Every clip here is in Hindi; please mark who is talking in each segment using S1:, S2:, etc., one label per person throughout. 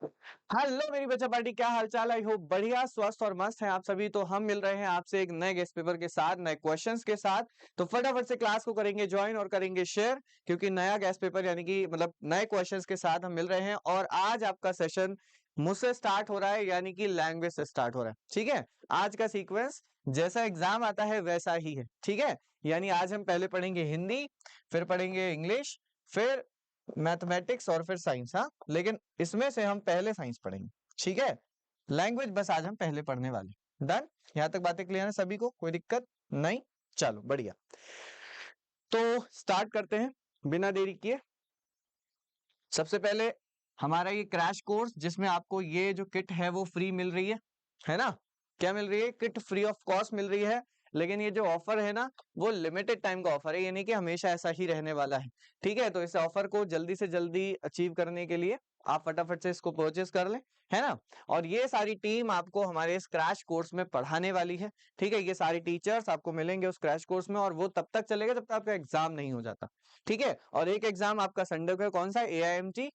S1: हेलो मेरी बच्चा पार्टी, क्या हाल चाल? आई होप बढ़िया, स्वस्थ और मस्त हैं आप सभी। तो हम मिल रहे हैं आपसे एक नए गेस्ट पेपर के साथ, नए क्वेश्चंस के साथ। तो फटाफट से क्लास को करेंगे ज्वाइन और करेंगे शेयर, क्योंकि नया गेस्ट पेपर यानी कि मतलब नए क्वेश्चंस के साथ हम मिल रहे हैं। और आज आपका सेशन मुझसे स्टार्ट हो रहा है, यानी कि लैंग्वेज से स्टार्ट हो रहा है। ठीक है, आज का सीक्वेंस जैसा एग्जाम आता है वैसा ही है। ठीक है, यानी आज हम पहले पढ़ेंगे हिंदी, फिर पढ़ेंगे इंग्लिश, फिर मैथमेटिक्स और फिर साइंस। हाँ, लेकिन इसमें से हम पहले साइंस पढ़ेंगे। ठीक है, लैंग्वेज बस आज हम पहले पढ़ने वाले। डन? यहां तक बातें क्लियर है सभी को? कोई दिक्कत नहीं? चलो बढ़िया। तो स्टार्ट करते हैं बिना देरी किए। सबसे पहले हमारा ये क्रैश कोर्स, जिसमें आपको ये जो किट है वो फ्री मिल रही है ना? क्या मिल रही है? किट फ्री ऑफ कॉस्ट मिल रही है। लेकिन ये जो ऑफर है ना, वो लिमिटेड टाइम का ऑफर है, यानी कि हमेशा ऐसा ही रहने वाला है। ठीक है, तो इस ऑफर को जल्दी से जल्दी अचीव करने के लिए आप फटाफट से इसको परचेस कर लें, है ना? और ये सारी टीम आपको हमारे इस क्रैश कोर्स में पढ़ाने वाली है। ठीक है, ये सारी टीचर्स आपको मिलेंगे उस क्रैश कोर्स में, और वो तब तक चलेगा जब तक आपका एग्जाम नहीं हो जाता। ठीक है, और एक एग्जाम आपका संडे को है। कौन सा? AIMT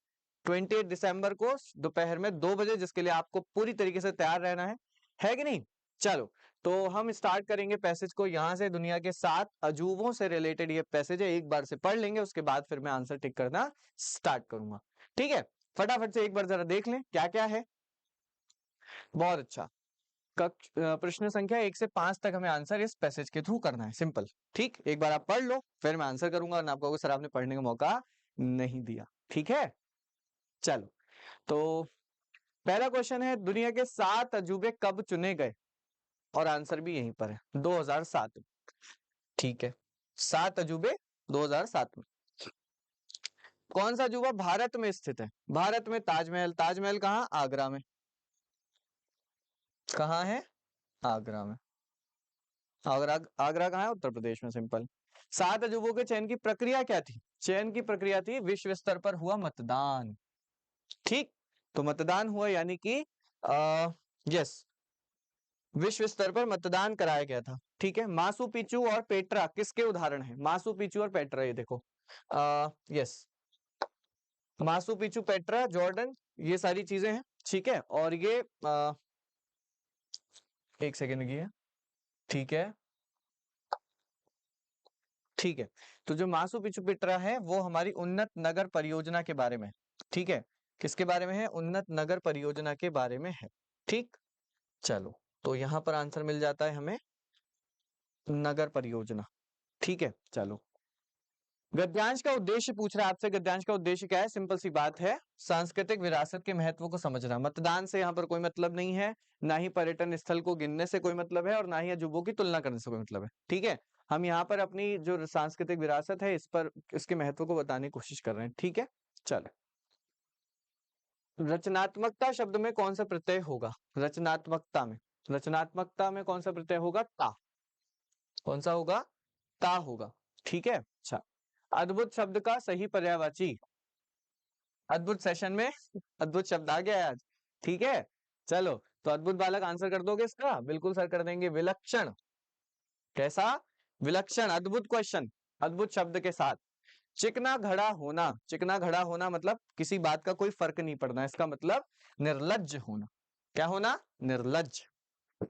S1: 28 दिसंबर को दोपहर में 2 बजे, जिसके लिए आपको पूरी तरीके से तैयार रहना है कि नहीं? चलो, तो हम स्टार्ट करेंगे पैसेज को यहां से। दुनिया के 7 अजूबों से रिलेटेड ये पैसेज है, एक बार से पढ़ लेंगे, उसके बाद फिर मैं आंसर टिक करना स्टार्ट करूंगा। ठीक है, फटाफट से एक बार जरा देख लें क्या क्या है। बहुत अच्छा। प्रश्न संख्या 1 से 5 तक हमें आंसर इस पैसेज के थ्रू करना है। सिंपल। ठीक, एक बार आप पढ़ लो, फिर मैं आंसर करूंगा, और आपको सर आपने पढ़ने का मौका नहीं दिया। ठीक है, चलो। तो पहला क्वेश्चन है, दुनिया के 7 अजूबे कब चुने गए? और आंसर भी यहीं पर है, 2007। ठीक है, 7 अजूबे 2007 में। कौन सा अजूबा भारत में स्थित है? भारत में ताजमहल। ताजमहल कहाँ? आगरा में। कहाँ है? आगरा में। आगरा, आगरा कहाँ है? उत्तर प्रदेश में। सिंपल। 7 अजूबों के चयन की प्रक्रिया क्या थी? चयन की प्रक्रिया थी विश्व स्तर पर हुआ मतदान। ठीक, तो मतदान हुआ, यानी कि यस, विश्व स्तर पर मतदान कराया गया था। ठीक है, मासू पिचू और पेट्रा किसके उदाहरण हैं? मासू पिचू और पेट्रा, ये देखो। यस, मासू पिचू, पेट्रा, जॉर्डन, ये सारी चीजें हैं। ठीक है, और ये एक सेकेंड की है। ठीक है, ठीक है। तो जो मासू पिचू पेट्रा है वो हमारी उन्नत नगर परियोजना के बारे में है। ठीक है, किसके बारे में है? उन्नत नगर परियोजना के बारे में है। ठीक, चलो, तो यहां पर आंसर मिल जाता है हमें नगर परियोजना। ठीक है, चलो। गद्यांश का उद्देश्य पूछ रहा है आपसे। गद्यांश का उद्देश्य क्या है? सिंपल सी बात है, सांस्कृतिक विरासत के महत्व को समझना। मतदान से यहाँ पर कोई मतलब नहीं है, ना ही पर्यटन स्थल को गिनने से कोई मतलब है, और ना ही अजूबों की तुलना करने से कोई मतलब है। ठीक है, हम यहाँ पर अपनी जो सांस्कृतिक विरासत है इस पर, इसके महत्व को बताने की कोशिश कर रहे हैं। ठीक है, चलो। रचनात्मकता शब्द में कौन सा प्रत्यय होगा? रचनात्मकता में, रचनात्मकता में कौन सा प्रत्यय होगा? ता। कौन सा होगा? ता होगा। ठीक है, अच्छा। अद्भुत शब्द का सही पर्यायवाची। अद्भुत सेशन में अद्भुत शब्द आ गया है आज। ठीक है, चलो, तो अद्भुत बालक आंसर कर दोगे इसका? बिल्कुल सर कर देंगे। विलक्षण। कैसा? विलक्षण। अद्भुत क्वेश्चन, अद्भुत शब्द के साथ। चिकना घड़ा होना। चिकना घड़ा होना मतलब किसी बात का कोई फर्क नहीं पड़ना, इसका मतलब निर्लज्ज होना। क्या होना? निर्लज्ज।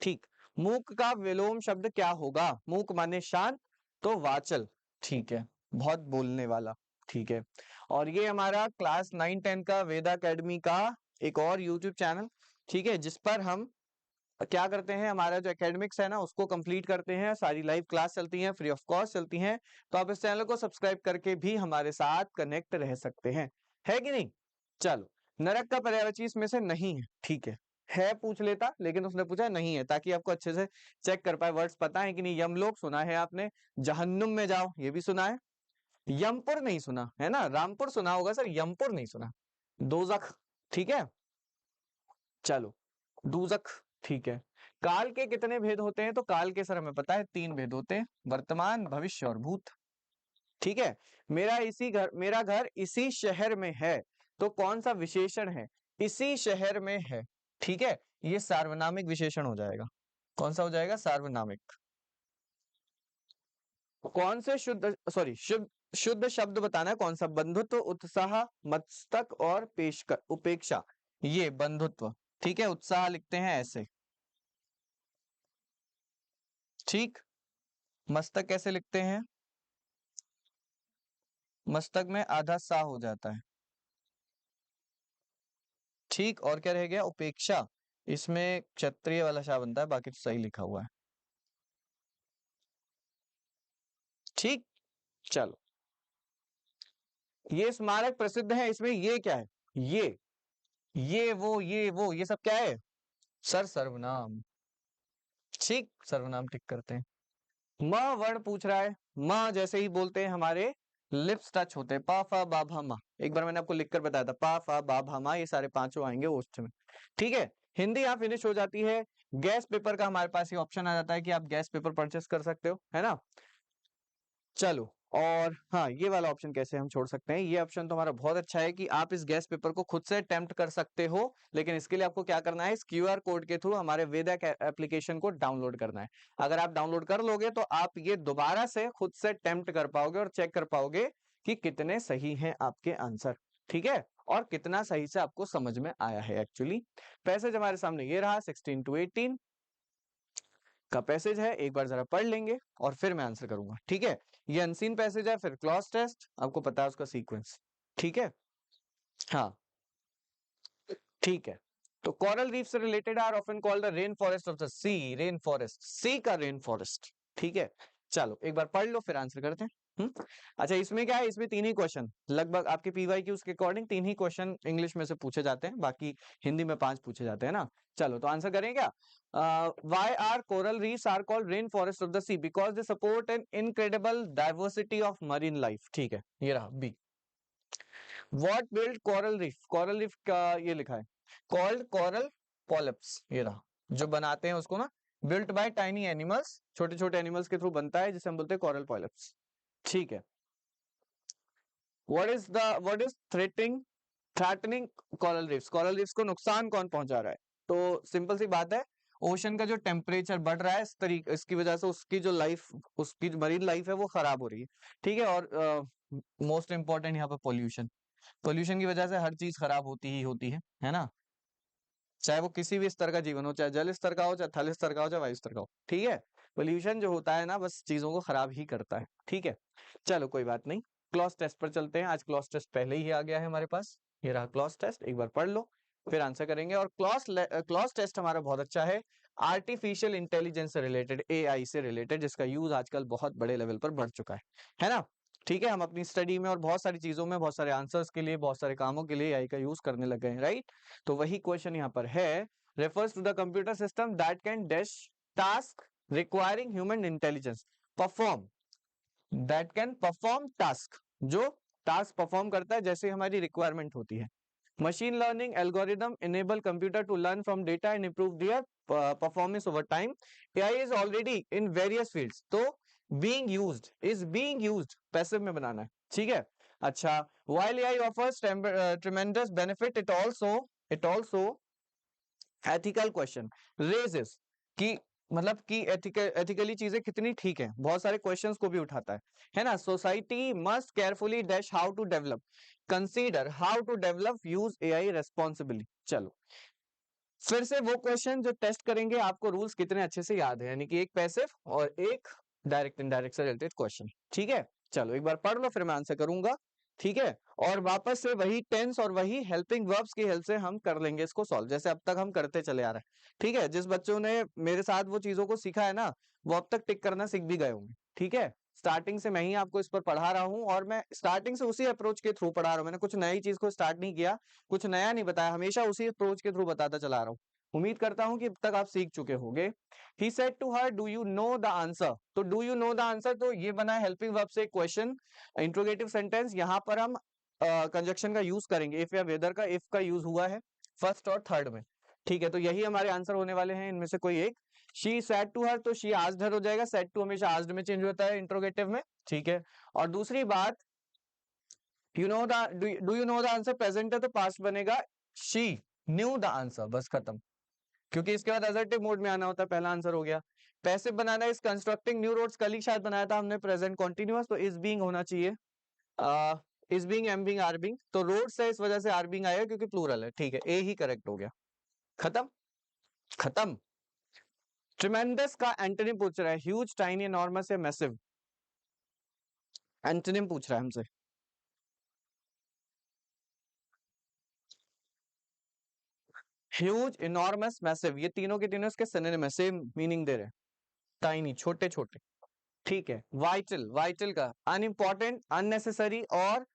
S1: ठीक। मूक का विलोम शब्द क्या होगा? मूक माने शांत, तो वाचल। ठीक है, बहुत बोलने वाला। ठीक है, और ये हमारा क्लास 9-10 का वेदा एकेडमी का एक और यूट्यूब चैनल, ठीक है, जिस पर हम क्या करते हैं, हमारा जो एकेडमिक्स है ना उसको कंप्लीट करते हैं। सारी लाइव क्लास चलती हैं, फ्री ऑफ कॉस्ट चलती हैं। तो आप इस चैनल को सब्सक्राइब करके भी हमारे साथ कनेक्ट रह सकते हैं, है कि नहीं? चलो, नरक का पर्यायवाची इसमें से नहीं है। ठीक है पूछ लेता, लेकिन उसने पूछा नहीं है, ताकि आपको अच्छे से चेक कर पाए वर्ड्स पता है कि नहीं। यमलोक सुना है आपने, जहन्नुम में जाओ ये भी सुना है, यमपुर नहीं सुना है ना? रामपुर सुना होगा सर, यमपुर नहीं सुना। दोजख। ठीक है, चलो, दूजख। ठीक है। काल के कितने भेद होते हैं? तो काल के सर हमें पता है 3 भेद होते हैं, वर्तमान, भविष्य और भूत। ठीक है, मेरा घर इसी शहर में है, तो कौन सा विशेषण है? इसी शहर में है। ठीक है, ये सार्वनामिक विशेषण हो जाएगा। कौन सा हो जाएगा? सार्वनामिक। कौन से शुद्ध, सॉरी, शुद्ध शुद्ध शब्द बताना है। कौन सा? बंधुत्व, उत्साह, मस्तक और पेशकर, उपेक्षा। ये बंधुत्व, ठीक है, उत्साह लिखते हैं ऐसे, ठीक। मस्तक कैसे लिखते हैं, मस्तक में आधा सा हो जाता है, ठीक। और क्या रह गया, उपेक्षा, इसमें क्षत्रिय वाला शा बनता है, बाकी तो सही लिखा हुआ है, ठीक। चलो, ये स्मारक प्रसिद्ध है, इसमें ये क्या है, ये सब क्या है, सर्वनाम, ठीक। सर्वनाम टिक करते हैं। म वर्ण पूछ रहा है, म जैसे ही बोलते हैं हमारे लिप्स टच होते हैं, पा फा बा भा मा, एक बार मैंने आपको लिखकर बताया था, पा फा बा भा मा, ये सारे पांचों आएंगे ओष्ठ में, ठीक है। हिंदी यहाँ फिनिश हो जाती है। गैस पेपर का हमारे पास ये ऑप्शन आ जाता है कि आप गैस पेपर परचेस कर सकते हो, है ना। चलो, और हाँ, ये वाला ऑप्शन कैसे हम छोड़ सकते हैं, ये ऑप्शन तो हमारा बहुत अच्छा है कि आप इस गैस पेपर को खुद से अटेम्प्ट कर सकते हो, लेकिन इसके लिए आपको क्या करना है, इस क्यूआर कोड के थ्रू हमारे वेदक एप्लीकेशन को डाउनलोड करना है। अगर आप डाउनलोड कर लोगे तो आप ये दोबारा से खुद से अटेम्प्ट कर पाओगे और चेक कर पाओगे कि कितने सही हैं आपके आंसर, ठीक है, और कितना सही से आपको समझ में आया है एक्चुअली। पैसेज हमारे सामने ये रहा, 16 to 18 का पैसेज है, एक बार जरा पढ़ लेंगे और फिर मैं आंसर करूंगा, ठीक है। ये अनसीन पैसेज है, फिर क्लॉज टेस्ट, आपको पता है उसका सीक्वेंस, ठीक है। हाँ, ठीक है। तो कोरल रीफ से related are often called the rain forest of the sea, rain forest, sea का रेन फॉरेस्ट, ठीक है। चलो, एक बार पढ़ लो फिर आंसर करते हैं। अच्छा, इसमें क्या है, इसमें तीन ही क्वेश्चन लगभग आपके पीवाईक्यूज के अकॉर्डिंग, तीन ही क्वेश्चन इंग्लिश में से पूछे जाते हैं, बाकी हिंदी में 5 पूछे जाते हैं ना। चलो, तो आंसर करें क्या, why are coral reefs are called rain forest of the sea, because they support an incredible diversity of marine life, ठीक है, ये रहा B. What build coral reef, coral reef का ये लिखा है, कॉल्ड कोरल पॉलिप्स, ये रहा, जो बनाते हैं उसको ना, बिल्ट बाय टाइनी एनिमल्स, छोटे छोटे एनिमल्स के थ्रू बनता है, जिसे हम बोलते हैं कोरल पॉलिप्स, ठीक है। What is threatening coral reefs, coral reefs को नुकसान कौन पहुंचा रहा है, तो सिंपल सी बात है, ओशन का जो टेम्परेचर बढ़ रहा है, इस तरीके इसकी वजह से उसकी जो लाइफ, उसकी जो मरीन लाइफ है वो खराब हो रही है, ठीक है। और मोस्ट इंपॉर्टेंट यहाँ पे पोल्यूशन, पोल्यूशन की वजह से हर चीज खराब होती ही होती है ना, चाहे वो किसी भी स्तर का जीवन हो, चाहे जल स्तर का हो, चाहे थल स्तर का हो, चाहे वायु स्तर का हो, ठीक है। पोल्यूशन जो होता है ना, बस चीजों को खराब ही करता है, ठीक है। चलो, कोई बात नहीं, क्लॉज टेस्ट पर चलते हैं, आज क्लॉज टेस्ट पहले ही आ गया है हमारे पास, ये रहा क्लॉज टेस्ट, एक बार पढ़ लो फिर आंसर करेंगे। और क्लॉज टेस्ट हमारा बहुत अच्छा है, आर्टिफिशियल इंटेलिजेंस से रिलेटेड, एआई से रिलेटेड, जिसका यूज आजकल बहुत बड़े लेवल पर बढ़ चुका है ना। ठीक है, हम अपनी स्टडी में और बहुत सारी चीजों में, बहुत सारे आंसर्स के लिए, बहुत सारे कामों के लिए एआई का यूज करने लग गए हैं, राइट। तो वही क्वेश्चन यहाँ पर है, refers to the computer system that can dash task requiring human intelligence, perform, that can perform task, जो टास्क परफॉर्म करता है जैसे हमारी रिक्वायरमेंट होती है। Machine learning algorithm enable computer to learn from data and improve their performance over time. AI is already in various fields, तो being used पैसिव में बनाना है, ठीक है। अच्छा, while AI offers tremendous benefit, it also ethical question raises, कि मतलब कि एथिकली चीजें कितनी ठीक है, बहुत सारे क्वेश्चंस को भी उठाता है ना। Society must carefully dash how to develop, consider how to develop, use AI responsibly. चलो, फिर से वो क्वेश्चन जो टेस्ट करेंगे आपको रूल्स कितने अच्छे से याद है, यानी कि एक पैसिव और एक डायरेक्ट इनडायरेक्ट से रिलेटेड क्वेश्चन, ठीक है। चलो, एक बार पढ़ लो फिर मैं आंसर करूंगा, ठीक है। और वापस से वही टेंस और वही हेल्पिंग वर्ब्स की हेल्प से हम कर लेंगे इसको सॉल्व, जैसे अब तक हम करते चले आ रहे हैं, ठीक है। जिस बच्चों ने मेरे साथ वो चीजों को सीखा है ना, वो अब तक टिक करना सीख भी गए होंगे, ठीक है। स्टार्टिंग से मैं ही आपको इस पर पढ़ा रहा हूं, और मैं स्टार्टिंग से उसी अप्रोच के थ्रू पढ़ा रहा हूं, मैंने कुछ नई चीज को स्टार्ट नहीं किया, कुछ नया नहीं बताया, हमेशा उसी अप्रोच के थ्रू बताता चला रहा हूं। उम्मीद करता हूं कि अब तक आप सीख चुके होंगे। He said to her, do you know the answer, तो do you know the answer, तो ये बना है हेल्पिंग वर्ब से क्वेश्चन, इंट्रोगेटिव सेंटेंस, यहां पर हम कंजक्शन का यूज करेंगे, इफ या वेदर का इफ का यूज हुआ है फर्स्ट और थर्ड में, ठीक है। तो यही हमारे आंसर होने वाले हैं, इनमें से कोई एक। शी सेड टू हर, तो शी आस्क्ड हर हो जाएगा, सेड टू हमेशा आस्क्ड में चेंज होता है इंट्रोगेटिव में, ठीक है। और दूसरी बात, you know the, do you know the answer present है तो पास्ट बनेगा, शी न्यू द आंसर, बस खत्म, क्योंकि इसके बाद असर्टिव मोड में आना होता है, पहला आंसर हो गया। पैसिव बनाना है, इस कंस्ट्रक्टिंग न्यू रोड्स, कल ही शायद बनाया था हमने प्रेजेंट कॉन्टिन्यूअस, तो इज बीइंग होना चाहिए। Is being, am being, are being, तो रोड्स है इस वजह से आर बीइंग आएगा क्योंकि प्लूरल है, ठीक है, ए ही करेक्ट हो गया। खत्म, खत्म। ट्रिमेंडस का एंटोनिम पूछ रहा है, ह्यूज, टाइनी, एनॉर्मस या मैसिव, एंटोनिम पूछ रहा है हमसे। ह्यूज, इनॉर्मस, मैसिव, ये तीनों के तीनों इसके सिनोनिम है, सेम मीनिंग दे रहे हैं। टाइनी, छोटे छोटे, ठीक है। वाइटल, वाइटल का अनइंपॉर्टेंट, अननेसेसरी और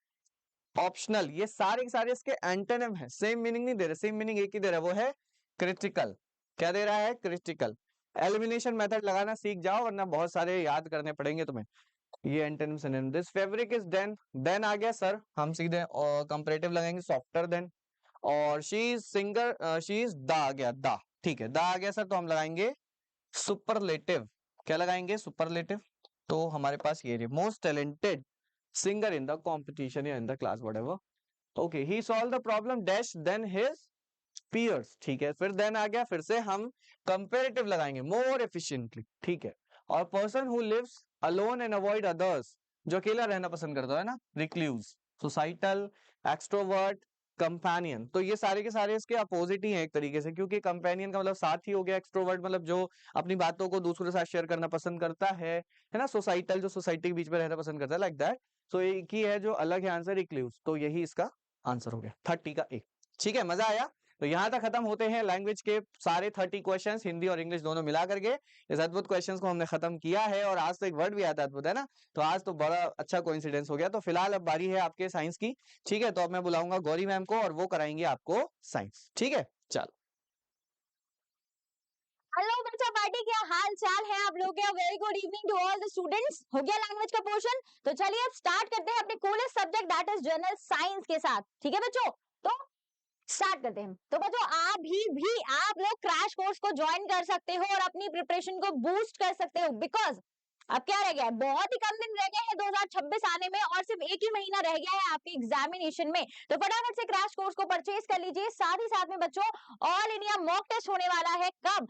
S1: ऑप्शनल, ये सारे के सारे इसके एंटोनिम है, सेम मीनिंग नहीं दे रहे, सेम मीनिंग एक ही दे रहा है, वो है क्रिटिकल। क्या दे रहा है? क्रिटिकल। एलिमिनेशन मेथड लगाना सीख जाओ वरना बहुत सारे याद करने पड़ेंगे तुम्हें। ये antonym synonym, this fabric is than, than आ गया सर, हम सीधे कंपैरेटिव लगाएंगे, सॉफ्टर देन। और she is singer, she is the आ गया, द, ठीक है, द आ गया सर, तो हम लगाएंगे सुपरलेटिव। क्या लगाएंगे? सुपरलेटिव। तो हमारे पास ये रही, most talented singer in the competition या in the class whatever. Okay, he solve the problem dash than his peers, ठीक है। फिर देन आ गया, फिर से हम कंपेरेटिव लगाएंगे, मोर एफिशिएंटली, ठीक है। और person who lives alone and avoid others, जो अकेला रहना पसंद करता है ना, रिक्लूज, सोसाइटल, एक्सट्रोवर्ट, कंपेनियन, तो ये सारे के सारे इसके अपोजिट ही हैं एक तरीके से, क्योंकि कंपेनियन का मतलब साथ ही हो गया, एक्सट्रोवर्ट मतलब जो अपनी बातों को दूसरों के साथ शेयर करना पसंद करता है ना, सोसाइटल जो सोसाइटी के बीच में रहना पसंद करता है, लाइक दैट। तो एक ही है जो अलग है आंसर, रिक्लूज, तो यही इसका आंसर हो गया 30 का एक। ठीक है, मजा आया? तो यहां तक खत्म होते हैं लैंग्वेज के सारे 30 क्वेश्चंस, हिंदी और इंग्लिश दोनों मिला करके। इस अद्भुत क्वेश्चंस को हमने खत्म किया है, और आज तो एक वर्ड भी आता है अद्भुत, है ना, तो आज तो बड़ा अच्छा कोइंसिडेंस हो गया। तो फिलहाल अब बारी है आपके साइंस की, ठीक है, तो अब मैं बुलाऊंगा गौरी मैम को और वो कराएंगे आपको साइंस, ठीक है, चलो।
S2: हेलो बच्चा पार्टी, क्या हाल चाल है आप लोग के? Very good evening to all the students. हो गया लैंग्वेज का पोर्शन? तो चलिए अब स्टार्ट करते हैं अपने coolest subject that is general science के साथ, ठीक है बच्चों? तो स्टार्ट करते हैं। तो बच्चों आप लोग क्रैश कोर्स को ज्वाइन कर सकते हो और अपनी प्रिपरेशन को बूस्ट कर सकते हो, बिकॉज अब क्या रह गया है, बहुत ही कम दिन रह गए हैं 2026 आने में, और सिर्फ एक ही महीना रह गया है आपके एग्जामिनेशन में। तो फटाफट से क्रैश कोर्स को परचेज कर लीजिए। साथ ही साथ में बच्चों, ऑल इंडिया मॉक टेस्ट होने वाला है, कब?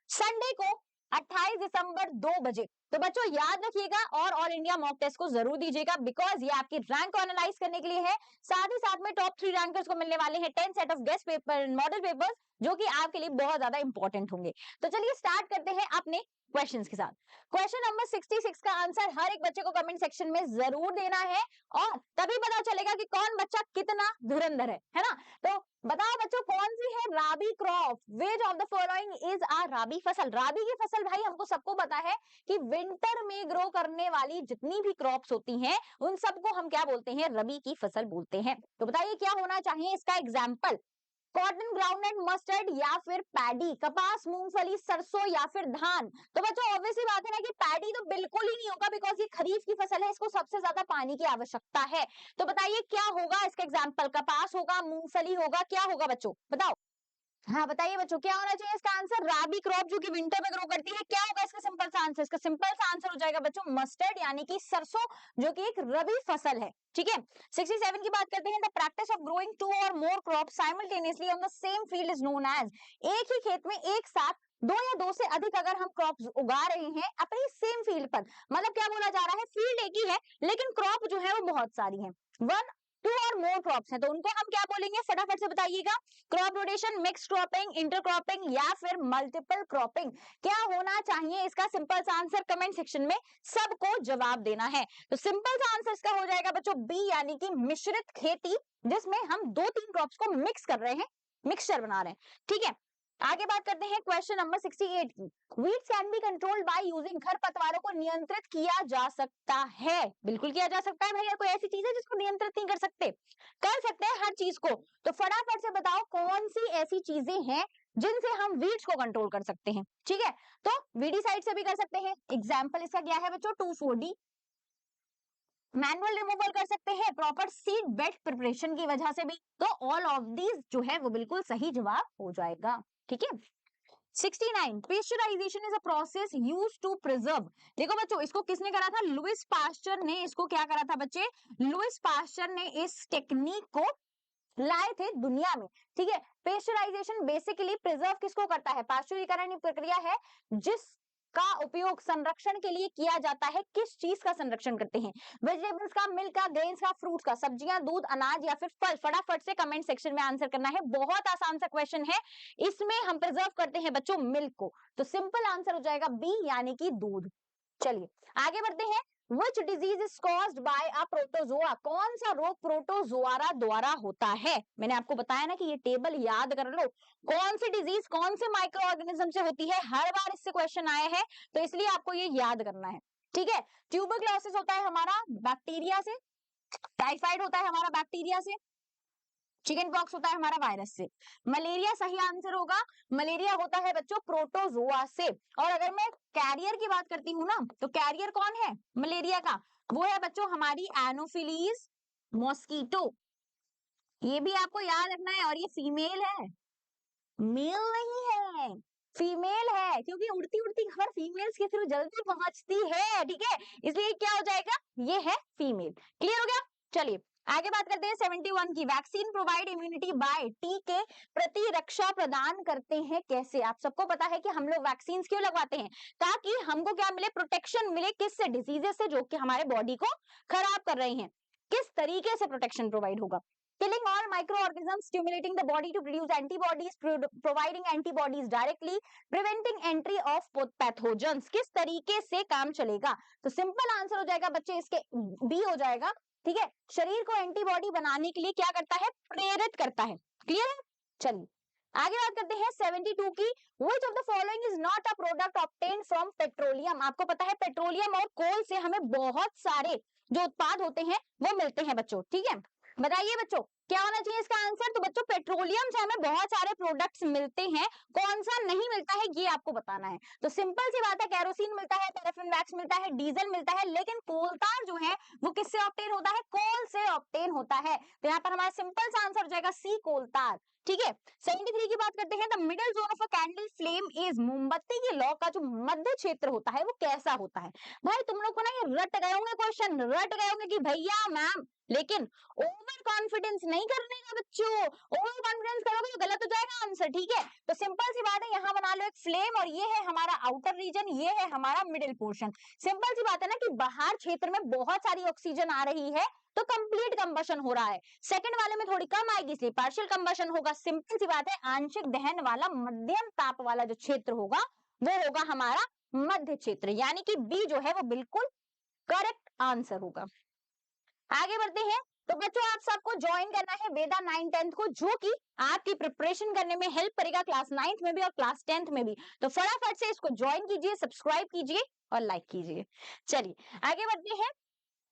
S2: संडे को 28 दिसंबर 2 बजे। तो बच्चों याद रखिएगा और ऑल इंडिया मॉक टेस्ट को जरूर दीजिएगा, बिकॉज ये आपकी रैंक को एनालाइज करने के लिए है। साथ ही साथ में टॉप 3 रैंकर्स को मिलने वाले हैं 10 set of guest paper, model papers, जो कि आपके लिए बहुत ज्यादा इंपॉर्टेंट होंगे। तो चलिए स्टार्ट करते हैं अपने क्वेश्चंस के साथ। क्वेश्चन नंबर 66 का आंसर हर एक बच्चे को कमेंट सेक्शन में जरूर देना है, और तभी पता चलेगा कि कौन बच्चा कितना धुरंधर है ना? तो बताओ बच्चों, कौन सी है rabi crop? Which of the following is a rabi फसल? राबी की फसल भाई हमको सबको पता है कि विंटर में ग्रो करने वाली जितनी भी क्रॉप्स होती हैं उन सबको हम क्या बोलते हैं? रबी की फसल बोलते हैं। तो बताइए क्या होना चाहिए इसका एग्जाम्पल? कॉटन, ग्राउंडनट, मस्टर्ड या फिर पैडी? कपास, मूंगफली, सरसों या फिर धान? तो बच्चों ऑब्वियसली बात है ना कि पैडी तो बिल्कुल ही नहीं होगा, बिकॉज ये खरीफ की फसल है, इसको सबसे ज्यादा पानी की आवश्यकता है। तो बताइए क्या होगा इसका एग्जाम्पल? कपास होगा, मूंगफली होगा, क्या होगा बच्चों बताओ? हाँ बताइए बच्चों, क्या होना चाहिए इसका आंसर? राबी क्रॉप जो कि विंटर में ग्रो करती है, क्या होगा इसका सिंपल सा आंसर? इसका सिंपल सा आंसर हो जाएगा बच्चों मस्टर्ड, यानी कि सरसों, जो कि एक रबी फसल है, ठीक है। 67 की बात करते हैं। द प्रैक्टिस ऑफ ग्रोइंग 2 और more crop simultaneously on the same field is known as. एक ही खेत में एक साथ 2 या 2 से अधिक अगर हम क्रॉप उगा रहे हैं अपनी सेम फील्ड पर, मतलब क्या बोला जा रहा है, फील्ड एक ही है लेकिन क्रॉप जो है वो बहुत सारी है, 1, 2 और मोर क्रॉप्स हैं, तो उनको हम क्या बोलेंगे? फटाफट से बताइएगा। Crop rotation, mix cropping, inter cropping या फिर मल्टीपल क्रॉपिंग? क्या होना चाहिए इसका सिंपल सा आंसर? कमेंट सेक्शन में सबको जवाब देना है। तो सिंपल सा आंसर इसका हो जाएगा बच्चों बी, यानी कि मिश्रित खेती, जिसमें हम 2-3 क्रॉप्स को मिक्स कर रहे हैं, मिक्सचर बना रहे हैं, ठीक है। आगे बात करते हैं क्वेश्चन नंबर 68 की। Weeds can be controlled by using, खरपतवारों को नियंत्रित किया जा सकता है। बिल्कुल किया जा सकता है भाई, कोई ऐसी चीज है जिसको नियंत्रित नहीं कर सकते? कर सकते हैं हर चीज को। तो फटाफट से बताओ कौन सी ऐसी चीजें हैं जिनसे हम वीड्स को कंट्रोल कर सकते हैं, ठीक है। तो वीडीसाइड से भी कर सकते हैं, एग्जाम्पल इसका क्या है बच्चों? 2,4-D। मैनुअल रिमूवल कर सकते हैं, प्रॉपर सीड बेड प्रिपरेशन की वजह से भी। तो ऑल ऑफ दीज जो है वो बिल्कुल सही जवाब हो जाएगा, ठीक है। 69, pasteurization is a process used to preserve. देखो बच्चों, इसको किसने करा था? लुइस पास्चर ने इसको क्या करा था बच्चे? लुइस पास्चर ने इस टेक्निक को लाए थे दुनिया में, ठीक है। पेस्चराइजेशन बेसिकली प्रिजर्व किसको करता है? पास्चुरीकरण प्रक्रिया है जिस का उपयोग संरक्षण के लिए किया जाता है? किस चीज का संरक्षण करते हैं? वेजिटेबल्स का, मिल्क का, ग्रेन्स का, फ्रूट्स का, सब्जियां, दूध, अनाज या फिर फल? फटाफट से कमेंट सेक्शन में आंसर करना है, बहुत आसान सा क्वेश्चन है। इसमें हम प्रिजर्व करते हैं बच्चों मिल्क को, तो सिंपल आंसर हो जाएगा बी यानी कि दूध। चलिए आगे बढ़ते हैं। Which disease is caused by a protozoa? कौन सा रोग प्रोटोजोआ द्वारा होता है? मैंने आपको बताया ना कि ये टेबल याद कर लो, कौन सी डिजीज कौन से माइक्रो ऑर्गेनिज्म से होती है, हर बार इससे क्वेश्चन आया है, तो इसलिए आपको ये याद करना है, ठीक है। ट्यूबरक्लोसिस होता है हमारा बैक्टीरिया से, टाइफाइड होता है हमारा बैक्टीरिया से, चिकन पॉक्स होता है हमारा वायरस से, मलेरिया सही आंसर होगा, मलेरिया होता है बच्चों प्रोटोजोआ से। और अगर मैं कैरियर की बात करती हूँ ना, तो कैरियर कौन है मलेरिया का? वो है बच्चों हमारी एनोफिलीज मॉस्किटो। ये भी आपको याद रखना है, और ये फीमेल है, मेल नहीं है, फीमेल है, क्योंकि उड़ती उड़ती खबर फीमेल्स के थ्रू जल्दी पहुंचती है, ठीक है, इसलिए क्या हो जाएगा, ये है फीमेल। क्लियर हो गया? चलिए आगे बात करते हैं 71 की। वैक्सीन प्रोवाइड इम्यूनिटी बाय, टीके प्रतिरक्षा प्रदान करते हैं कैसे? आप सबको पता है कि हम लोग वैक्सीन क्यों लगवाते हैं? ताकि हमको क्या मिले, प्रोटेक्शन मिले, किससे? डिजीजेस से, जो कि हमारे बॉडी को खराब कर रही हैं। किस तरीके से प्रोटेक्शन प्रोवाइड होगा? Killing all microorganisms, stimulating the body to produce antibodies, providing antibodies directly, preventing entry of pathogens। किस तरीके से काम चलेगा? तो सिंपल आंसर हो जाएगा बच्चे इसके बी हो जाएगा, ठीक है। शरीर को एंटीबॉडी बनाने के लिए क्या करता है? प्रेरित करता है। क्लियर है? चलिए आगे बात करते हैं 72 की। Which of the following is not a product obtained from petroleum? आपको पता है पेट्रोलियम और कोल से हमें बहुत सारे जो उत्पाद होते हैं वो मिलते हैं बच्चों, ठीक है। बताइए बच्चों क्या होना चाहिए इसका आंसर? तो बच्चों पेट्रोलियम से हमें बहुत सारे प्रोडक्ट्स मिलते हैं, कौन सा नहीं मिलता है ये आपको बताना है। तो सिंपल सी बात है, केरोसिन मिलता है, पैराफिन वैक्स मिलता है, डीजल मिलता है, लेकिन कोलतार जो है वो किससे ऑब्टेन होता है? कोल से ऑब्टेन होता है। तो यहाँ पर हमारा सिंपल सा आंसर हो जाएगा सी, कोलतार, ठीक है। 73 की बात करते हैं। The middle zone of a candle flame is, मोमबत्ती के लौ का जो मध्य क्षेत्र होता है वो कैसा होता है? भाई तुम लोग को ना ये रट गए होंगे क्वेश्चन, रट गए होंगे कि भैया मैम, लेकिन ओवर कॉन्फिडेंस नहीं करने का बच्चों, ओवर कॉन्फिडेंस करोगे तो गलत हो जाएगा आंसर, ठीक है। तो सिंपल सी बात है, यहाँ बना लो एक फ्लेम, और ये है हमारा आउटर रीजन, ये है हमारा मिडिल पोर्शन। सिंपल सी बात है ना कि बाहर क्षेत्र में बहुत सारी ऑक्सीजन आ रही है, तो कंप्लीट कंबशन हो रहा है, सेकंड वाले में थोड़ी कम आएगी, इसलिए पार्शियल कंबशन होगा। सिंपल सी बात है, आंशिक दहन वाला मध्यम ताप वाला जो क्षेत्र होगा वो होगा हमारा मध्य क्षेत्र, यानी कि बी जो है वो बिल्कुल करेक्ट आंसर होगा। आगे बढ़ते हैं। तो बच्चों आप सबको ज्वाइन करना है वेदा 9 10th को, जो कि आपकी प्रिपरेशन करने में हेल्प करेगा क्लास 9th में भी और क्लास 10th में भी। तो फटाफट से इसको ज्वाइन कीजिए, सब्सक्राइब कीजिए और लाइक कीजिए। चलिए आगे बढ़ते हैं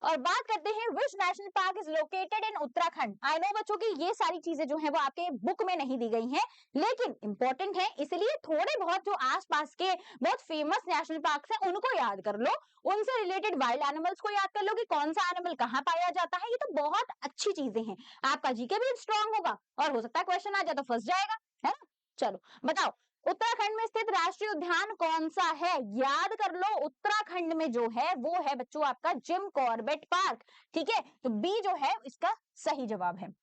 S2: और बात करते हैं which national park is located in Uttarakhand. I know बच्चों की ये सारी चीजें जो है वो आपके बुक में नहीं दी गई हैं, लेकिन इंपॉर्टेंट है, इसलिए थोड़े बहुत जो आसपास के बहुत फेमस नेशनल पार्क हैं उनको याद कर लो, उनसे रिलेटेड वाइल्ड एनिमल्स को याद कर लो कि कौन सा एनिमल कहाँ पाया जाता है। ये तो बहुत अच्छी चीजें हैं, आपका जीके भी स्ट्रांग होगा और हो सकता है क्वेश्चन आ जाए तो फंस जाएगा, है ना। चलो बताओ उत्तराखंड में स्थित राष्ट्रीय उद्यान कौन सा है? याद कर लो, उत्तराखंड में जो है वो है बच्चों आपका जिम कॉर्बेट पार्क, ठीक है। तो बी जो है इसका सही जवाब है।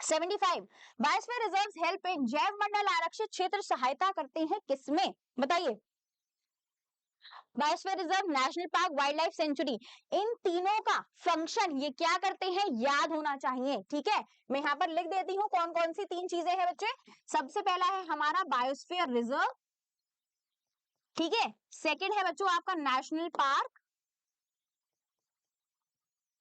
S2: 75 बायोस्फीयर रिजर्व्स हेल्प इन, जैव मंडल आरक्षित क्षेत्र सहायता करते हैं किसमें? बताइए। Biosphere reserve, national park, wildlife sanctuary, इन तीनों का फंक्शन ये क्या करते हैं याद होना चाहिए, ठीक है। मैं यहाँ पर लिख देती हूँ कौन कौन सी तीन चीजें हैं बच्चे। सबसे पहला है हमारा बायोस्फीयर रिजर्व, ठीक है। सेकंड है बच्चों आपका नेशनल पार्क,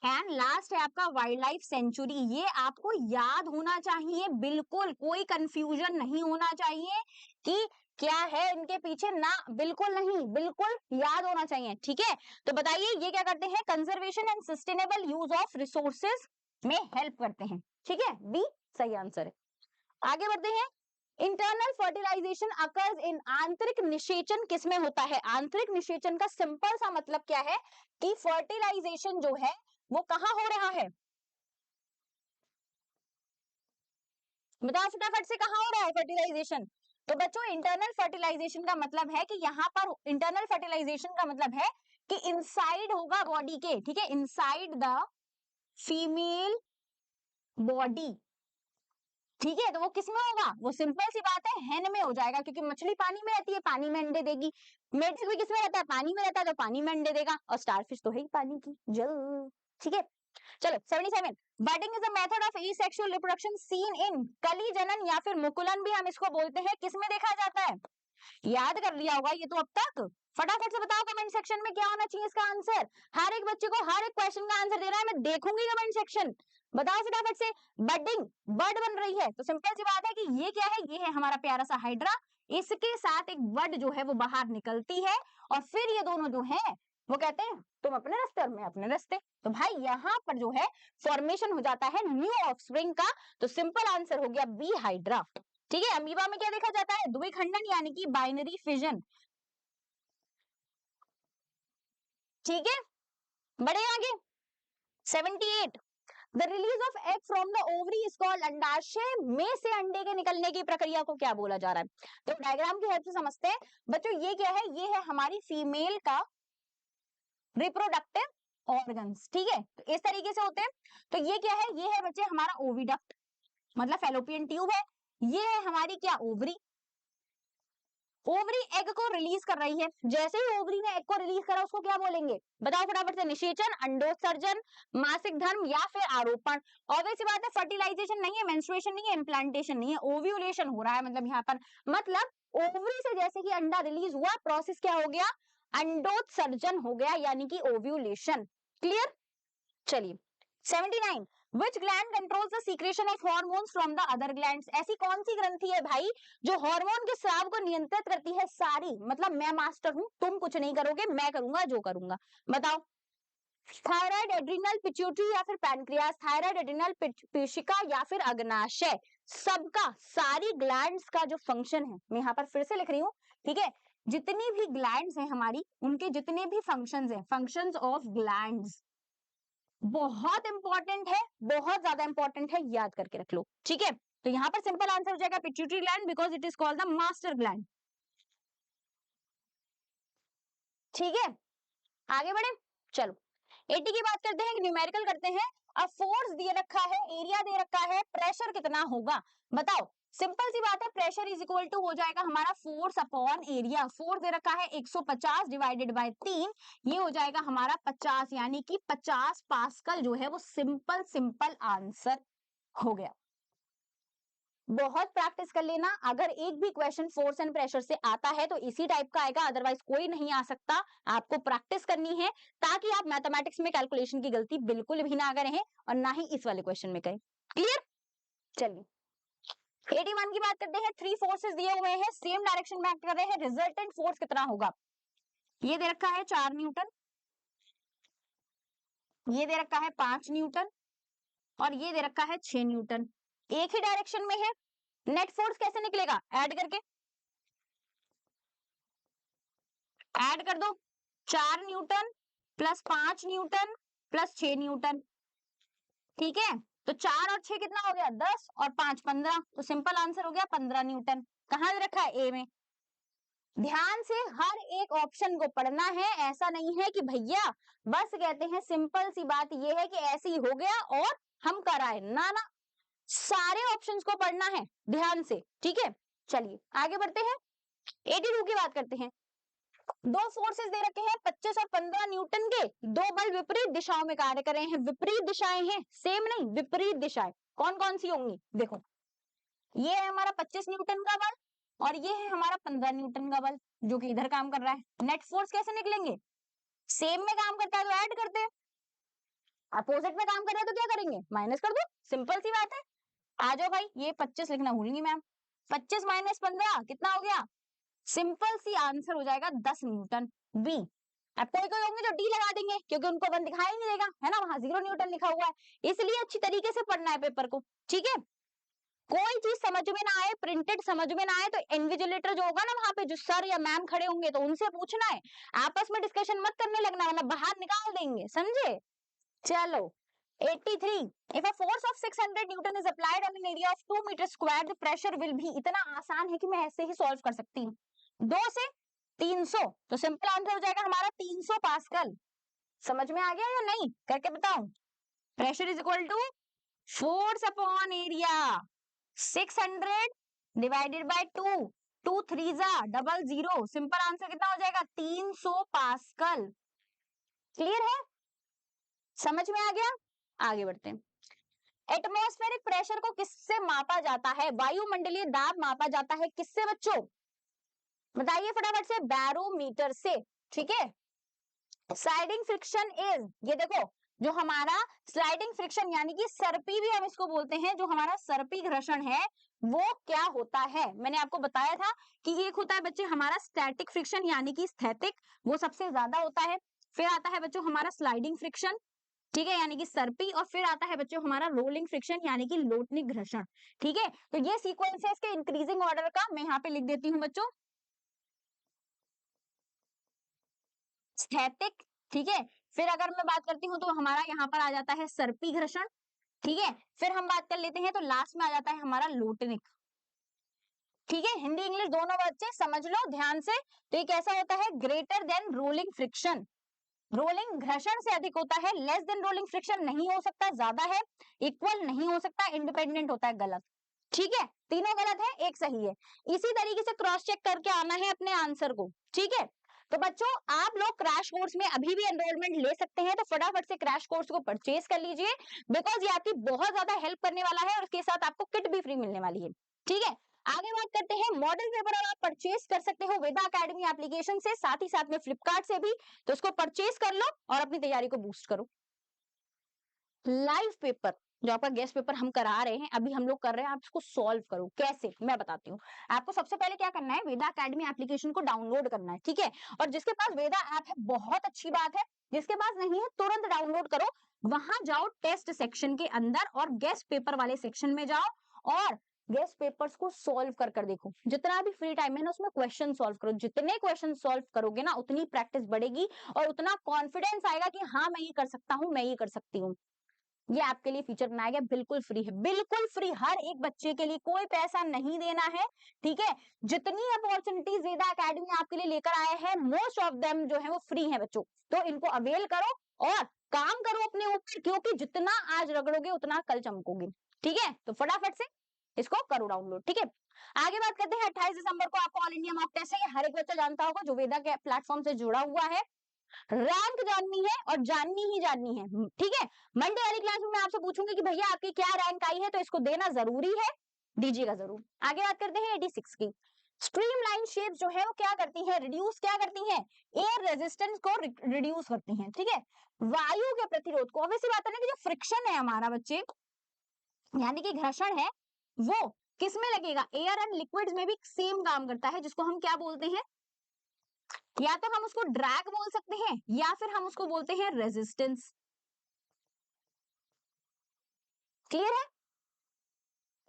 S2: एंड लास्ट है आपका वाइल्ड लाइफ सेंचुरी। ये आपको याद होना चाहिए, बिल्कुल कोई कंफ्यूजन नहीं होना चाहिए कि क्या है इनके पीछे, ना बिल्कुल नहीं, बिल्कुल याद होना चाहिए, ठीक है। तो बताइए ये क्या करते हैं? Conservation and sustainable use of resources में हेल्प करते हैं, ठीक है, बी सही आंसर है। आगे बढ़ते हैं। इंटरनल फर्टिलाइजेशन अकर्स इन, आंतरिक निषेचन किसमें होता है? आंतरिक निषेचन का सिंपल सा मतलब क्या है कि फर्टिलाइजेशन जो है वो कहां हो रहा है? बताओ फटाफट से, कहां हो रहा है फर्टिलाइजेशन? तो बच्चों इंटरनल फर्टिलाइजेशन का मतलब है कि यहाँ पर इंटरनल फर्टिलाइजेशन का मतलब है कि इनसाइड होगा बॉडी के, ठीक है, इनसाइड द फीमेल बॉडी, ठीक है, तो वो किस में होगा, वो सिंपल सी बात है हेन में हो जाएगा, क्योंकि मछली पानी में रहती है, पानी में अंडे देगी। मेढक भी किस में रहता है, पानी में रहता है, तो पानी में अंडे देगा। और स्टारफिश तो है ही पानी की जल। ठीक है, चलो 77, budding is a method of asexual reproduction seen in कली जनन या फिर मुकुलन भी हम इसको बोलते हैं, किस में देखा जाता है, याद कर लिया होगा ये तो अब तक। फटाफट से बताओ कमेंट सेक्शन में क्या होना चाहिए इसका आंसर। हर एक बच्चे को हर एक क्वेश्चन का आंसर दे रहा है, मैं देखूंगी कमेंट सेक्शन। बताओ फटाफट से, बर्डिंग, बर्ड बन रही है, तो सिंपल सी बात है कि ये क्या है, ये है हमारा प्यारा सा हाइड्रा, इसके साथ एक बर्ड जो है वो बाहर निकलती है, और फिर ये दोनों जो है वो कहते हैं तुम अपने रास्ते और मैं अपने रास्ते। तो भाई यहाँ पर जो है फॉर्मेशन हो जाता है न्यू ऑफस्प्रिंग का, तो सिंपल आंसर हो गया बी, हाइड्रा। ठीक है, अमीबा में क्या देखा जाता है, द्विखंडन यानी कि बाइनरी फिजन। ठीक है, बढ़े आगे। 78, the release of egg from the ovary is called, अंडाशय में से अंडे के निकलने की प्रक्रिया को क्या बोला जा रहा है। तो डायग्राम की हेल्प से समझते हैं बच्चों, ये क्या है, ये है हमारी फीमेल का रिप्रोडक्टिव ऑर्गन्स। ठीक है, तो इस तरीके से होते हैं। तो ये क्या है, ये है बच्चे हमारा ओविडक्ट, मतलब फेलोपियन ट्यूब है। ये है हमारी क्या, ओवरी। ओवरी एग को रिलीज कर रही है, जैसे ही ओवरी ने एग को रिलीज करा उसको क्या बोलेंगे, बताओ फटाफट से, निषेचन, अंडोत्सर्जन, मासिक धर्म या फिर आरोपण। ऑब्वियस सी बात है, फर्टिलाइजेशन नहीं है, मेंस्ट्रुएशन नहीं है, इम्प्लांटेशन नहीं है, ओव्यूलेशन हो रहा है, मतलब यहाँ पर मतलब ओवरी से जैसे ही अंडा रिलीज हुआ, प्रोसेस क्या हो गया, अंडोत्सर्जन हो गया, यानी कि ओव्यूलेशन। क्लियर, चलिए 79, which gland controls the secretion of hormones from the other glands, ऐसी कौन सी ग्रंथि है भाई जो हार्मोन के स्राव को नियंत्रित करती है सारी, मतलब मैं मास्टर हूं, तुम कुछ नहीं करोगे, मैं करूंगा जो करूंगा। बताओ, थायराइड, एड्रिनल, पिट्यूटरी या फिर पैनक्रियास, थायराइड, एड्रिनल, पेशिका या फिर अग्नाशय, सबका, सारी ग्लैंड्स का जो फंक्शन है, मैं यहाँ पर फिर से लिख रही हूँ। ठीक है, जितनी भी ग्लैंड्स हैं हमारी, उनके जितने भी फंक्शंस हैं, फंक्शंस ऑफ ग्लैंड्स, बहुत इंपॉर्टेंट है, बहुत ज्यादा इंपॉर्टेंट है, याद करके रख लो। ठीक है, तो यहां पर सिंपल आंसर हो जाएगा pituitary gland, because it is called the master gland. ठीक है, आगे बढ़े, चलो 80 की बात करते हैं, न्यूमेरिकल करते हैं। अब फोर्स दे रखा है, एरिया दे रखा है, प्रेशर कितना होगा, बताओ। सिंपल सी बात है, प्रेशर इज इक्वल टू हो जाएगा हमारा फोर्स अपॉन एरिया। फोर्स दे रखा है 150 डिवाइडेड बाय 3, ये हो जाएगा हमारा 50, यानी कि 50 पास्कल जो है वो सिंपल सिंपल आंसर हो गया। बहुत प्रैक्टिस कर लेना, अगर एक भी क्वेश्चन फोर्स एंड प्रेशर से आता है तो इसी टाइप का आएगा, अदरवाइज कोई नहीं आ सकता। आपको प्रैक्टिस करनी है ताकि आप मैथमेटिक्स में कैलकुलेशन की गलती बिल्कुल भी ना करें और ना ही इस वाले क्वेश्चन में करें। क्लियर, चलिए 81 की बात करते हैं। 3 फोर्सेस दिए हुए हैं, सेम डायरेक्शन में एक्ट कर रहे हैं, रिजल्टेंट फोर्स कितना होगा। ये दे रखा है 4 न्यूटन, ये दे रखा है 5 न्यूटन, और ये दे रखा है 6 न्यूटन, एक ही डायरेक्शन में है। नेट फोर्स कैसे निकलेगा, ऐड करके ऐड कर दो, 4 Newton plus 5 Newton plus 6 Newton. ठीक है, तो 4 और 6 कितना हो गया, 10 और 5 15, तो सिंपल आंसर हो गया 15 न्यूटन। कहां रखा है, ए में। ध्यान से हर एक ऑप्शन को पढ़ना है, ऐसा नहीं है कि भैया बस कहते हैं, सिंपल सी बात यह है कि ऐसे ही हो गया और हम कराए, ना ना, सारे ऑप्शंस को पढ़ना है ध्यान से। ठीक है, चलिए आगे बढ़ते हैं, 82 की बात करते हैं। दो फोर्सेस दे रखे हैं 25 और 15 न्यूटन के, दो बल विपरीत दिशाओं में कार्य कर रहे हैं। विपरीत दिशाएं हैं, सेम नहीं, विपरीत दिशाएं कौन कौन सी होंगी, देखो ये है हमारा 25 न्यूटन का बल और ये है हमारा 15 न्यूटन का बल जो कि इधर काम कर रहा है। नेट फोर्स कैसे निकलेंगे, सेम में काम करता है तो ऐड करते हैं, अपोजिट में काम कर रहा है तो क्या करेंगे, माइनस कर दो, सिंपल सी बात है। आ जाओ भाई, ये 25 लिखना भूलेंगी मैम, 25 माइनस 15 कितना हो गया, सिंपल सी आंसर हो जाएगा 10 न्यूटन, बी। अब कोई कोई होंगे जो डी लगा देंगे क्योंकि उनको वन दिखाई नहीं देगा, है ना, वहां 0 न्यूटन लिखा हुआ है, इसलिए अच्छी तरीके से पढ़ना है पेपर को। ठीक है, कोई चीज समझ में ना आए, प्रिंटेड समझ में ना आए तो इन्विजिलेटर जो होगा ना वहां पे, जो सर या मैम खड़े होंगे तो उनसे पूछना है, आपस में डिस्कशन मत करने लगना वरना बाहर निकाल देंगे, समझे। चलो 83, if a force of 600 Newton is applied on an area of 2 meter square, the pressure will be, इतना आसान है कि मैं ऐसे ही सॉल्व कर सकती हूँ, 2 से 300, तो सिंपल आंसर हो जाएगा हमारा 300 पास्कल। समझ में आ गया या नहीं, करके बताऊं, pressure is equal to force upon area, 600 divided by 2, 2 3 double 0, simple answer कितना हो जाएगा 300 पास्कल। क्लियर है, समझ में आ गया? आगे बढ़ते हैं। एटमॉस्फेरिक प्रेशर को किससे मापा जाता है? वायुमंडलीय दाब मापा जाता है किससे बच्चों? बताइए फटाफट से, बैरोमीटर से। ठीक है, स्लाइडिंग फ्रिक्शन इज, ये देखो जो हमारा स्लाइडिंग फ्रिक्शन यानी कि सर्पी भी हम इसको बोलते हैं, जो हमारा सर्पी घर्षण है वो क्या होता है? मैंने आपको बताया था कि एक होता है बच्चे हमारा स्टैटिक फ्रिक्शन यानी कि स्थैतिक, वो सबसे ज्यादा होता है। फिर आता है बच्चों हमारा स्लाइडिंग फ्रिक्शन, ठीक है, यानी कि सर्पी, और फिर आता है बच्चों हमारा रोलिंग फ्रिक्शन यानी कि लोटनिक घर्षण। ठीक है, तो ये सीक्वेंस है इसके इंक्रीजिंग ऑर्डर का, मैं यहाँ पे लिख देती हूँ बच्चों, स्थैतिक। ठीक है, फिर अगर मैं बात करती हूँ तो हमारा यहाँ पर आ जाता है सर्पी घर्षण। ठीक है, फिर हम बात कर लेते हैं तो लास्ट में आ जाता है हमारा लोटनिक। ठीक है, हिंदी इंग्लिश दोनों बच्चे समझ लो ध्यान से। तो ये कैसा होता है? Greater than rolling friction, rolling घर्षण से अधिक होता है। लेस देन रोलिंग फ्रिक्शन नहीं हो सकता, ज्यादा है। इक्वल नहीं हो सकता, इंडिपेंडेंट होता है, गलत। ठीक है, तीनों गलत है, एक सही है। इसी तरीके से क्रॉस चेक करके आना है अपने आंसर को। ठीक है, तो बच्चों आप लोग क्रैश कोर्स में अभी भी एनरोलमेंट ले सकते हैं, तो फटाफट से क्रैश कोर्स को परचेज कर लीजिए, बिकॉज ये आपकी बहुत ज्यादा हेल्प करने वाला है और उसके साथ आपको किट भी फ्री मिलने वाली है। ठीक है, आगे बात करते हैं मॉडल पेपर, और आप परचेज कर सकते हो वेदा एकेडमी एप्लीकेशन से, साथ ही साथ में फ्लिपकार्ट से भी, तो उसको परचेज कर लो और अपनी तैयारी को बूस्ट करो। लाइव पेपर जो आपका गेस्ट पेपर हम करा रहे हैं, अभी हम लोग कर रहे हैं, आप इसको सॉल्व करो। कैसे, मैं बताती हूँ। आपको सबसे पहले क्या करना है, वेदा एकेडमी एप्लीकेशन को डाउनलोड करना है। ठीक है, और जिसके पास वेदा ऐप है बहुत अच्छी बात है, जिसके पास नहीं है तुरंत डाउनलोड करो। वहां जाओ टेस्ट सेक्शन के अंदर और गेस्ट पेपर वाले सेक्शन में जाओ और गेस्ट पेपर्स को सॉल्व कर देखो। जितना भी फ्री टाइम है ना उसमें क्वेश्चन सॉल्व करो। जितने क्वेश्चन सॉल्व करोगे ना उतनी प्रैक्टिस बढ़ेगी और उतना कॉन्फिडेंस आएगा कि हाँ मैं ये कर सकता हूँ, मैं ये कर सकती हूँ। ये आपके लिए फीचर बनाया गया, बिल्कुल फ्री है, बिल्कुल फ्री, हर एक बच्चे के लिए, कोई पैसा नहीं देना है। ठीक है, जितनी अपॉर्चुनिटीज वेदा एकेडमी आपके लिए लेकर आए हैं, मोस्ट ऑफ देम जो है वो फ्री है बच्चों। तो इनको अवेल करो और काम करो अपने ऊपर, क्योंकि जितना आज रगड़ोगे उतना कल चमकोगे। ठीक है, तो फटाफट से इसको करो डाउनलोड। ठीक है, आगे बात करते हैं 28 दिसंबर को आपको ऑल इंडिया मॉक टेस्ट है, ये हर एक बच्चा जानता होगा जो वेदा के प्लेटफॉर्म से जुड़ा हुआ है। रैंक जाननी है और जाननी ही जाननी है। ठीक है, मंडे वाली क्लास में मैं आपसे पूछूंगी कि भैया आपकी क्या रैंक आई है, तो इसको देना जरूरी है, दीजिएगा जरूर। आगे बात करते हैं 86 की। स्ट्रीमलाइन शेप जो है वो क्या करती है, रिड्यूस क्या करती है, एयर रेजिस्टेंस को रिड्यूस करती है। ठीक है, वायु के प्रतिरोध को, ऑब्वियसली बात है ना कि जो फ्रिक्शन है हमारा बच्चे यानी कि घर्षण है, वो किस में लगेगा, एयर एंड लिक्विड्स में भी सेम काम करता है, जिसको हम क्या बोलते हैं, या तो हम उसको ड्रैग बोल सकते हैं या फिर हम उसको बोलते हैं रेजिस्टेंस। क्लियर है?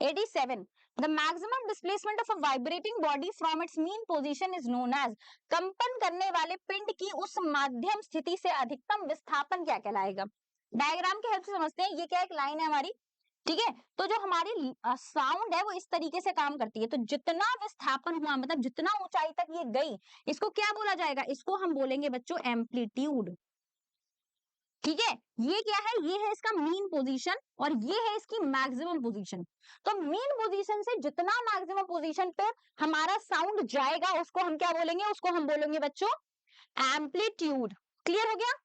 S2: 87 the maximum displacement of a vibrating body from its mean position is known as, कंपन करने वाले पिंड की उस माध्यम स्थिति से अधिकतम विस्थापन क्या कहलाएगा? डायग्राम के हेल्प से समझते हैं, ये क्या एक लाइन है हमारी। ठीक है, तो जो हमारी साउंड है वो इस तरीके से काम करती है, तो जितना विस्थापन हुआ मतलब जितना ऊंचाई तक ये गई, इसको क्या बोला जाएगा, इसको हम बोलेंगे बच्चों एम्पलीट्यूड। ठीक है, ये क्या है, ये है इसका मीन पोजीशन और ये है इसकी मैक्सिमम पोजीशन। तो मीन पोजीशन से जितना मैक्सिमम पोजीशन पे हमारा साउंड जाएगा उसको हम क्या बोलेंगे, उसको हम बोलेंगे बच्चों एम्पलीट्यूड। क्लियर हो गया?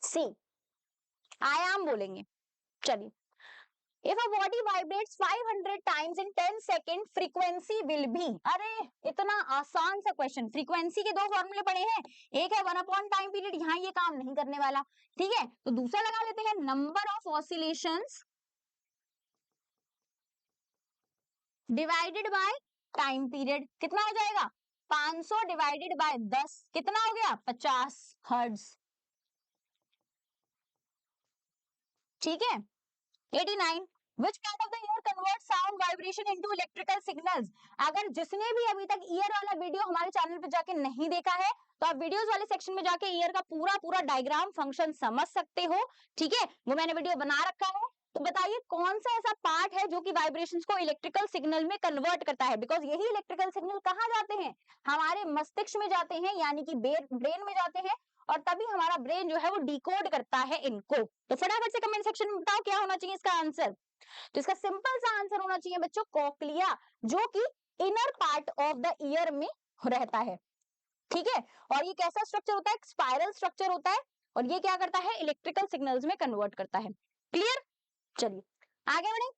S2: सी आयाम बोलेंगे। चलिए, If a body vibrates 500 times in 10 seconds, frequency will be, अरे इतना आसान सा क्वेश्चन, फ्रीक्वेंसी के दो फॉर्मूले पड़े हैं, एक है 1 अपॉन टाइम पीरियड, यहाँ ये काम नहीं करने वाला। ठीक है, तो दूसरा लगा लेते हैं, number of oscillations divided by time period, कितना हो जाएगा 500 डिवाइडेड बाय 10, कितना हो गया 50 हर्ट्ज। ठीक है, 89 which part of the ear converts sound vibration into electrical signals, अगर जिसने भी अभी तक ईयर वाला वीडियो हमारे चैनल पे जाके नहीं देखा है तो आप वीडियोस वाले सेक्शन में जाके ईयर का पूरा पूरा डायग्राम फंक्शन समझ सकते हो। ठीक है, वो मैंने वीडियो बना रखा है। तो बताइए कौन सा ऐसा पार्ट है जो कि वाइब्रेशंस को इलेक्ट्रिकल सिग्नल में कन्वर्ट करता है, बिकॉज यही इलेक्ट्रिकल सिग्नल कहाँ जाते हैं, हमारे मस्तिष्क में जाते हैं, यानी कि ब्रेन में जाते हैं, और तभी हमारा ब्रेन जो है वो डिकोड करता है इनको। तो फटाफट से कमेंट सेक्शन में बताओ क्या होना चाहिए इसका आंसर। तो इसका सिंपल सा आंसर होना चाहिए बच्चों कॉक्लिया, जो कि inner part of the year में रहता है, ठीक है। और ये कैसा स्ट्रक्चर होता है, स्पाइरल स्ट्रक्चर होता है, और ये क्या करता है, इलेक्ट्रिकल सिग्नल्स में कन्वर्ट करता है। क्लियर, चलिए आगे बढ़े।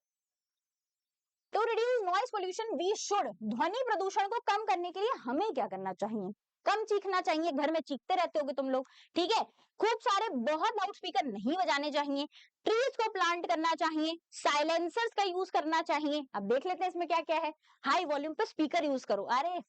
S2: To reduce noise pollution we should, ध्वनि प्रदूषण को कम करने के लिए हमें क्या करना चाहिए, कम चीखना चाहिए, घर में चीखते रहते होगे तुम लोग, ठीक है। खूब सारे बहुत लाउड स्पीकर नहीं बजाने चाहिए, ट्रीज को प्लांट करना चाहिए, साइलेंसर्स का यूज करना चाहिए। अब देख लेते हैं इसमें क्या क्या है। हाई वॉल्यूम पे स्पीकर यूज करो, अरे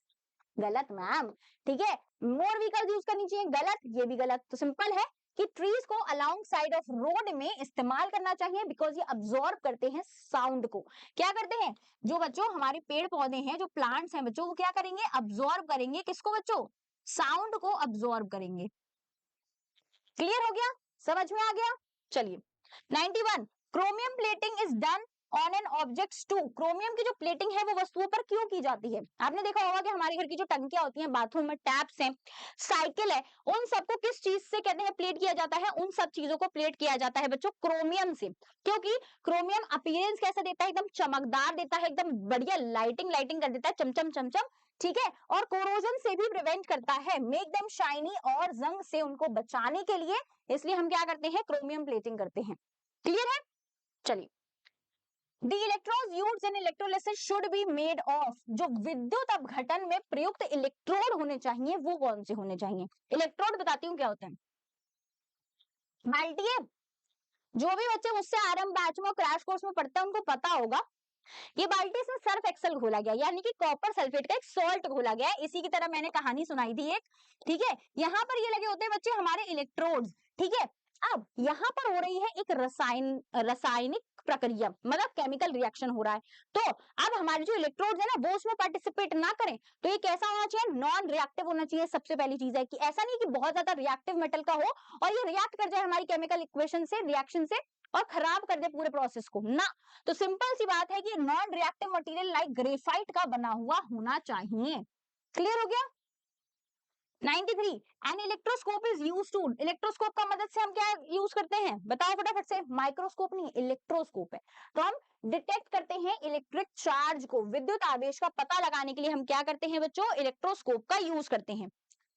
S2: गलत मैम, ठीक है। मोर व्हीकल यूज करनी चाहिए, गलत, ये भी गलत। तो सिंपल है कि ट्रीज को अलोंग साइड ऑफ रोड में इस्तेमाल करना चाहिए, बिकॉज ये अब्सॉर्ब करते हैं साउंड को। क्या करते हैं, जो बच्चों हमारे पेड़ पौधे हैं, जो प्लांट्स हैं बच्चों, वो क्या करेंगे, अब्सॉर्ब करेंगे, किसको बच्चों, साउंड को अब्सॉर्ब करेंगे। क्लियर हो गया, समझ में आ गया। चलिए 91, chromium plating is done on an objects to, chromium की जो प्लेटिंग है वो वस्तुओं पर क्यों की जाती है। आपने देखा होगा कि हमारे घर की जो टंकियां होती हैं, बाथरूम में टैप्स हैं, साइकिल है, उन सबको किस चीज से कहते हैं प्लेट किया जाता है, उन सब चीजों को प्लेट किया जाता है बच्चों क्रोमियम से, क्योंकि क्रोमियम अपीयरेंस कैसा देता है, एकदम चमकदार देता है, एकदम बढ़िया लाइटिंग लाइटिंग कर देता है, चमचम चमचम, ठीक है। और कोरोजन से भी प्रिवेंट करता है, मेक देम शाइनी, और जंग से उनको बचाने के लिए इसलिए हम क्या करते हैं, क्रोमियम प्लेटिंग करते हैं। क्लियर है, चलिए। The electrodes used in electrolysis should be made of, जो विद्युत अपघटन में प्रयुक्त इलेक्ट्रोड होने चाहिए वो कौन से होने चाहिए। इलेक्ट्रोड बताती हूँ क्या होते हैं, बाल्टी, जो भी बच्चे मुझसे आरएम बैच में क्रैश कोर्स में पढ़ते हैं उनको पता होगा, ये बाल्टी इसमें सर्फ एक्सल घोला गया, यानी कि कॉपर सल्फेट का एक सॉल्ट घोला गया है। इसी की तरह मैंने कहानी सुनाई थी एक, ठीक है। यहाँ पर ये लगे होते हैं बच्चे हमारे इलेक्ट्रोड्स, ठीक है। अब यहाँ पर हो रही है एक रासायनिक प्रक्रिया, मतलब केमिकल रिएक्शन हो रहा है। तो अब हमारे जो इलेक्ट्रोड्स है ना वो उसमें पार्टिसिपेट ना करें, तो ये कैसा होना चाहिए, नॉन रिएक्टिव होना चाहिए। सबसे पहली चीज है कि ऐसा नहीं कि बहुत ज्यादा रिएक्टिव मेटल का हो और ये रिएक्ट कर जाए हमारी केमिकल इक्वेशन से, रिएक्शन से, और खराब कर दे पूरे प्रोसेस को ना। तो सिंपल सी बात है कि non reactive material like graphite का बना हुआ होना चाहिए। क्लियर हो गया। 93, an electroscope is used to, electroscope का मदद से हम क्या यूज करते हैं, बताओ फटाफट से। माइक्रोस्कोप नहीं, इलेक्ट्रोस्कोप है। तो हम डिटेक्ट करते हैं इलेक्ट्रिक चार्ज को, विद्युत आवेश का पता लगाने के लिए हम क्या करते हैं बच्चों, इलेक्ट्रोस्कोप का यूज करते हैं।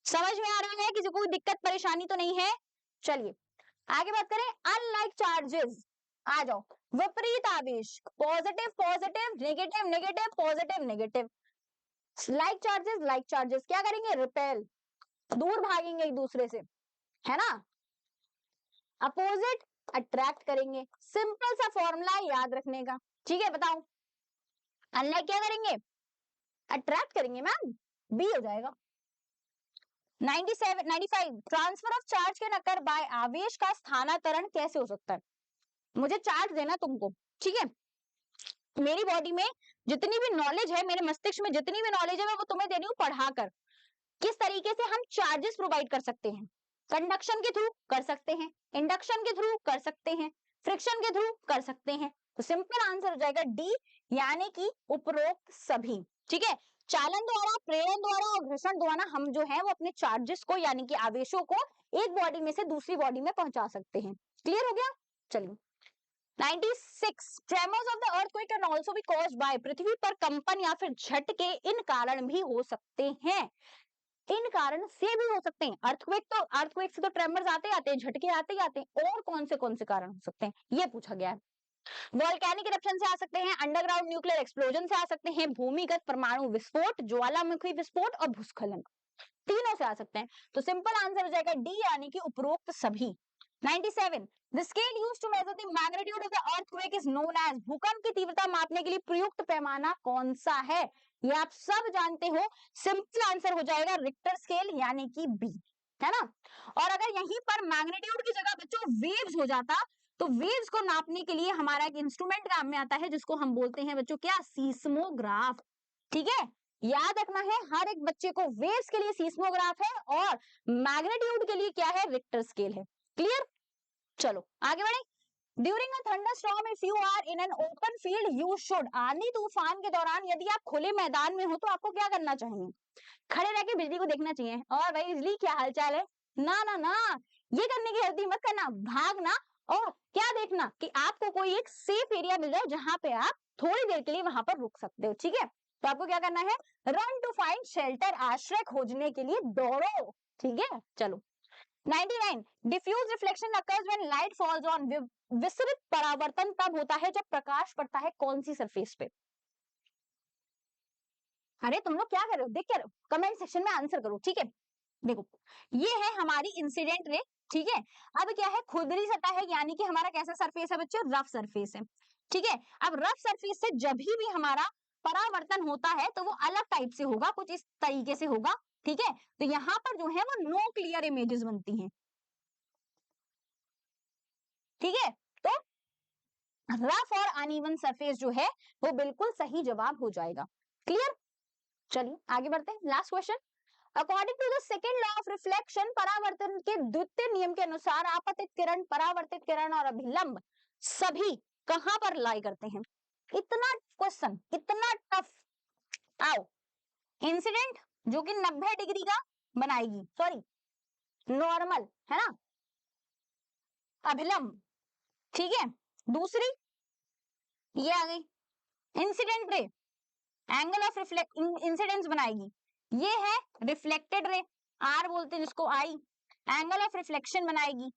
S2: समझ में आ रहा है, किसी को कोई दिक्कत परेशानी तो नहीं है। चलिए आगे बात करें, अनलाइक चार्जेस, आ जाओ, विपरीत आवेश, positive positive, negative negative, positive negative. Like charges क्या करेंगे, रिपेल, दूर भागेंगे एक दूसरे से, है ना। अपोजिट अट्रैक्ट करेंगे, सिंपल सा फॉर्मूला याद रखने का, ठीक है। बताओ, अनलाइक क्या करेंगे, अट्रैक्ट करेंगे मैम, बी हो जाएगा। 97 95, transfer of charge can occur by, आवेश का स्थानांतरण कैसे हो सकता है। मुझे चार्ज देना तुमको, ठीक है, मेरी बॉडी में जितनी भी नॉलेज है, मेरे मस्तिष्क में जितनी भी नॉलेज है, मैं वो तुम्हें दे रही हूँ पढ़ाकर। किस तरीके से हम चार्जेस प्रोवाइड कर सकते हैं, कंडक्शन के थ्रू कर सकते हैं, इंडक्शन के थ्रू कर सकते हैं, फ्रिक्शन के थ्रू कर सकते हैं। तो सिंपल आंसर हो जाएगा डी, यानी कि उपरोक्त सभी, ठीक है। चालन द्वारा, प्रेरण द्वारा और घर्षण द्वारा हम जो है वो अपने चार्जेस को यानी कि आवेशों को एक बॉडी में से दूसरी बॉडी में पहुंचा सकते हैं। क्लियर हो गया, चलिए। 96, tremors of the earthquake can also be caused by, पृथ्वी पर कंपन या फिर झटके इन कारण भी हो सकते हैं, इन कारण से भी हो सकते हैं। अर्थक्वेक से तो ट्रेमर्स आते हैं, झटके आते ही आते हैं, और कौन से कारण हो सकते हैं ये पूछा गया है। वोल्केनिक इरप्शन से आ सकते हैं, अंडरग्राउंड न्यूक्लियर एक्सप्लोजन से आ सकते हैं, भूमिगत परमाणु विस्फोट, ज्वालामुखी विस्फोट और भूस्खलन, तीनों से आ सकते हैं। तो सिंपल आंसर हो जाएगा डी, यानी कि उपरोक्त सभी। 97, the scale used to measure the magnitude of the earthquake is known as, भूकंप की तीव्रता मापने के लिए प्रयुक्त पैमाना कौन सा है, ये आप सब जानते हो। सिंपल आंसर हो जाएगा रिक्टर स्केल, यानी कि बी, है ना। और अगर यहीं पर मैग्नीट्यूड की जगह बच्चों वेव्स हो जाता, तो वेव्स को नापने के लिए हमारा एक इंस्ट्रूमेंट काम में आता है, जिसको हम बोलते हैं बच्चों क्या, सीस्मोग्राफ, ठीक है। याद रखना है, हर एक बच्चे को वेव्स के लिए सीस्मोग्राफ है और मैग्नीट्यूड के लिए क्या है, रिक्टर स्केल है। क्लियर, चलो आगे बढ़े। During a thunderstorm if you are in an open field you should, आंधी तूफान के दौरान यदि आप खुले मैदान में हो तो आपको क्या करना चाहिए, खड़े रह के बिजली को देखना चाहिए। और भाई बिजली क्या हालचाल है, ना ना ना, ये करने की गलती मत करना, भागना और क्या देखना कि आपको कोई एक सेफ एरिया मिल जाए जहां पे आप थोड़ी देर के लिए वहां पर रुक सकते हो, ठीक है। तो आपको क्या करना है, रन टू फाइंड शेल्टर, आश्रय खोजने के लिए दौड़ो, ठीक है। चलो 99, diffuse reflection occurs when light falls on, विसरित परावर्तन तब होता है जब प्रकाश पड़ता है कौन सी सरफेस पे। अरे तुम लोग क्या कर रहे हो, देख क्या रहे हो, कमेंट सेक्शन में आंसर करो, ठीक है। देखो ये है हमारी इंसिडेंट रे, ठीक है। अब क्या है, खुरदरी सतह है, यानी कि हमारा कैसा सरफेस है बच्चों, रफ सरफेस है, ठीक है। अब रफ सरफेस से जब भी हमारा परावर्तन होता है तो वो अलग टाइप से होगा, कुछ इस तरीके से होगा, ठीक है। तो यहाँ पर जो है वो नो क्लियर इमेजेस बनती हैं, ठीक है। तो रफ और अनइवन सरफेस जो है वो बिल्कुल सही जवाब हो जाएगा, क्लियर। चलिए आगे बढ़ते हैं, last question. According to the second law of reflection, परावर्तन के द्वितीय नियम के अनुसार आपतित किरण, परावर्तित किरण और अभिलंब सभी कहां पर लाई करते हैं। इतना क्वेश्चन, इतना टफ। आओ, इंसिडेंट जो कि 90 डिग्री का बनाएगी, सॉरी नॉर्मल है ना, अभिलंब, ठीक है। दूसरी ये आ गई incident ray, angle of reflect incidence बनाएगी। ये है रिफ्लेक्टेड रे, आर बोलते हैं जिसको, आई एंगल ऑफ रिफ्लेक्शन बनाएगी।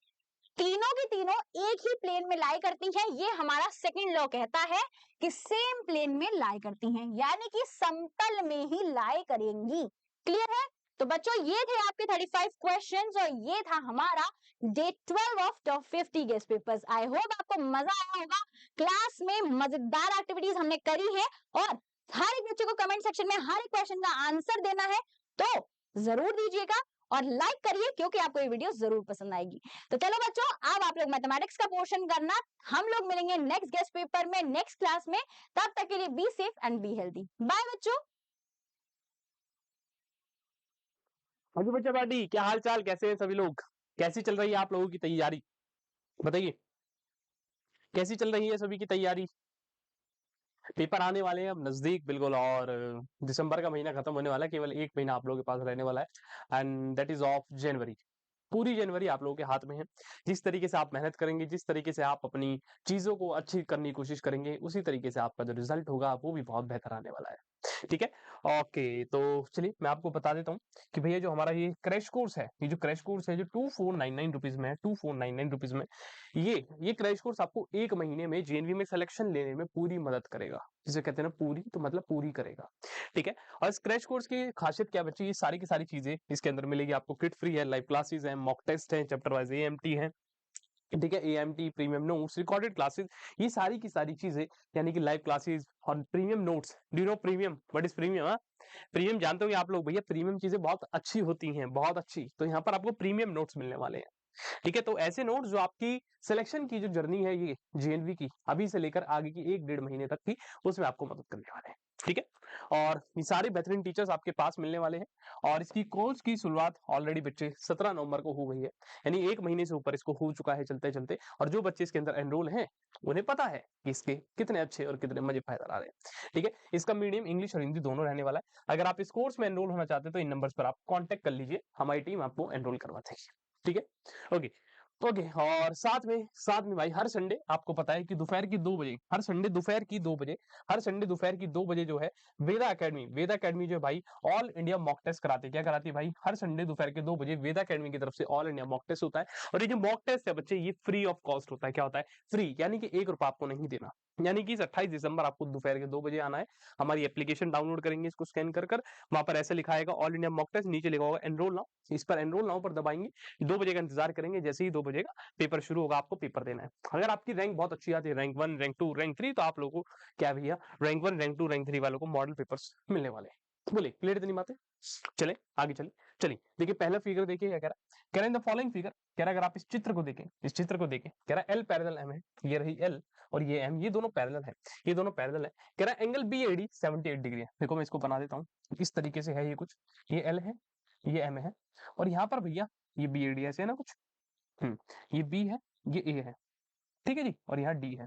S2: तीनों की तीनों एक ही प्लेन में लाई करती हैं, ये हमारा सेकंड लॉ कहता है कि सेम प्लेन में लाई करती हैं, यानी कि समतल में ही लाई करेंगी, क्लियर है। तो बच्चों ये थे आपके 35 क्वेश्चंस और ये था हमारा day 12 of top 50 guest papers. I hope आपको मजा आया होगा, क्लास में मजेदार एक्टिविटीज हमने करी है और हर एक बच्चे को कमेंट सेक्शन में हर एक क्वेश्चन का आंसर देना है, तो जरूर दीजिएगा और लाइक करिए क्योंकि आपको ये वीडियो जरूर पसंद आएगी। तो चलो बच्चों, अब आप लोग मैथमेटिक्स का पोर्शन करना, हम लोग मिलेंगे नेक्स्ट गेस्ट पेपर में नेक्स्ट क्लास में, तब तक के लिए be safe and be healthy, bye बच्चों।
S1: हाँ जी बच्चा पार्टी, क्या हाल चाल, कैसे हैं सभी लोग, कैसी चल रही है आप लोगों की तैयारी, बताइए कैसी चल रही है सभी की तैयारी। पेपर आने वाले हैं अब नजदीक बिल्कुल, और दिसंबर का महीना खत्म होने वाला है, केवल एक महीना आप लोगों के पास रहने वाला है, and that is of January. पूरी जनवरी आप लोगों के हाथ में है। जिस तरीके से आप मेहनत करेंगे, जिस तरीके से आप अपनी चीजों को अच्छी करने की कोशिश करेंगे, उसी तरीके से आपका जो रिजल्ट होगा वो भी बहुत बेहतर आने वाला है, ठीक है। ओके, तो चलिए मैं आपको बता देता हूँ कि भैया जो हमारा ये क्रैश कोर्स है, ये जो क्रैश कोर्स है जो 2499 रुपीज में है, 2499 रुपीज में ये क्रैश कोर्स आपको एक महीने में जेएनवी में सिलेक्शन लेने में पूरी मदद करेगा। जिसे कहते हैं ना पूरी, तो मतलब पूरी करेगा, ठीक है। और इस क्रैश कोर्स की खासियत क्या बच्चे, ये सारी की सारी चीजें इसके अंदर मिलेगी आपको। किट फ्री है, लाइव क्लासेस है, मॉक टेस्ट है, चैप्टर वाइज एएमटी है, ठीक है, AMT, premium notes, recorded classes, ये सारी की सारी चीजें, यानी कि लाइव क्लासेस और premium notes. Do you know premium, what is premium? हाँ, प्रीमियम जानते हो आप लोग, भैया प्रीमियम चीजें बहुत अच्छी होती हैं, बहुत अच्छी। तो यहाँ पर आपको प्रीमियम नोट्स मिलने वाले हैं, ठीक है। तो ऐसे नोट्स जो आपकी सिलेक्शन की जो जर्नी है ये जेएनवी की, अभी से लेकर आगे की 1-1.5 महीने तक की, उसमें आपको मदद करने वाले हैं, ठीक है। और ये सारे बेहतरीन टीचर्स आपके पास मिलने वाले हैं। और इसकी कोर्स की शुरुआत ऑलरेडी बच्चे 17 नवंबर को हो गई है, यानी 1 महीने से ऊपर इसको हो चुका है चलते चलते। और जो बच्चे इसके अंदर एनरोल हैं उन्हें पता है कि इसके कितने अच्छे और कितने मजे फायदा आ रहे हैं, ठीक है। इसका मीडियम इंग्लिश और हिंदी दोनों रहने वाला है। अगर आप इस कोर्स में एनरोल होना चाहते हैं तो इन नंबर्स पर आप कॉन्टेक्ट कर लीजिए, हमारी टीम आपको एनरोल करवा देगी, ठीक है। ओके ओके, और साथ में भाई हर संडे आपको पता है कि दोपहर की 2 बजे, हर संडे दोपहर की 2 बजे, हर संडे दोपहर की 2 बजे जो है वेदा एकेडमी जो है भाई ऑल इंडिया मॉक टेस्ट कराती है। क्या कराती है भाई? हर संडे दोपहर के 2 बजे वेदा एकेडमी की तरफ से ऑल इंडिया मॉक टेस्ट होता है। और ये जो मॉक टेस्ट है बच्चे, ये फ्री ऑफ कॉस्ट होता है। क्या होता है? फ्री, यानी कि 1 रुपया आपको नहीं देना। यानी कि 28 दिसंबर आपको दोपहर के 2 बजे आना है, हमारी एप्लीकेशन डाउनलोड करेंगे, इसको स्कैन कर वहां पर ऐसे लिखा आएगा ऑल इंडिया मॉक टेस्ट, नीचे लिखा होगा एनरोल नाउ, इस पर एनरोल नाउ पर दबाएंगे, 2 बजे का इंतजार करेंगे, जैसे ही 2 बजे का पेपर शुरू होगा आपको पेपर देना है। अगर आपकी रैंक बहुत अच्छी आती है, रैंक 1, रैंक 2, रैंक 3, तो आप लोगों को क्या भैया, रैंक 1, रैंक 2, रैंक 3 वालों को मॉडल पेपर्स मिलने वाले हैं। बोले क्लियर इतनी बातें? चले आगे चले। चलिए देखिए पहला फिगर देखिए क्या कह रहा है, कह रहा है द फॉलोइंग फिगर, कह रहा है अगर आप इस चित्र को देखें, इस चित्र को देखें, कह रहा है एल पैरेलल एम है, ये रही एल और ये एम, ये दोनों पैरेलल है, ये दोनों पैरेलल है। कह रहा है एंगल बी एडी 78 डिग्री है। देखो मैं इसको बना देता हूँ, इस तरीके से है ये कुछ, ये एल है, ये एम है, और यहाँ पर भैया ये बी एडी ऐसे है ना कुछ, ये बी है, ये ए है, ठीक है जी, और यहाँ डी है।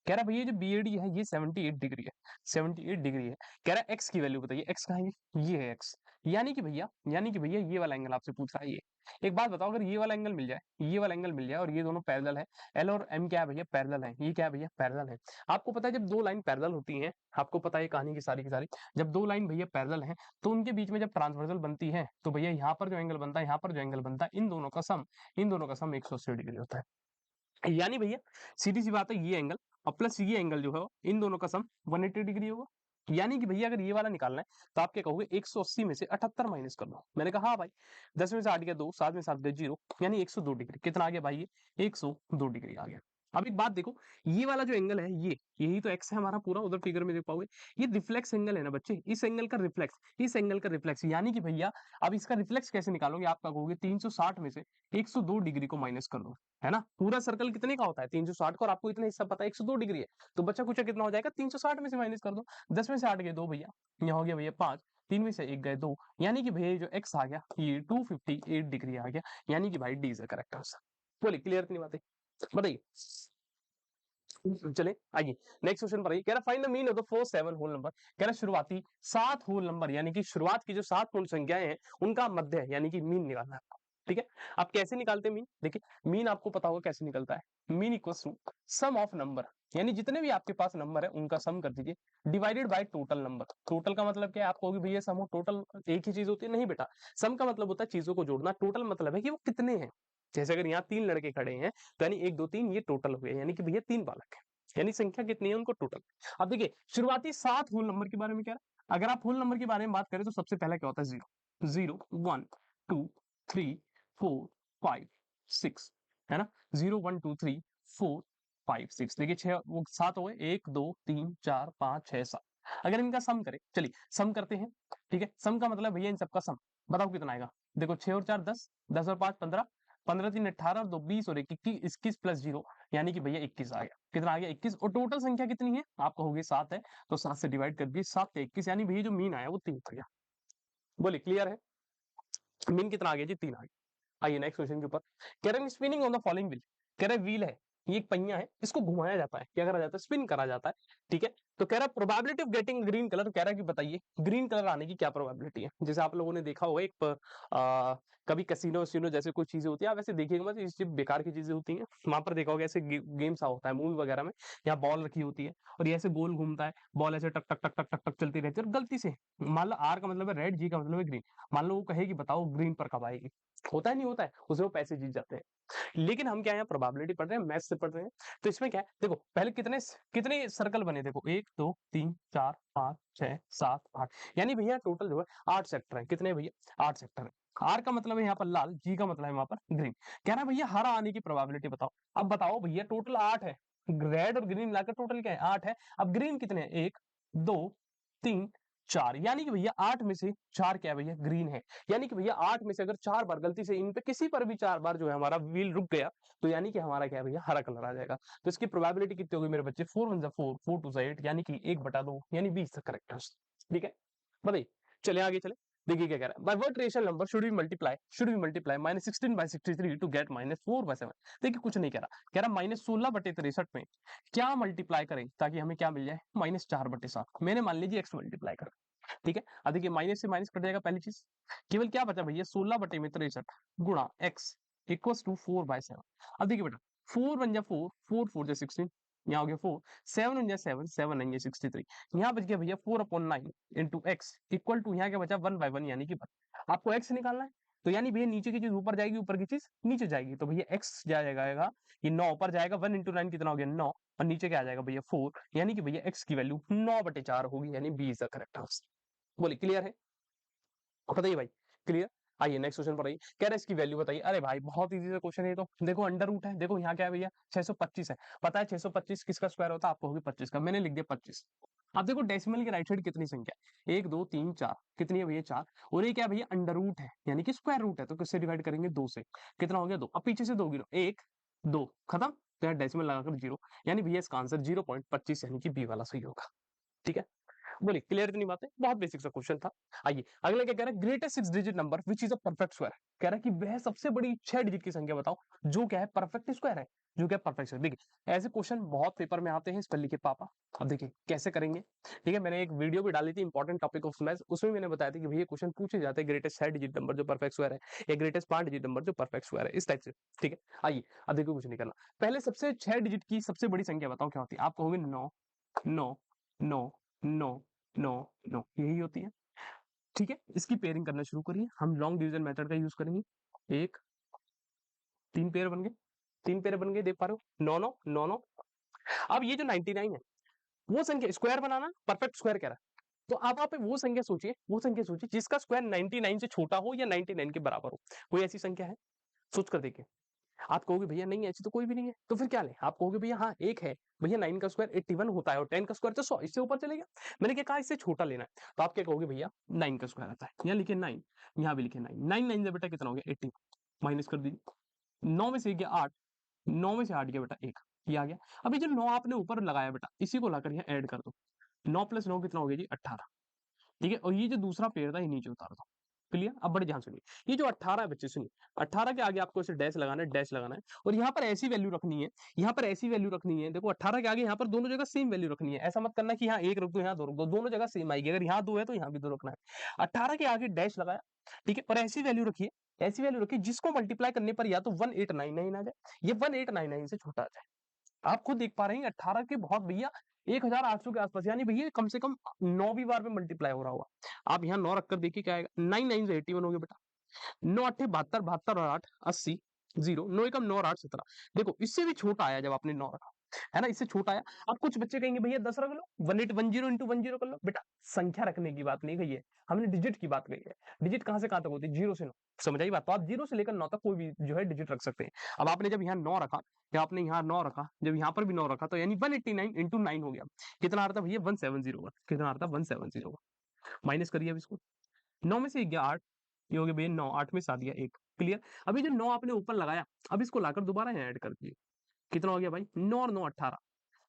S3: कह रहा भैया जो BAD है ये 78 डिग्री है, 78 डिग्री है। कह रहा एक्स की वैल्यू बताइए, एक्स कहाँ है, ये है एक्स। यानी कि भैया ये वाला एंगल आपसे पूछ रहा है ये। एक बात बताओ, अगर ये वाला एंगल मिल जाए, ये वाला एंगल मिल जाए और ये दोनों पैरेलल है, एल और एम क्या है भैया, पैरेलल है, ये क्या है भैया, पैरेलल है। आपको पता है जब दो लाइन पैरेलल होती हैं, आपको पता है कहानी की सारी, जब दो लाइन भैया पैरेलल हैं तो उनके बीच में जब ट्रांसवर्सल बनती है तो भैया यहाँ पर जो एंगल बनता है, यहाँ पर जो एंगल बनता है, इन दोनों का सम 180 डिग्री होता है। यानी भैया सीधी सी बात है, ये एंगल और प्लस ये एंगल जो है इन दोनों का सम 180 डिग्री होगा। यानी कि भैया अगर ये वाला निकालना है तो आप क्या कहोगे, 180 में से 78 माइनस कर दो। मैंने कहा हाँ भाई, 10 में से 8 गया 2, 7 में 7 गया 0, यानी 102 डिग्री। कितना आ गया भाई, ये 102 डिग्री आ गया। अब एक बात देखो, ये वाला जो एंगल है ये, यही तो एक्स है हमारा पूरा, उधर फिगर में देख पाओगे, ये रिफ्लेक्स एंगल है ना बच्चे, इस एंगल का रिफ्लेक्स, इस एंगल का रिफ्लेक्स। यानी कि भैया अब इसका रिफ्लेक्स कैसे निकालोगे, आप क्या कहोगे, 360 में से 102 डिग्री को माइनस कर दो, है ना। पूरा सर्कल कितने का होता है, 360 का, और आपको इतना हिस्सा पता है 102 डिग्री है, तो बच्चा कुछ कितना हो जाएगा, 360 में से माइनस कर दो। 10 में से 8 गए 2 भैया, यहाँ हो गया भैया 5, 3 में से 1 गए 2, यानी कि भैया जो एक्स आ गया ये 258 डिग्री आ गया। यानी कि भाई D is the correct answer. बोलिए क्लियर इतनी बातें, बताइए। चले आइए नेक्स्ट क्वेश्चन पर आइए। कह रहा find the mean of the first 7 whole number. कह रहा शुरुआती 7 होल नंबर, यानी कि शुरुआत की जो 7 पूर्ण संख्याएं हैं उनका मध्य यानी कि मीन निकालना है। ठीक है, आप कैसे निकालते हैं मीन, देखिए मीन आपको पता होगा कैसे निकलता है। Mean equals to sum of number, यानी जितने भी आपके पास नंबर है उनका सम कर दीजिए, divided by total number. Total का मतलब क्या है, आप कहोगे भैया सम ऑफ टोटल एक ही चीज होती है, नहीं बेटा, सम का मतलब होता है चीजों को जोड़ना, टोटल मतलब है कि वो कितने हैं। जैसे अगर यहाँ 3 लड़के खड़े हैं तो यानी 1 2 3 ये टोटल हुए, यानी कि भैया 3 बालक है, यानी संख्या कितनी है उनको टोटल। अब देखिए शुरुआती 7 होल नंबर के बारे में क्या है, अगर आप होल नंबर के बारे में बात करें तो सबसे पहला क्या होता है, 0 0 1 2 3 4 5 6, है ना, 0 1 2 3 4 5 6। देखिए 6 वो 7 हो गए, 1 2 3 4 5 6 7। अगर इनका सम करें, चलिए सम करते हैं। ठीक है, सम का मतलब भैया इन सबका सम, बताओ कितना आएगा। देखो 6 और 4 10, 10 और 5 15, 15 3 18 और 2 20 और 1 21 प्लस 0, यानी कि भैया 21 आ गया। कितना आ गया, 21। और टोटल संख्या कितनी है, आप कहोगे 7 है, तो 7 से डिवाइड कर दिए, 7 से 21, यानी भैया जो मीन आया वो 3 आ गया। बोलिए क्लियर है, मीन कितना आ गया जी, 3 आ गया। आइए नेक्स्ट क्वेश्चन के ऊपर। कह रहे हैं spinning on the following wheel. कह रहे व्हील है, ये एक पहिया है, इसको घुमाया जाता है, क्या करा जाता है, स्पिन करा जाता है। ठीक है, तो कह रहा है probability of getting green colour, कह रहा है कि बताइए ग्रीन कलर आने की क्या प्रोबेबिलिटी है। जैसे आप लोगों ने देखा होगा एक कभी कसिनो वसिनो जैसे कुछ चीजें होती है, आप ऐसे देखिएगा मत, इस बेकार की चीजें होती हैं, वहां पर देखा होगा ऐसे गेम सा होता है मूवी वगैरह में, यहाँ बॉल रखी होती है और ये ऐसे गोल घूमता है, बॉल ऐसे टक टक टक टक टक टक चलती रहती है, और गलती से मान लो आर का मतलब है रेड, जी का मतलब है ग्रीन, मान लो वो कहेगी बताओ ग्रीन पर कब आएगी, होता है नहीं होता है, उसमें वो पैसे जीत जाते हैं। लेकिन हम क्या है प्रोबेबिलिटी पढ़ रहे हैं, मैथ्स से पढ़ रहे हैं, तो इसमें क्या है, देखो पहले कितने कितने सर्कल बने, देखो 1 2 3 4 5 6 7 8, यानी भैया टोटल जो है 8 सेक्टर है। कितने भैया, 8 सेक्टर है। आर का मतलब है यहाँ पर लाल, जी का मतलब है वहां पर ग्रीन। कह रहा है भैया हरा आने की प्रोबेबिलिटी बताओ। अब बताओ भैया टोटल 8 है, रेड और ग्रीन मिलाकर टोटल क्या है 8 है। अब ग्रीन कितने हैं, 1 2 3 4, यानी कि भैया 8 में से 4 क्या है भैया, ग्रीन है। यानी कि भैया 8 में से अगर 4 बार गलती से इन पे किसी पर भी 4 बार जो है हमारा व्हील रुक गया, तो यानी कि हमारा क्या है भैया, हरा कलर आ जाएगा। तो इसकी प्रोबेबिलिटी कितनी होगी मेरे बच्चे, 4 1 4 4 2 8, यानी कि 1/2, यानी 20 का करेक्ट आंसर। ठीक है, बताइए चले आगे चले। देखिए क्या कह रहा है, by what rational number should we multiply -16/63 to get -4/7। देखिए कुछ नहीं कह रहा, कह रहा -16/63 में क्या मल्टीप्लाई करें ताकि हमें क्या मिल जाए, -4/7। मैंने मान लीजिए x मल्टीप्लाई कर, ठीक है। अब देखिए माइनस से माइनस कट जाएगा, पहली चीज केवल क्या बचा भैया, 16/63 गुणा x इक्वल्स टू 4/7। अब देखिए बेटा 4 1 जा 4, 4 4 जा 16, यहाँ हो गया 4, 7 1 जा 7, 7 9 जा 63, यहाँ बच गया भैया 4/9 इंटू एक्स इक्वल टू, यहाँ क्या बचा 1/1, यानी कि 1। आपको x निकालना है, तो यानी भैया नीचे की चीज ऊपर जाएगी, ऊपर की चीज नीचे जाएगी, तो भैया x जाएगा, ये 9 ऊपर जाएगा, 1 इंटू 9 कितना हो गया 9, और नीचे क्या आ जाएगा भैया 4, यानी कि भैया x की वैल्यू 9/4 होगी, यानी B is the correct answer. बोलिए क्लियर है, बताइए भाई क्लियर। आइए नेक्स्ट क्वेश्चन पर आइए। कह रहे हैं इसकी वैल्यू बताइए। अरे भाई बहुत इजी सा क्वेश्चन है, तो देखो अंडर रूट है, देखो यहाँ क्या है भैया 625 है, पता है 625 किसका स्क्वायर होता है, आपको होगी 25 का, मैंने लिख दिया 25। अब देखो डेसिमल की राइट साइड कितनी संख्या है, 1 2 3 4, कितनी है भैया 4, और ये क्या है भैया अंडर रूट है, यानी कि स्क्वायर रूट है, तो किससे डिवाइड करेंगे 2 से, कितना हो गया 2। अब पीछे से 2 गिनो, 1 2 खत्म, तो यहाँ डेसिमल लगाकर 0, यानी भैया इसका आंसर 0.25, यानी कि बी वाला सही होगा। ठीक है, बोलिए क्लियर इतनी बातें, बहुत बेसिक सा क्वेश्चन था। आइए अगला क्या कह रहा है, greatest 6 digit number which is a perfect square. कह रहा है कि वह सबसे बड़ी 6 डिजिट की संख्या बताओ जो क्या है परफेक्ट स्क्वायर है, जो क्या परफेक्ट स्क्वायर। देखिए ऐसे क्वेश्चन बहुत पेपर में आते हैं, इस पर लिखे पापा। अब देखिए कैसे करेंगे, ठीक है। मैंने एक वीडियो भी डाली थी इंपॉर्टेंट टॉपिक ऑफ मैथ्स, उसमें मैंने बताया था कि भैया क्वेश्चन पूछे जाते हैं ग्रेटेस्ट 6 डिजिट नंबर जो परफेक्ट स्क्वायर है, या ग्रेटेस्ट 5 डिजिट नंबर जो परफेक्ट स्क्वायर है, इस टाइप से, ठीक है। आइए अब देखिए कुछ नहीं करना, पहले सबसे 6 डिजिट की सबसे बड़ी संख्या बताओ क्या होती है। आप कहोगे 9 9 9 9 9 9, यही होती है, ठीक है। इसकी पेयरिंग करना शुरू करिए, हम लॉन्ग डिवीजन मेथड का यूज करेंगे। एक 3 पेयर बन गए, 3 पेयर बन गए, देख पा रहे हो 9 9 9 9। अब ये जो 99 है वो संख्या स्क्वायर बनाना, परफेक्ट स्क्वायर कह रहा है, तो आप पे वो संख्या सोचिए, वो संख्या सोचिए जिसका स्क्वायर 99 से छोटा हो या 99 के बराबर हो। कोई ऐसी संख्या है, सोच कर देखिए। आप कहोगे भैया नहीं ऐसी तो कोई भी नहीं है, तो फिर क्या लें। आप कहोगे भैया हाँ एक है, भैया 9 का स्क्वायर 81 होता है और 10 का स्क्वायर तो 100, इससे ऊपर चलेगा। मैंने क्या कहा, इससे छोटा लेना है, तो आप क्या कहोगे भैया 9 का स्क्वायर आता है, यहाँ लिखे 9, यहाँ भी लिखे 9, 9 9 से बेटा कितना हो गया 80, माइनस कर दीजिए। 9 में से गया 8, 9 में से 8 गया बेटा 1, ये आ गया। अभी जो 9 आपने ऊपर लगाया बेटा, इसी को लाकर यहाँ ऐड कर दो, 9 प्लस 9 कितना हो गया जी 18, ठीक है। और ये जो दूसरा पेड़ था ये नीचे उतार दो, क्लियर। अब बड़े ध्यान सुनिए, ये जो 18 है बच्चे सुनिए, 18 के आगे आपको ऐसे डैश लगाना है, डैश लगाना है, और यहाँ पर ऐसी वैल्यू रखनी है, यहाँ पर ऐसी वैल्यू रखनी है। देखो 18 के आगे यहाँ पर दोनों जगह सेम वैल्यू रखनी है, ऐसा मत करना कि यहाँ एक रख दो यहाँ दो रख दो, दोनों जगह सेम आएगी। अगर यहाँ 2 है तो यहाँ भी 2 रखना है। 18 के आगे डैश लगाया, ठीक है, और ऐसी वैल्यू रखिए, ऐसी वैल्यू रखिए जिसको मल्टीप्लाई करने पर या तो 1899 आ जाए, ये 1899 से छोटा आ जाए। आप खुद देख पा रहे हैं 18 के बहुत भैया 1800 के आसपास, यानी भैया कम से कम 9वीं बार में मल्टीप्लाई हो रहा होगा। आप यहाँ 9 रखकर देखिए क्या आएगा, 9 9 से 81 हो गया बेटा, 9 8 72, 72 और 8 80, 0 9 एकम 9 और 8 17। देखो इससे भी छोटा आया जब आपने 9 रखा, है ना, इससे छोटा आया। अब कुछ बच्चे कहेंगे भैया 10 रख लो, 1810 इंटू 10 कर लो। बेटा संख्या रखने की बात नहीं कही है, हमने डिजिट की बात कही है। डिजिट कहां से कहां तक होती है, 0 से 9, समझ आई बात। तो आप 0 से लेकर 9 तक कोई भी जो है डिजिट रख सकते हैं। अब आपने जब यहाँ 9 रखा, या आपने यहाँ 9 रखा, जब यहाँ पर भी 9 रखा, तो यानी 189 इंटू 9 हो गया, कितना आ रहा था भैया 1701, कितना आ रहा था 1701। माइनस करिए अब इसको, 9 में से गया 8, ये हो गया भैया 9, 8 में 7 गया 1, क्लियर। अभी जो 9 आपने ऊपर लगाया, अब इसको लाकर दोबारा यहाँ ऐड कर दिए, कितना हो गया भाई 9 और 9 18,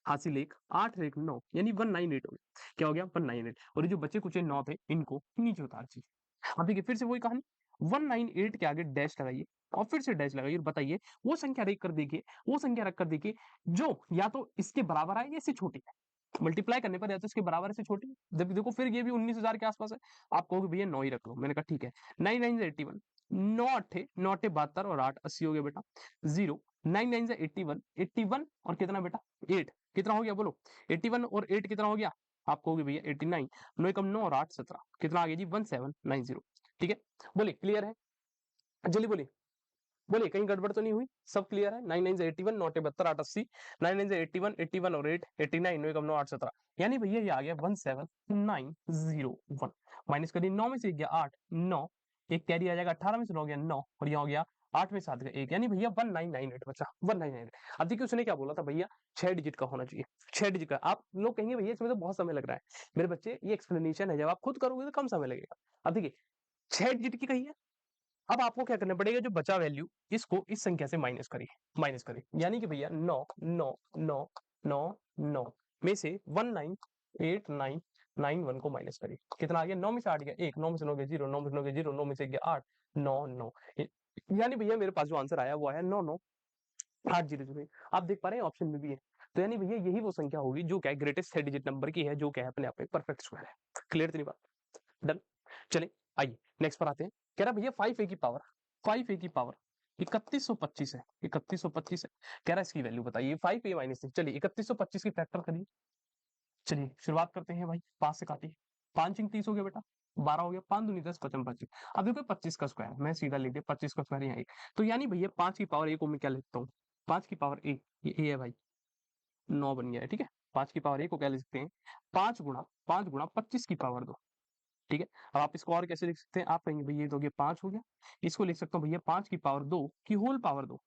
S3: हासिल 1, 8 और 1 9, यानी 198 हो गया। क्या हो गया 198। और ये जो बचे कुछ 9 थे इनको नीचे उतार दीजिए। अब देखिए फिर से वही कहानी, 198 के आगे डैश लगाइए और फिर से डैश लगाइए और बताइए वो संख्या रख कर देखिए, वो संख्या रख कर देखिए जो या तो इसके बराबर आए या इससे छोटी है। मल्टीप्लाई करने पर या तो इसके बराबर से छोटी, जब देखो फिर ये भी 19,000 के आसपास है। आप कहोगे भैया 9 ही रख लो, मैंने कहा ठीक है। 9 9 से 81, 9 8 9 8 72 और 8 80 हो गया बेटा, 0 9 9 से 81, 81 और कितना बेटा 8, कितना हो गया बोलो 81 और 8 कितना हो गया। आप कहोगे भैया 89, 9 एकम 9 और 8 17, कितना आ गया जी 1790, ठीक है। बोलिए क्लियर है, जल्दी बोलिए, बोलिए कहीं गड़बड़ तो नहीं हुई, सब क्लियर है। 9 9 से 81, 9 8 72 8 80, 9 9 से 81, 81 और 8 89, 9 एकम 9 8 17, यानी भैया ये आ गया 17901। माइनस करिए, 9 में से गया 8 9, एक कैरी आ जाएगा, 18 में से 9 गया 9 और यहाँ हो गया 8 में 7 गया 1, यानी भैया 1998 बचा 1998। अब देखिए उसने क्या बोला था भैया 6 डिजिट का होना चाहिए, 6 डिजिट का। आप लोग कहेंगे भैया इसमें तो बहुत समय लग रहा है, मेरे बच्चे ये एक्सप्लेनेशन है, जब आप खुद करोगे तो कम समय लगेगा। अब देखिए 6 डिजिट की कही है, अब आपको क्या करना पड़ेगा, जो बचा वैल्यू इसको इस संख्या से माइनस करिए, माइनस करिए, यानी कि भैया 9 9 9 9 9 में से 198991 को माइनस करिए, कितना आ गया 9 में से 8 गया 1, 9 में से 9 गया 0, 9 में से 9 गया 0, 9 में से गया 8 9 9, यानी भैया मेरे पास जो आंसर आया वो आया 9 9 8 0 0। आप देख पा रहे हैं ऑप्शन में भी है, तो यानी भैया यही वो संख्या होगी जो क्या ग्रेटेस्ट 6 डिजिट नंबर की है, जो क्या है अपने आप में परफेक्ट स्क्वायर है। क्लियर इतनी बात, डन। चलिए आइए नेक्स्ट पर आते हैं। कह रहा भैया 5a की पावर 5a की पावर 3125 है, 3125 है। कह रहा है इसकी वैल्यू बताइए 5a माइनस। चलिए 3125 की फैक्टर करिए, चलिए शुरुआत करते हैं भाई, 5 से काटिए, 5 इंग 30 हो गया बेटा, 12 हो गया, 5 दूनी 10 55 25। अब देखो 25 का स्क्वायर, मैं सीधा लिख दिया 25 का स्क्वायर यहाँ 1, तो यानी भैया 5 की पावर 1 को मैं क्या लिखता हूँ, 5 की पावर 1, ये a है भाई, 9 बन गया है, ठीक है। 5 की पावर 1 को क्या लिख सकते हैं 5 गुणा 25 की पावर 2, ठीक है। अब आप इसको और कैसे लिख सकते हैं, आप कहेंगे भैया ये तो हो गया 5 हो गया, इसको लिख सकता हूँ भैया 5 की पावर 2 की होल पावर 2,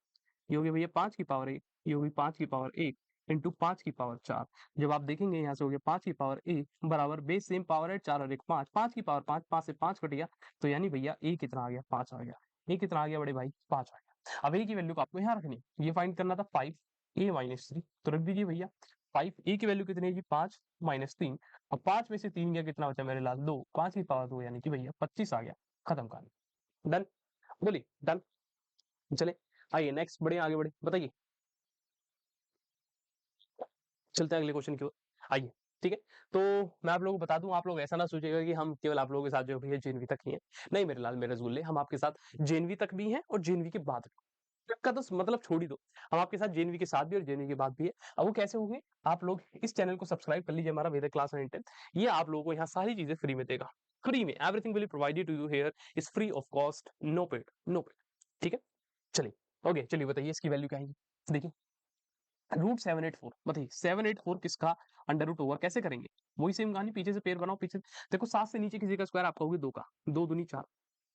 S3: ये हो गया भैया 5 की पावर 1, ये होगी 5 की पावर 1 इंटू 5 की पावर 4। जब आप देखेंगे यहाँ से हो गया 5 की पावर 1 बराबर बेस सेम पावर है 4 और 1 5, 5 की पावर 5, 5 से 5 कट गया, तो यानी भैया a कितना आ गया 5 आ गया, a कितना आ गया बड़े भाई 5 आ गया। अब a की वैल्यू को आपको यहाँ रखनी, ये फाइंड करना था 5a माइनस 3, तो रख दीजिए भैया 5, ए की वैल्यू कितनी है जी 5 माइनस 3, और 5 में से 3 गया कितना बचा मेरे लाल 2, 5 की पावर 2 यानी कि भैया 25 आ गया, खत्म कहानी। डन, बोलिए डन। चले आइए नेक्स्ट बढ़े, आगे बढ़े, बताइए, चलते हैं अगले क्वेश्चन की ओर, आइए। ठीक है, तो मैं आप लोगों को बता दूं, आप लोग ऐसा ना सोचिएगा कि हम केवल आप लोगों के साथ जो भैया जेएनवी तक ही हैं, नहीं मेरे लाल मेरे रसगुल्ले, हम आपके साथ जेएनवी तक भी हैं और जेएनवी के बाद भी। तक का तो मतलब छोड़ ही दो, हम आपके साथ जेएनवी के साथ भी और जेएनवी के बाद भी है। अब वो कैसे होंगे, आप लोग इस चैनल को सब्सक्राइब कर लीजिए, हमारा वेदिक क्लास 9 10, ये आप लोगों को यहाँ सारी चीजें फ्री में देगा, फ्री में, everything will be provided to you here, is free of cost, no paid, no paid. ठीक है, चलिए ओके, चलिए बताइए इसकी वैल्यू क्या है, देखिए √784, बताइए 784 किसका अंडर रूट ओवर कैसे करेंगे, वही सेम कहानी, पीछे से पेड़ बनाओ, पीछे देखो 7 से नीचे किसी का स्क्वायर आप कहोगे 2 का, 2 दूनी 4,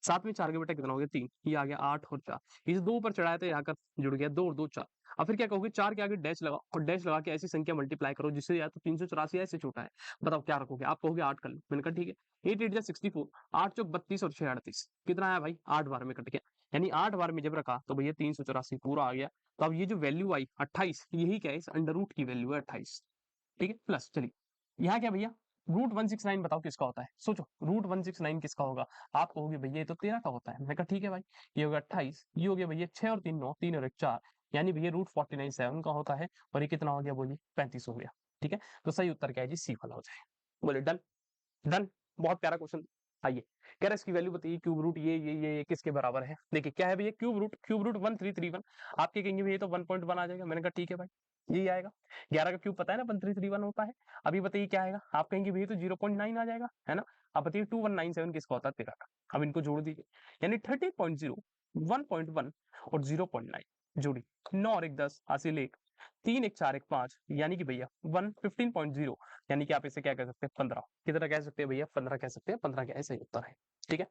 S3: 7 में 4 के बेटा कितना हो गया 3, ये आ गया 8 और 4, इस 2 ऊपर चढ़ाया था आकर जुड़ गया 2 और 2 4। अब फिर क्या कहोगे, 4 के आगे डैश लगाओ और डैश लगा के ऐसी संख्या मल्टीप्लाई करो जिससे या तो 384 ऐसे छोटा है, बताओ क्या रखोगे, आप कहोगे 8 कर लो, मैंने कहा ठीक है, 8 8 जा 64, 8 चौक 32 और 6 38, कितना आया भाई 8 बार में कट गया, यानी 8 बार में जब रखा तो भैया 384 पूरा आ गया। तो अब ये जो वैल्यू आई 28, यही क्या है, इस अंडर रूट की वैल्यू है 28, ठीक है प्लस। चलिए यहाँ क्या भैया, √169 बताओ किसका होता है, सोचो √169 किसका होगा, आप कहोगे भैया ये तो 13 का होता है, मैंने कहा ठीक है भाई, ये हो गया 28, ये हो गया भैया 6 और 3 9, 3 और 1 4, यानी भैया √49 7 का होता है, और ये कितना हो गया बोलिए 35 हो गया। ठीक है, तो सही उत्तर क्या है जी, सी वाला हो जाए, बोले डन। डन, बहुत प्यारा क्वेश्चन। आइए, कह रहा है इसकी वैल्यू बताइए, क्यूब रूट ये किसके बराबर है, देखिए क्या है भैया, क्यूब रूट 1331, आपके कहेंगे भैया तो 1.1 आ जाएगा, मैंने कहा ठीक है भाई, यही आएगा, 11 का क्यूब पता है ना 1331 होता है। अभी बताइए क्या आएगा, आप कहेंगे भैया तो 0.9 आ जाएगा, है ना। अब बताइए 2197 किसका होता है 13 का, अब इनको जोड़ दीजिए, यानी 30.0, 1.1 और 0.9 जोड़ी, 9 और 1 10 हासिल 1, 3 1 4 1 5, यानी कि भैया 15.0, यानी कि आप इसे क्या कह सकते हैं 15, कितना कह सकते हैं भैया 15 कह सकते हैं, 15 क्या है सही उत्तर है। ठीक है,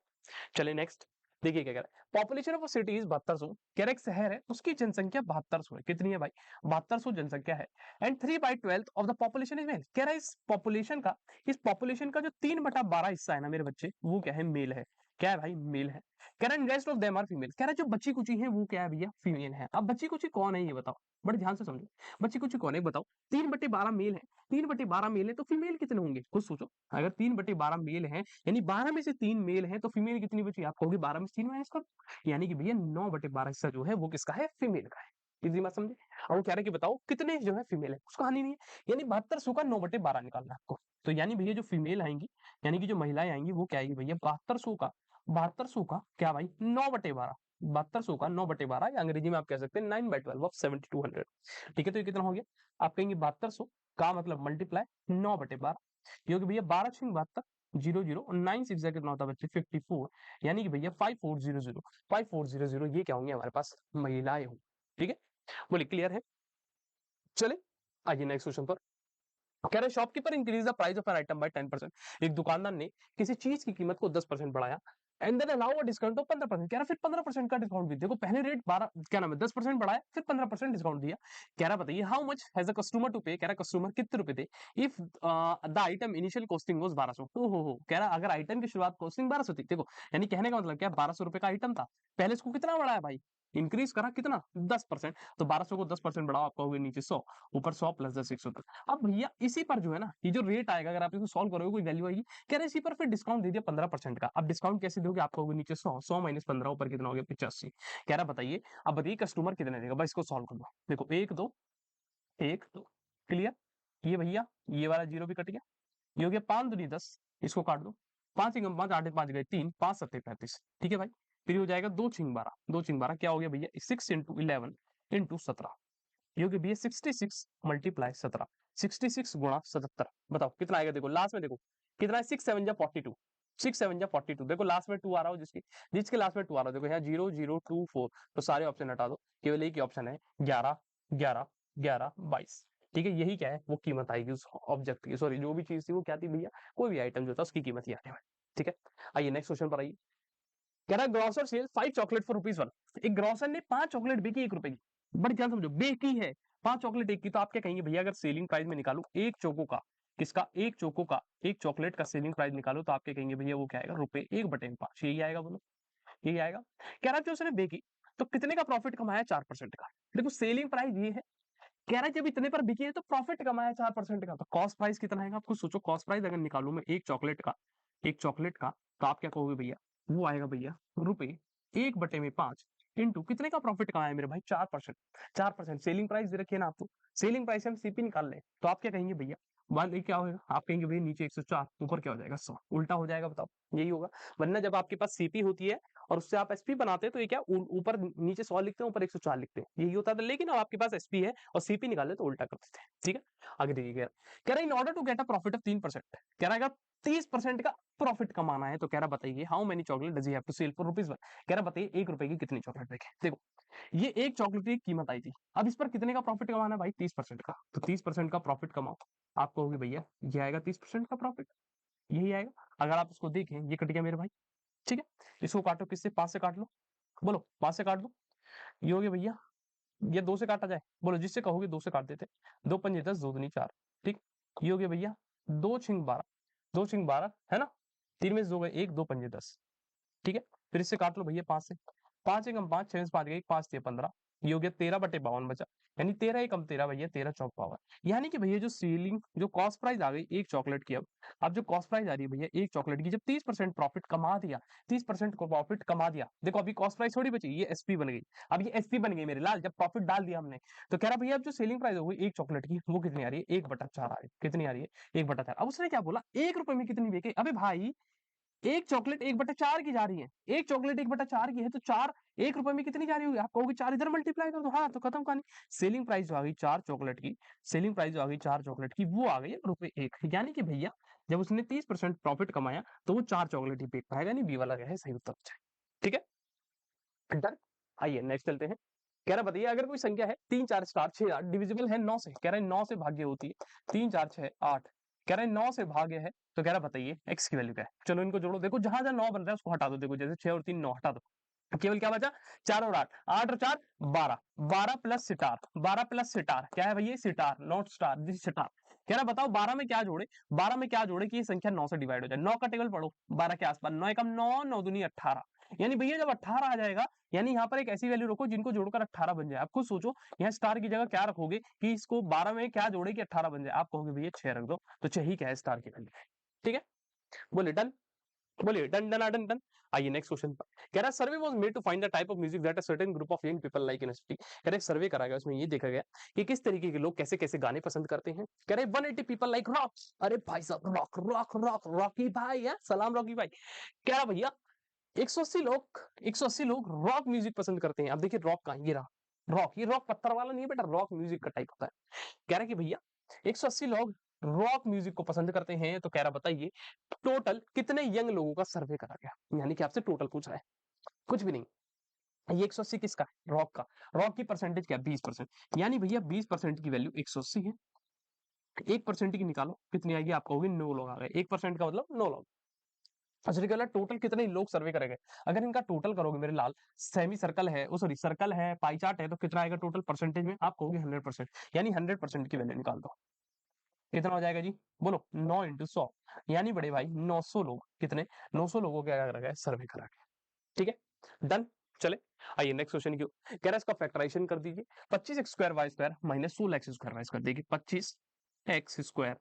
S3: चलिए नेक्स्ट, देखिए क्या कह रहा है, पॉपुलेशन ऑफ सिटी इज 7200, कह रहा है एक शहर है उसकी जनसंख्या 7200 है, कितनी है भाई 7200 जनसंख्या है, and 3/12 of the population is male, कह रहा है इस पॉपुलेशन का जो 3/12 हिस्सा है ना मेरे बच्चे, वो क्या है मेल है, क्या है भाई मेल है, कह रहा है rest of them are female, कह रहा है जो बच्ची कुची है वो क्या है भैया फीमेल है। अब बच्ची कुची कौन है ये बताओ, बड़े ध्यान से समझो, बच्ची कुची कौन है बताओ, 3/12 मेल है, 3/12 मेल है तो फीमेल कितने होंगे खुद सोचो, अगर 3/12 मेल है यानी 12 में से 3 मेल है तो फीमेल कितनी बची, आप कहोगे 12 में से 3 माइनस करो, यानी कि भैया 9/12 हिस्सा जो है वो किसका है फीमेल का है। इजी बात समझे, और वो कह रहे हैं कि बताओ कितने जो है फीमेल है, उसका हानि नहीं है, यानी 7200 का 9/12 निकालना है आपको, तो यानी भैया जो फीमेल आएंगी, यानी कि जो महिलाएं आएंगी वो क्या आएगी भैया 7200 का क्या भाई 9/12, 7200 का 9/12, या अंग्रेजी में आप कह सकते हैं 9/12 ऑफ 7200। ठीक है, तो ये कितना हो गया, आप कहेंगे 7200 का मतलब मल्टीप्लाई 9/12, क्योंकि भैया 12 6 72, 00 और 9 6 कितना होता है बच्चे 54, यानी कि भैया 5400 ये क्या होंगे हमारे पास महिलाएं होंगी। ठीक है, बोलिए क्लियर है। चले आइए नेक्स्ट क्वेश्चन पर, कह रहे shopkeeper increase the price of an item by 10%, एक दुकानदार ने किसी चीज की कीमत को 10% बढ़ाया, and then allow a discount of 15%, कह रहा फिर 15% का डिस्काउंट भी, देखो पहले रेट 12 क्या नाम है 10% बढ़ाया, फिर 15% डिस्काउंट दिया, कह रहा बताइए how much has a customer to pay, कह रहा कस्टमर कितने रुपए दे if the item initial costing was 1200, हो कह रहा अगर आइटम की शुरुआत कॉस्टिंग 1200 थी, देखो यानी कहने का मतलब क्या 1200 रुपए का आइटम था, पहले इसको कितना बढ़ाया भाई इंक्रीज करा कितना 10%, तो 1200 को 10% बढ़ाओ, आपका होगा नीचे 100, ऊपर 100 प्लस 10 110। अब भैया इसी पर जो है ना ये जो रेट आएगा अगर आप इसको सॉल्व करोगे कोई वैल्यू आएगी, कह रहे इसी पर फिर डिस्काउंट दे दिया 15% का, अब डिस्काउंट कैसे दोगे, आपको होगा नीचे 100, 100 माइनस 15 ऊपर कितना हो गया 85, कह रहा बताइए, अब बताइए कस्टमर कितने देगा, बस इसको सॉल्व कर दो, देखो 1 2 क्लियर, ये भैया ये वाला जीरो भी कट गया, ये हो गया 5 दूनी 10, इसको काट दो, 5 एकम 5 8 5 गए 3 5 7 35, ठीक है भाई, फिर हो जाएगा 2 6 12, 2 6 12 क्या हो गया भैया 6 × 11 × 17, ये भैया 66 मल्टीप्लाई 17, 66 गुणा 77, बताओ कितना आएगा, देखो लास्ट में देखो कितना है 6 7 जा 42, 6 7 जा 42, देखो लास्ट में 2 आ रहा हो जिसके लास्ट में 2 आ रहा हो, देखो यहाँ 0 0 2 4, तो सारे ऑप्शन हटा दो, केवल एक ही ऑप्शन है 11 11 11 22, ठीक है, यही क्या है वो कीमत आएगी उस ऑब्जेक्ट की, सॉरी जो भी चीज थी वो क्या थी भैया, कोई भी आइटम जो था उसकी कीमत ही आने वाली। ठीक है, आइए नेक्स्ट क्वेश्चन पर आइए, कह रहा है ग्रोसर सेल 5 चॉकलेट फॉर ₹1, एक ग्रोसर ने 5 चॉकलेट बेची 1 रुपए की, बड़ी ध्यान समझो बेची है 5 चॉकलेट एक की, तो आप क्या कहेंगे भैया अगर सेलिंग प्राइस में निकालो एक चोको का, किसका एक चोको का एक चॉकलेट का सेलिंग प्राइस निकालो तो आप क्या कहेंगे भैया वो क्या आएगा रुपए 1/5, यही आएगा, बोलो यही आएगा। कह रहा है जो उसने बेची तो कितने का प्रॉफिट कमाया 4% का, देखो सेलिंग प्राइस ये है कह रहा है जब इतने पर बिकी है तो प्रॉफिट कमाया 4% का। तो कॉस्ट प्राइस कितना आएगा, आपको सोचो, कॉस्ट प्राइस अगर निकालूं मैं एक चॉकलेट का, तो आप क्या कहोगे भैया, वो आएगा भैया रुपए 1/5 इंटू कितने का प्रॉफिट कमाया मेरे भाई, 4%। सेलिंग प्राइस दे रखी है ना आपको, सेलिंग प्राइस से हम सीपी निकाल लें तो आप क्या कहेंगे भैया, वन क्या होगा, आप कहेंगे भैया नीचे 104, ऊपर क्या हो जाएगा 100, उल्टा हो जाएगा, बताओ यही होगा। वरना जब आपके पास सीपी होती है और उससे आप एसपी बनाते हैं तो ये क्या ऊपर नीचे 100 लिखते हैं, ऊपर 104 लिखते हैं, यही होता था। लेकिन अब आपके पास एसपी है और सीपी निकाले तो उल्टा करते थे, ठीक है। आगे देखिए, कह रहा है in order to get a profit of 3%, कह रहा है अगर 30% का प्रॉफिट कमाना है तो कह रहा बताइए how many chocolate does he have to sell for ₹1। कह रहा बताइए 1 रुपए की कितनी चॉकलेट देखे। देखो ये एक चॉकलेट की कीमत आई थी, अब इस पर कितने का प्रॉफिट कमाना है भाई, 30% का। तो 30% का प्रॉफिट कमाओ, आप कहोगे भैया ये आएगा 30% का प्रॉफिट, यही आएगा। अगर आप इसको देखें ये कट गया मेरे भाई, ठीक है। इसको काटो, किससे, 5 से काट लो, बोलो 5 से काट दो, ये हो गया भैया, ये 2 से काटा जाए, बोलो जिससे कहोगे 2 से काट देते, 2 पंजे 10, 2 दूनी 4, ठीक। ये हो गया भैया 2 छिंग 12, 2 छिंग 12 है ना, 3 में से 2 गए 1, 2 पंजे 10, ठीक है। फिर इससे काट लो भैया 5 से, 5 एकम 5, 6 में से 5 गए 5 से 15, ये हो गया 13/52 बचा, यानी 13 एकम 13 भैया 13 चौक पावर। यानी कि भैया जो सीलिंग जो कॉस्ट प्राइस आ गई एक चॉकलेट की, अब जो कॉस्ट प्राइस आ रही है भैया एक चॉकलेट की, जब 30% प्रॉफिट कमा दिया, 30% को प्रॉफिट कमा दिया, देखो अभी कॉस्ट प्राइस थोड़ी बची, ये एसपी बन गई, अब ये एसपी बन गई मेरे लाल, जब प्रॉफिट डाल दिया हमने, तो कह रहा भैया अब जो सेलिंग प्राइस होगी एक चॉकलेट की वो कितनी आ रही है, 1/4 आ रही है, कितनी आ रही है 1/4। अब उसने क्या बोला, 1 रुपए में कितनी बेचे, अबे भाई एक चॉकलेट 1/4 की जा रही है, एक चॉकलेट 1/4 की है तो 4 1 रुपए में कितनी जा रही होगी, आप कहोगे 4 इधर मल्टीप्लाई कर दो, हाँ तो खत्म कहानी। सेलिंग प्राइस जो आ गई 4 चॉकलेट की, सेलिंग प्राइस जो आ गई 4 चॉकलेट की वो आ गई है ₹1। यानी कि भैया जब उसने 30% प्रॉफिट कमाया तो वो 4 चॉकलेट ही बेच पाएगा, नहीं बी वाला क्या है सही उत्तर हो जाए, ठीक है डन। आइए नेक्स्ट चलते हैं। कह रहा बताइए अगर कोई संख्या है 3 4 स्टार 6 8 डिविजिबल है 9 से, कह रहा है 9 से भाग्य होती है, 3 4 6 8, कह रहा है 9 से भाग्य है, तो कह रहा बताइए x की वैल्यू क्या है। चलो इनको जोड़ो, देखो जहां जहां 9 बन रहा है उसको हटा दो, देखो जैसे 6 और 3 9 हटा दो, केवल क्या बचा 4 और 8, 8 और 4 12, 12 प्लस सितार, 12 प्लस सितार क्या है भैया sitar, not star, this sitar. कह रहा बताओ 12 में क्या जोड़े, 12 में क्या जोड़े कि ये संख्या 9 से डिवाइड हो जाए, 9 का टेबल पढ़ो 12 के आसपास, 9 एकम 9, 9 दूनी 18, यानी भैया जब 18 आ जाएगा, यानी यहाँ पर एक ऐसी वैल्यू रखो जिनको जोड़कर 18 बन जाए। आप खुद सोचो यहाँ स्टार की जगह क्या रखोगे कि इसको 12 में क्या जोड़े कि 18 बन जाए, आप कहोगे भैया 6 रख दो, तो 6 ही क्या है स्टार की वैल्यू, ठीक है। बोले डन, बोलिए डन डन डन डन। आइए नेक्स्ट क्वेश्चन पर, कह रहा survey was made to find the type of music that a certain group of young people like in city. कह रहे सर्वे करा गया, उसमें ये देखा गया कि किस तरीके के लोग कैसे कैसे गाने पसंद करते हैं। कह रहे 180 पीपल लाइक रॉक, अरे भाई साहब रॉक रॉक रॉक रॉकी भाई है, सलाम रॉकी भाई। कह रहा भैया 180 लोग रॉक म्यूजिक पसंद करते हैं। अब देखिए रॉक का ये रहा रॉक, ये रॉक पत्थर वाला नहीं है बेटा, रॉक म्यूजिक का टाइप होता है। कह रहा है कि भैया 180 लोग रॉक म्यूजिक को पसंद करते हैं, तो कह रहा बताइए टोटल कितने यंग लोगों का सर्वे करा गया, यानी कि आपसे टोटल पूछ रहा है, कुछ भी नहीं। ये 180 किसका, रॉक का, रॉक की परसेंटेज क्या 20%, यानी भैया 20% की वैल्यू 180 है, 1% की निकालो कितनी आएगी, आप कहोगे 9 लोग आ गए, 1% का मतलब 9 लोग। अच्छा टोटल कितने लोग सर्वे करेंगे, अगर इनका टोटल करोगे मेरे लाल, सेमी सर्कल है, सॉरी सर्कल है, पाई चार्ट है, तो कितना आएगा टोटल परसेंटेज में, आप कहोगे 100%, यानी 100% की वैल्यू निकाल दो, कितना हो जाएगा जी, बोलो 9 इंटू 100, यानी बड़े भाई 900 लोग, कितने 900 लोगों के क्या करा गया सर्वे करा गया, ठीक है डन। चले आइए नेक्स्ट क्वेश्चन क्यों, कह रहा है इसका फैक्टराइजेशन कर दीजिए, 25x square y square minus 16x square y square, देखिए 25x square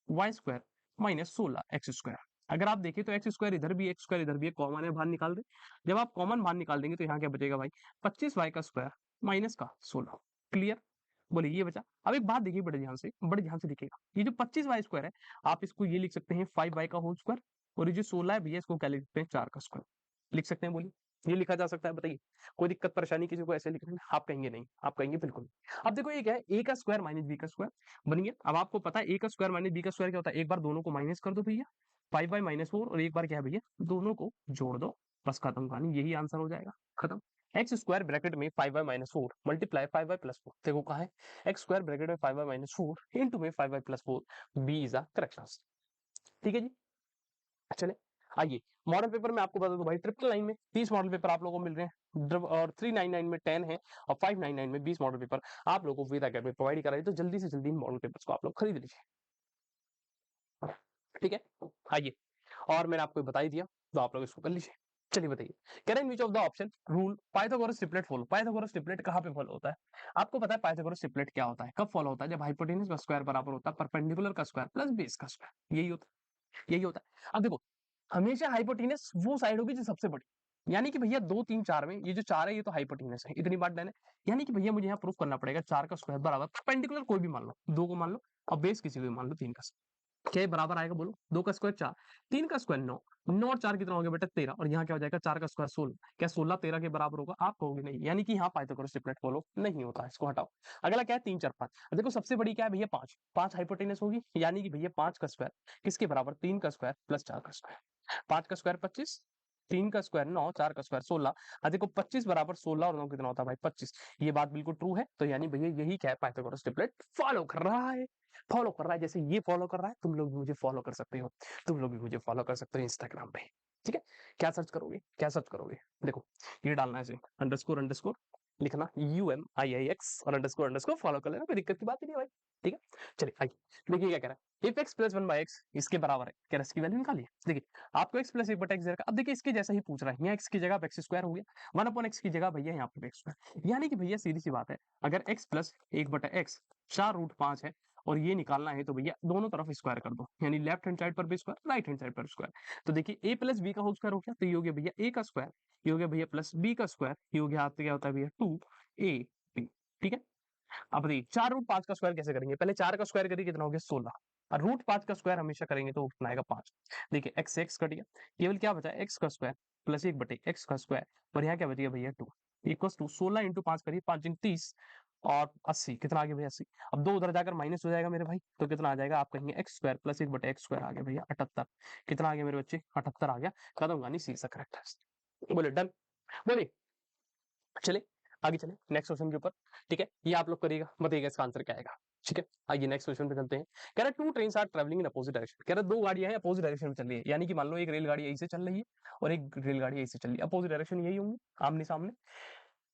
S3: y square minus 16x square. अगर आप देखें तो एक्स स्क्वायर इधर भी एक्स स्क्वायर इधर भी, कॉमन है बाहर निकाल दे, जब आप कॉमन बाहर निकाल देंगे तो यहाँ क्या बचेगा भाई 25y का स्क्वायर माइनस का 16, क्लियर। बोलिए ये बचा। अब एक बात देखिए बड़े ध्यान से देखिएगा, ये जो 25y स्क्वायर है आप इसको ये लिख सकते हैं 5y का होल स्क्वायर, और ये जो 16 है भैया इसको क्या लिख सकते हैं 4 का स्क्वायर लिख सकते हैं, बोलिए ये लिखा जा सकता है, बताइए कोई दिक्कत परेशानी किसी को ऐसे लिखने में, आप कहेंगे नहीं, आप कहेंगे बिल्कुल। अब देखो ये क्या है a का स्क्वायर माइनस b का स्क्वायर बन गया। अब आपको पता है a का स्क्वायर माइनस b का स्क्वायर क्या होता है, एक बार दोनों को माइनस कर दो भैया 5y माइनस 4, और एक बार क्या है भैया दोनों को जोड़ दो, बस खत्म कहानी, यही आंसर हो जाएगा, खत्म। एक्स स्क्वायर ब्रैकेट में 5y minus 4 multiply 5y plus 4, देखो कहा है एक्स स्क्वायर ब्रैकेट में 5y माइनस 4 इंटू में 5y plus 4, B is a correct answer, ठीक है जी। चले आइए मॉडल पेपर में आपको बता दो भाई 999 में 30 मॉडल पेपर आप लोगों को मिल रहे हैं, और 399 में 10 है, और 599 में 20 मॉडल पेपर आप लोगों को वेद अकेडमी प्रोवाइड करा है, तो जल्दी से जल्दी इन मॉडल पेपर्स को आप लोग खरीद लीजिए, ठीक है। आइए और मैंने आपको बता ही दिया तो आप लोग इसको कर लीजिए, चलिए बताइए, कह रहे हैं विच of the option rule Pythagoras triplet follow. Pythagoras triplet कहाँ पे फॉलो होता है? आपको पता है पाइथागोरस ट्रिपलेट क्या होता है, कब फॉलो होता है? जब हाइपोटेनस का स्क्वायर बराबर होता है परपेंडिकुलर का स्क्वायर प्लस बेस का स्क्वायर, यही होता है, यही होता है। अब देखो, हमेशा हाइपोटेनस वो साइड होगी जो सबसे बड़ी, यानी कि भैया 2 3 4 में ये जो 4 है ये तो हाइपोटेनस है, इतनी बात डन है। यानी कि भैया मुझे यहाँ प्रूफ करना पड़ेगा 4 का स्क्वायर बराबर परपेंडिकुलर कोई भी मान लो, 2 को मान लो और बेस किसी को भी मान लो 3 का, क्या बराबर आएगा बोलो? 2 का स्क्वायर 4, 3 का स्क्वायर 9, 9 और 4 कितना हो गया बेटा 13, और यहाँ क्या हो जाएगा 4 का स्क्वायर 16। क्या 16 13 के बराबर होगा? आप कहोगे नहीं, यानी कि यहाँ पाइथागोरस ट्रिपलेट फॉलो नहीं होता है, इसको हटाओ। अगला क्या है 3 4 5, देखो सबसे बड़ी क्या है भैया 5, 5 हाइपोटेनस होगी, यानी कि भैया 5 का स्क्वायर किसके बराबर? 3 का स्क्वायर प्लस 4 का स्क्वायर। 5 का स्क्वायर 25, 3 का स्क्वायर 9, 4 का स्क्वायर 16। देखो 25 बराबर 16 और 9 कितना होता है भाई 25। ये बात बिल्कुल ट्रू है, तो यानी भैया यही क्या है पाइथागोरस ट्रिपलेट फॉलो कर रहा है, फॉलो कर रहा है। जैसे ये फॉलो कर रहा है, तुम लोग भी मुझे फॉलो कर सकते हो, तुम लोग भी मुझे फॉलो कर सकते हो इंस्टाग्राम पे, ठीक है? क्या सर्च करोगे, क्या सर्च करोगे? देखो ये डालना है, अंडरस्कोर अंडरस्कोर लिखना UMIIX और अंडरस्कोर अंडरस्कोर फॉलो कर लेना, कोई दिक्कत की बात ही नहीं भाई, ठीक है? चलिए आइए देखिए क्या कह रहा है, इफ x प्लस 1/x इसके बराबर है, कह रहा है इसकी वैल्यू निकालिए। देखिए आपको x प्लस 1/x देगा, अब देखिए इसके जैसा ही पूछ रहा है, यहाँ x की जगह x स्क्वायर हो गया, 1/x की जगह भैया यहाँ पे x स्क्वायर, यानी कि भैया सीधी सी बात है, अगर x प्लस 1/x 4√5 है और ये निकालना है तो भैया दोनों तरफ स्क्वायर कर दो, यानी लेफ्ट हैंड साइड पर भी स्क्वायर, राइट हैंड साइड पर स्क्वायर। तो देखिए a प्लस बी का होल स्क्वायर हो गया, तो ये हो गया भैया a का स्क्वायर, ये हो गया भैया प्लस b का स्क्वायर, ये हो गया आपका क्या होता है भैया 2ab, ठीक है? अब देखिए 4√5 का स्क्वायर कैसे करेंगे, पहले 4 का स्क्वायर करिए, कितना हो गया 16, और √5 का स्क्वायर हमेशा करेंगे तो कितना आएगा 5। देखिए x से x कट गया, केवल क्या बचा x का स्क्वायर प्लस 1/x का स्क्वायर, और यहाँ क्या बच गया भैया 2 इक्वल्स टू 16 इंटू 5 करिए, 5 × 30 और 80, कितना आ गया भैया 80। अब 2 उधर जाकर माइनस हो जाएगा मेरे भाई, तो कितना आ जाएगा? आप कहेंगे x square plus 1/x square आ गया भैया 78, कितना आ गया मेरे बच्चे? 78 आ गया। कदम गानी सी सा करेक्ट है, बोले डन, बोलिए चले आगे चले नेक्स्ट क्वेश्चन के ऊपर, ठीक है? ये आप लोग करिएगा, बताइएगा इसका आंसर क्या आएगा, ठीक है? आइए नेक्स्ट क्वेश्चन पे चलते हैं। कह रहा है 2 trains are travelling in opposite direction, कह रहा है 2 गाड़ियां हैं अपोजिट डायरेक्शन में चल रही है, यानी कि मान लो एक रेलगाड़ी यहीं से चल रही है और एक रेलगाड़ी यहीं से चल रही है, अपोजिट डायरेक्शन यही होंगी, आमने सामने,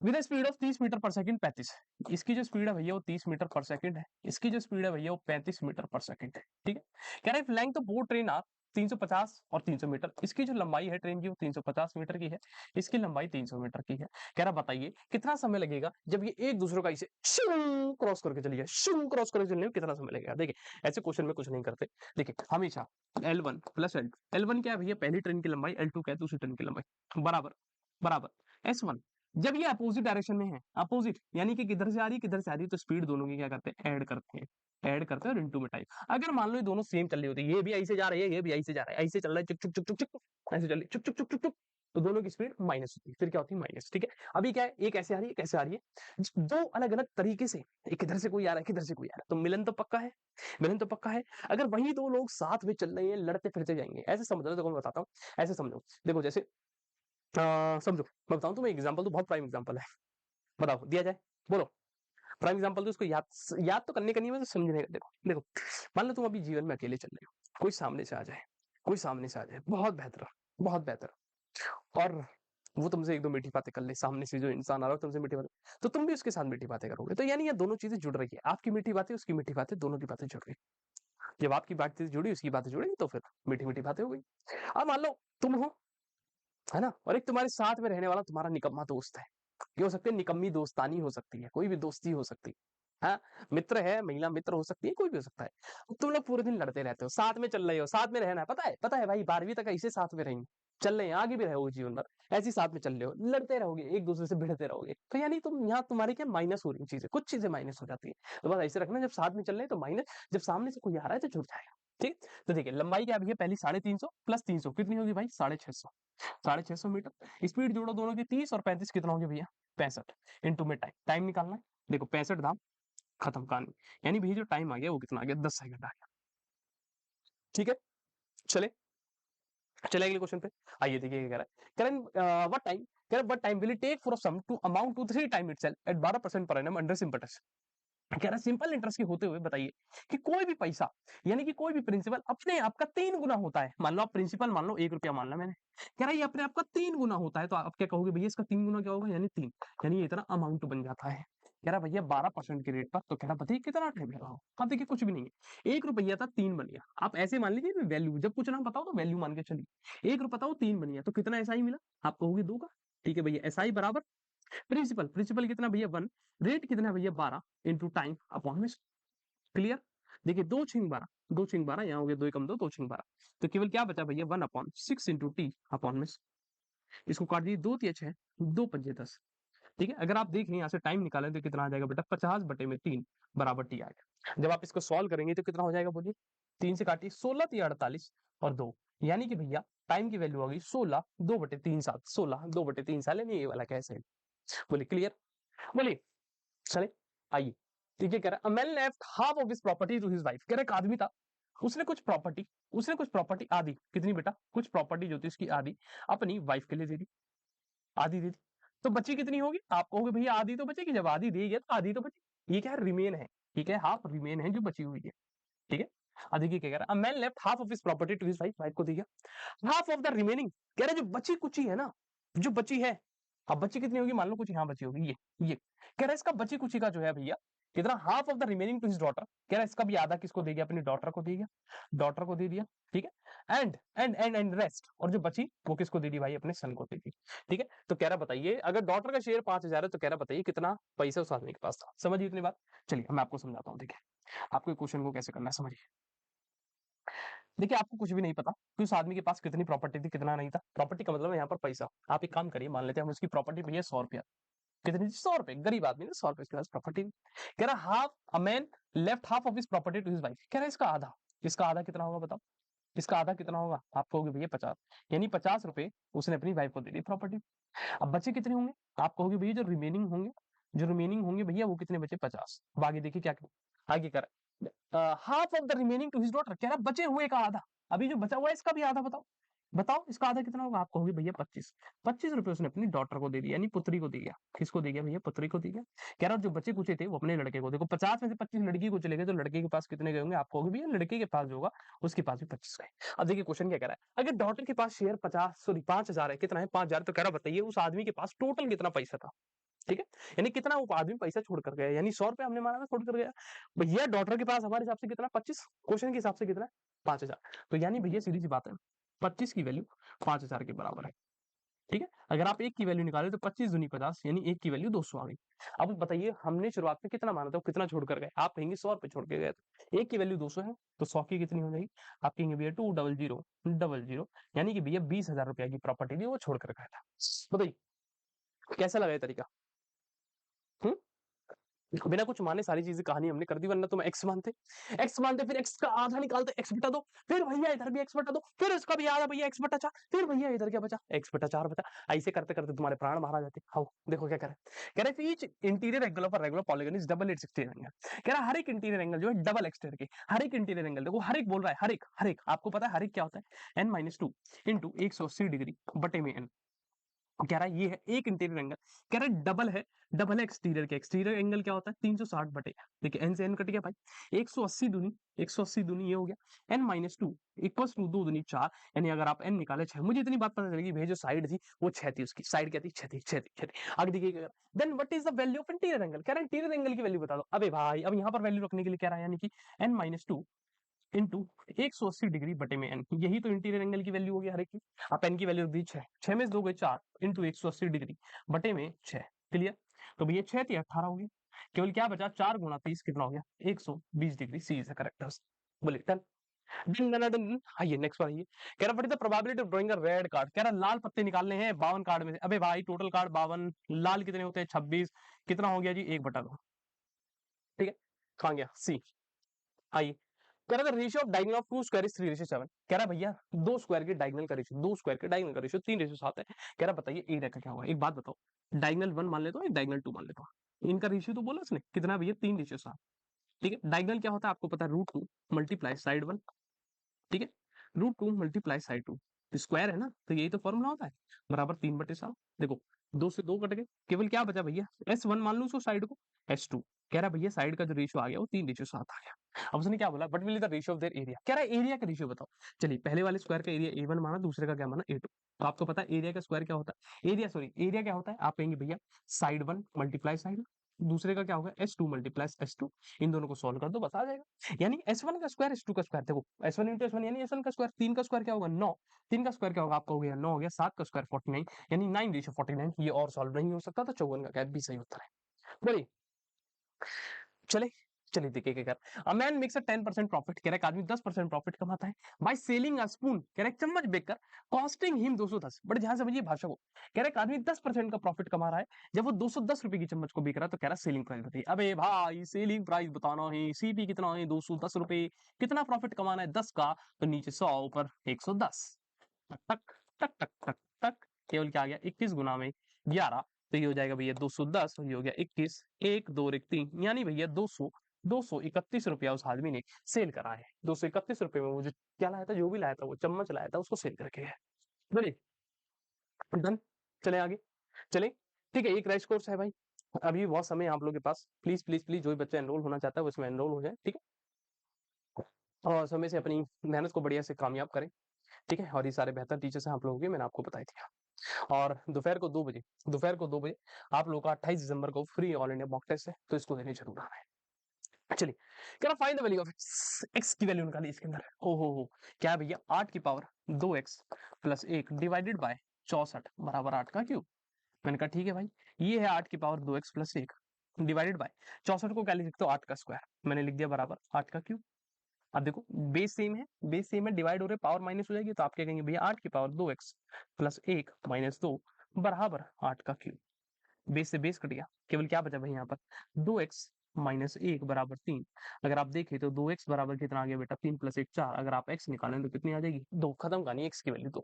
S3: विद स्पीड ऑफ 30 मीटर पर सेकंड 35। इसकी जो स्पीड है भैया वो 30 मीटर पर सेकंड है, इसकी जो स्पीड है भैया वो 35 मीटर पर सेकंड है, ठीक है? कह रहा है length of both train are 350 और 300 मीटर, इसकी जो लंबाई है ट्रेन की वो 350 मीटर की है, इसकी लंबाई 300 मीटर की है। कह रहा बताइए कितना समय लगेगा जब ये एक दूसरे का इसे क्रॉस करके चलिए, क्रॉस करके चलने में कितना समय लगेगा? देखिए ऐसे क्वेश्चन में कुछ नहीं करते, देखिए हमेशा L1 प्लस L2, L1 क्या है भैया पहली ट्रेन की लंबाई, L2 क्या है दूसरी ट्रेन की लंबाई, बराबर बराबर S1। जब ये अपोजिट डायरेक्शन में है, अपोजिट यानी कि किधर से आ रही है किधर से आ रही है, तो स्पीड दोनों की क्या करते हैं, ऐड करते हैं और इनटू में टाइप। अगर मान लो ये दोनों सेम चल रही होती है, ये भी ऐसे जा रही है, ये भी ऐसे जा रहा है, ऐसे चल रहा है चुक चुक चुक चुक चुक, ऐसे चल रही चुक चुक चुक चुक चुक, तो दोनों की स्पीड माइनस होती है, फिर क्या होती है माइनस, ठीक है? अभी क्या है, एक ऐसे आ रही है, कैसे आ रही है, दो अलग अलग तरीके से, एक इधर से कोई आ रहा है, किधर से कोई आ रहा है, तो मिलन तो पक्का है, मिलन तो पक्का है। अगर वही दो लोग साथ में चल रहे हैं, लड़ते फिरते जाएंगे, ऐसे समझ लो, देखो मैं बताता हूँ, ऐसे समझो, देखो जैसे समझो, मैं बताऊं तुम्हें एग्जांपल, तो बहुत प्राइम एग्जांपल है, बताओ दिया जाए, बोलो प्राइम एग्जांपल, तो इसको याद तो करने का नहीं है, तो समझने का। देखो देखो मान लो तुम अभी जीवन में अकेले चल रहे हो, कोई सामने से आ जाए, कोई सामने से आ जाए, बहुत बेहतर, बहुत बेहतर, और वो तुमसे एक दो मीठी बातें कर ले, सामने से जो इंसान आ रहा है तुमसे मीठी बातें, तो तुम भी उसके साथ मीठी बातें करोगे, तो यानी ये दोनों चीजें जुड़ रही है, आपकी मीठी बातें, उसकी मीठी बातें, दोनों की बातें जुड़ रही है। जब आपकी बातें जुड़ी, उसकी बातें जुड़ी, तो फिर मीठी मीठी बातें हो गई। अब मान लो तुम हो, है ना, और एक तुम्हारे साथ में रहने वाला तुम्हारा निकम्मा दोस्त है, ये हो सकती है निकम्मी दोस्तानी हो सकती है, कोई भी दोस्ती हो सकती है, हाँ, मित्र है, महिला मित्र हो सकती है, कोई भी हो सकता है। तुम लोग पूरे दिन लड़ते रहते हो, साथ में चल रहे हो, साथ में रहना है, पता है भाई 12वीं तक ऐसे साथ में रहेंगे, चल रहे हैं, आगे भी रहोगे जीवन भर ऐसे ही साथ में चल रहे हो, लड़ते रहोगे, एक दूसरे से भिड़ते रहोगे, तो यानी तुम यहाँ तुम्हारी क्या माइनस हो रही चीजें, कुछ चीजें माइनस हो जाती है। तो बस ऐसे रखना, जब साथ में चल रहे हैं तो माइनस, जब सामने से कोई आ रहा है तो जुड़ जाएगा, ठीक। तो देखिए लंबाई क्या है पहली 350 प्लस 300 कितनी होगी भाई 650, 650 मीटर। स्पीड जोड़ो दोनों की 30 और 35 कितना हो गया भैया 65 इनटू में टाइम निकालना है। देखो 65 दाम खत्म कहानी, यानी भैया जो टाइम आ गया वो कितना आ गया 10 सेकंड आ गया, ठीक है। चले अगले क्वेश्चन पे आइए, देखिए क्या कह रहा है, what time will it take for sum to amount to 3 time itself at 12% per annum under simple interest. कह रहा है सिंपल इंटरेस्ट के होते हुए बताइए कि कोई भी पैसा यानी कि कोई भी प्रिंसिपल अपने आप का 3 गुना होता है। मान लो आप प्रिंसिपल मान लो 1 रुपया मान लो मैंने, कह रहा है ये अपने आप का 3 गुना होता है, तो आप क्या कहोगे भैया इसका 3 गुना क्या होगा, यानी 3, यानी ये इतना अमाउंट बन जाता है। कह रहा भैया 12% के रेट पर, तो कह रहा बताइए कितना टाइम लगा हो। अब देखिए कुछ भी नहीं है, 1 रुपया था 3 बन गया। आप ऐसे मान लीजिए वैल्यू, जब कुछ ना बताओ तो वैल्यू मान के चलिए। 1 रुपया था वो 3 बन गया, तो कितना एसआई मिला? आप कहोगे 2 का। ठीक है भैया, एसआई बराबर प्रिंसिपल, प्रिंसिपल कितना भैया 1, रेट कितना भैया 12 इंटू टाइम अपॉन में। क्लियर? देखिए 2 छीन 12, 2 छीन 12, यहाँ हो गया 2 एकम 2, 2 छीन 12, तो केवल क्या बचा भैया 1 अपॉन 6 इंटू टी अपॉन में। इसको काट दीजिए, 2 तिया 6, 2 पंजे 10। ठीक है, अगर आप देख यहाँ से टाइम निकालें तो कितना आ जाएगा बेटा, 50 बटे में 3 बराबर टी आएगा। जब आप इसको सॉल्व करेंगे तो कितना हो जाएगा बोलिए, 3 से काटिए, 16 तिया 48 और 2, यानी कि भैया टाइम की वैल्यू आ गई 16 2 बटे 3 7, 16 2 बटे 3 साल, यानी ये वाला कैसे है? बोलिए क्लियर? बोलिए चले आइए। ठीक है, कह रहा है, a man left half of his property to his wife। कह रहा है एक आदमी था, उसने कुछ प्रॉपर्टी आधी, कितनी बेटा, कुछ प्रॉपर्टी जो थी उसकी आधी अपनी वाइफ के लिए दे दी, आधी दे दी, तो बची कितनी होगी? आप कहोगे भैया आधी तो बचेगी, जब आधी दी है तो आधी तो बची। ये क्या है, रिमेन है। ठीक है, हाफ रिमेन है जो बची हुई है। ठीक है, अब देखिए क्या कह रहा है, a man left half of his property to his wife, wife को दिया हाफ ऑफ द रिमेनिंग। कह रहा है जो बची कुची है ना, जो बची है, अब बची कितनी होगी, मान लो कुछ यहाँ बची होगी, ये कह रहा है इसका बची कुची का जो है भैया कितना, half of the remaining to his daughter. कह रहा है इसका भी आधा किसको दे दिया, अपनी डॉटर को दे दिया, डॉटर को दे दिया। ठीक है, एंड रेस्ट, और जो बची वो किसको दे दी भाई, अपने सन को दे दी। ठीक है, तो कह रहा बताइए अगर डॉटर का शेयर 5000 है तो कह रहा बताइए कितना पैसा उस आदमी के पास था। समझिए इतनी बात। चलिए मैं आपको समझाता हूँ। देखिए आपको क्वेश्चन को कैसे करना है, समझिए। देखिए आपको कुछ भी नहीं पता कि उस आदमी के पास कितनी प्रॉपर्टी थी, कितना नहीं था। प्रॉपर्टी का मतलब है यहाँ पर पैसा। आप एक काम करिए, मान लेते हैं हम उसकी प्रॉपर्टी भैया 100 रुपया, कितनी, 100 रुपए, गरीब आदमी ने 100 रुपए के पास प्रॉपर्टी। कह रहा half, a man left half of his property to his wife. कह रहा इसका आधा, इसका आधा कितना होगा बताओ, इसका आधा कितना होगा? आप कहोगे भैया 50, यानी 50 रुपए उसने अपनी वाइफ को दे दी प्रॉपर्टी। अब बचे कितने होंगे? आप कहोगे भैया जो रिमेनिंग होंगे, जो रिमेनिंग होंगे भैया वो कितने बचे, 50। अब आगे देखिए क्या आगे कर, half of the remaining to his daughter. कह रहा बचे हुए का आधा, अभी जो बचा हुआ है इसका भी आधा बताओ, बताओ इसका आधा कितना होगा? आप कहोगे भैया 25, 25 रुपए उसने अपनी डॉटर को दे दिया, यानी पुत्री को दे दिया। किसको दे दिया भैया? पुत्री को दे दिया। कह रहा जो बचे कुचे थे वो अपने लड़के को। देखो 50 में से 25 लड़की को चले गए तो लड़के के पास कितने गए होंगे? आप कहोगे भैया लड़के के पास जो होगा उसके पास भी 25 गए। अब देखिए क्वेश्चन क्या कह रहा है, अगर डॉटर के पास शेयर 5000 है, कितना है 5000, तो कह रहा बताइए उस आदमी के पास टोटल कितना पैसा था। ठीक है, यानी कितना वो आदमी पैसा छोड़ कर गया, यानी 100 रुपए हमने माना था छोड़ कर गया। भैया डॉटर के पास हमारे हिसाब से कितना, 25, क्वेश्चन के हिसाब से कितना, 5000। तो यानी भैया सीधी सी बात है, 25 की वैल्यू 5000 के बराबर है। ठीक है, अगर आप 1 की वैल्यू निकाले तो 25 दूनी 50, यानी 1 की वैल्यू 200 आ गई। अब बताइए हमने शुरुआत में कितना माना था, कितना छोड़ कर गए? आप कहेंगे 100 रुपए छोड़ के गए, तो 1 की वैल्यू 200 है, तो 100 की कितनी हो जाएगी? आप कहेंगे भैया 20000, यानी कि भैया 20,000 रुपया की प्रॉपर्टी थी वो छोड़ कर गया था। बताइए कैसा लगा ये तरीका? हम्म, बिना कुछ माने सारी चीजें कहानी हमने कर दी, वरना तुम एक्स मानते, फिर एक्स का आधा निकालते, एक्स बटा दो, फिर भैया इधर भी एक्स बटा दो, फिर इसका भी आधा भैया एक्स बटा 4, फिर भैया इधर क्या बचा, एक्स बटा 4 बचा। ऐसे करते करते तुम्हारे प्राण बाहर आ जाते। हाउ देखो क्या कह रहे each interior angle of a regular polygon is double it's exterior angle. कह रहा हर एक इंटीरियर एंगल जो है डबल एक्सटीरियर के, हर एक इंटीरियर एंगल, देखो हर एक बोल रहा है, हर एक आपको पता है हर एक क्या होता है, n-2 इंटू 180 डिग्री बटे में n। कह रहा है ये है एक इंटीरियर एंगल, कह रहा है डबल है एक्सटीरियर के। एक्सटीरियर एंगल क्या होता है 360 बटे, देखिए एन से एन कट गया भाई, 180 दूनी ये हो गया, n-2 इक्वल्स टू 2 दूनी 4, यानी अगर आप n निकाले 6। मुझे इतनी बात पता चलेगी भैया जो साइड थी वो 6 थी, उसकी साइड क्या थी, 6 थी। आगे देखिए then what is the value of interior angle. कह रहा है इंटीरियर एंगल की वैल्यू बता दो। अबे भाई अब यहाँ पर वैल्यू रखने के लिए कह रहा है, यानी कि n-2 इंटू 180 डिग्री बटे में n, यही तो इंटीरियर एंगल की वैल्यू होगी हर एक की। आप n की वैल्यू दी 6 में से 2 गए 4 इंटू 180 डिग्री बटे में 6। क्लियर? तो भैया 6 थी 18 हो गया, केवल क्या बचा 4 गुणा 30 कितना हो गया 120 degree. C is the correct answer. बोलिए डन डन। आइए नेक्स्ट पर आइए। कह रहा what is the probability of drawing a red card. कह रहा लाल पत्ते निकालने हैं 52 कार्ड में से। अबे भाई टोटल कार्ड 52, लाल कितने होते हैं 26, कितना हो गया जी 1/2। ठीक है, कहां गया सी। आइए कह रहा था ratio of diagonal of 2 square is 3:7। कह रहा भैया 2 स्क्वायर के डायगोनल का रेशियो, 2 स्क्वायर के डायगोनल का रेशियो 3:7 है। कह रहा बताइए एरिया का क्या होगा। एक बात बताओ, डायगोनल 1 मान लेता हूँ, एक डायगोनल 2 मान लेता हूँ, इनका रेशियो तो बोला उसने कितना भैया 3:7। ठीक है, डायगोनल क्या होता है आपको पता है, √2 मल्टीप्लाई साइड 1। ठीक है, √2 मल्टीप्लाई साइड 2, स्क्वायर है ना, तो यही तो फॉर्मूला होता है, बराबर 3/7। देखो 2 से 2 कट गए, केवल क्या बचा भैया S1 मान लो उसको साइड को, S2। कह रहा भैया साइड का जो रेशियो आ गया वो 3:7 आ गया। अब उसने क्या बोला, what will be the ratio of their area. कह रहा है एरिया का रेशियो बताओ। चलिए पहले वाले स्क्वायर का एरिया A1 माना, दूसरे का क्या माना A2। तो आपको पता है एरिया का स्क्वायर क्या होता है, एरिया क्या होता है, आप कहेंगे भैया साइड 1 मल्टीप्लाई साइड, दूसरे का क्या होगा S2 मल्टीप्लाई S2, इन दोनों को सॉल्व कर दो बस आ जाएगा। यानी S1 का स्क्वायर S2 का स्क्वायर, देखो S1 इंटू S1 यानी S1 का स्क्वायर, 3 का स्क्वायर क्या होगा 9, 3 का स्क्वायर क्या होगा आपका हो गया 9 हो गया, 7 का स्क्वायर 49 यानी 9/49, ये और सॉल्व नहीं हो सकता, तो 54 का क्या भी सही उत्तर है। बोलिए चले चलिए देखिए क्या कर, a man makes a 10% profit, कह रहा है एक आदमी 10% प्रॉफिट कमाता है बाय सेलिंग अ स्पून, कह रहा है एक चम्मच बेचकर, कॉस्टिंग हिम 210, बड़े ध्यान से समझिए भाषा को, कह रहा है एक आदमी 10% का प्रॉफिट कमा रहा है, जब वो 210 रुपए की चम्मच को बेच रहा है, तो कह रहा है सेलिंग प्राइस बताइए। अबे भाई सेलिंग प्राइस बताना है, सीपी कितना है 210 रुपए, कितना प्रॉफिट कमाना है 10 का, तो नीचे 100 ऊपर 110, टक टक टक टक टक टक, केवल क्या आ गया 21 गुना में 11, तो ये हो जाएगा भैया 210, ये हो गया 21, 1 2 1 3, यानी भैया 231 रुपया उस आदमी ने सेल करा है। 231 रुपए में वो जो क्या लाया था, जो भी लाया था, वो चम्मच लाया था, उसको सेल करके है। बोलिए डन, चले आगे चले। ठीक है, ये क्रैश कोर्स है भाई, अभी बहुत समय है आप लोगों के पास, प्लीज प्लीज प्लीज जो भी बच्चा एनरोल होना चाहता है वो इसमें एनरोल हो जाए, ठीक है, और समय से अपनी मेहनत को बढ़िया से कामयाब करें, ठीक है, और ये सारे बेहतर टीचर्स हैं आप लोगों के, मैंने आपको बताई थी। और दोपहर को 2 बजे आप लोगों का 28 दिसंबर को free all India mock test है, तो इसको देने जरूर आना है। चलिए, कह रहा find the value of x की वैल्यू निकालिए इसके अंदर। हो क्या है भैया, 8 की power 2x plus 1 divided by 64 बराबर 8 का क्यूब। मैंने कहा ठीक है भाई, ये है 8 की power 2x plus 1 divided by 64 को क्या लिख सकते हो 8 का स्क्वायर, मैंने लिख दिया बराबर 8 का क्यूब। अब देखो बेस सेम है, डिवाइड हो रहे, पावर माइनस हो जाएगी, तो आप क्या कहेंगे भैया 8 की पावर 2x प्लस 1 माइनस 2 बराबर 8 का क्यूब। बेस से बेस कट गया, केवल क्या बचा भाई यहाँ पर 2x माइनस 1 बराबर 3। अगर आप देखें तो 2x बराबर कितना आ गया बेटा 3 प्लस 1 4, अगर आप x निकालें तो कितनी आ जाएगी 2, खत्म कहानी, x की वैल्यू 2।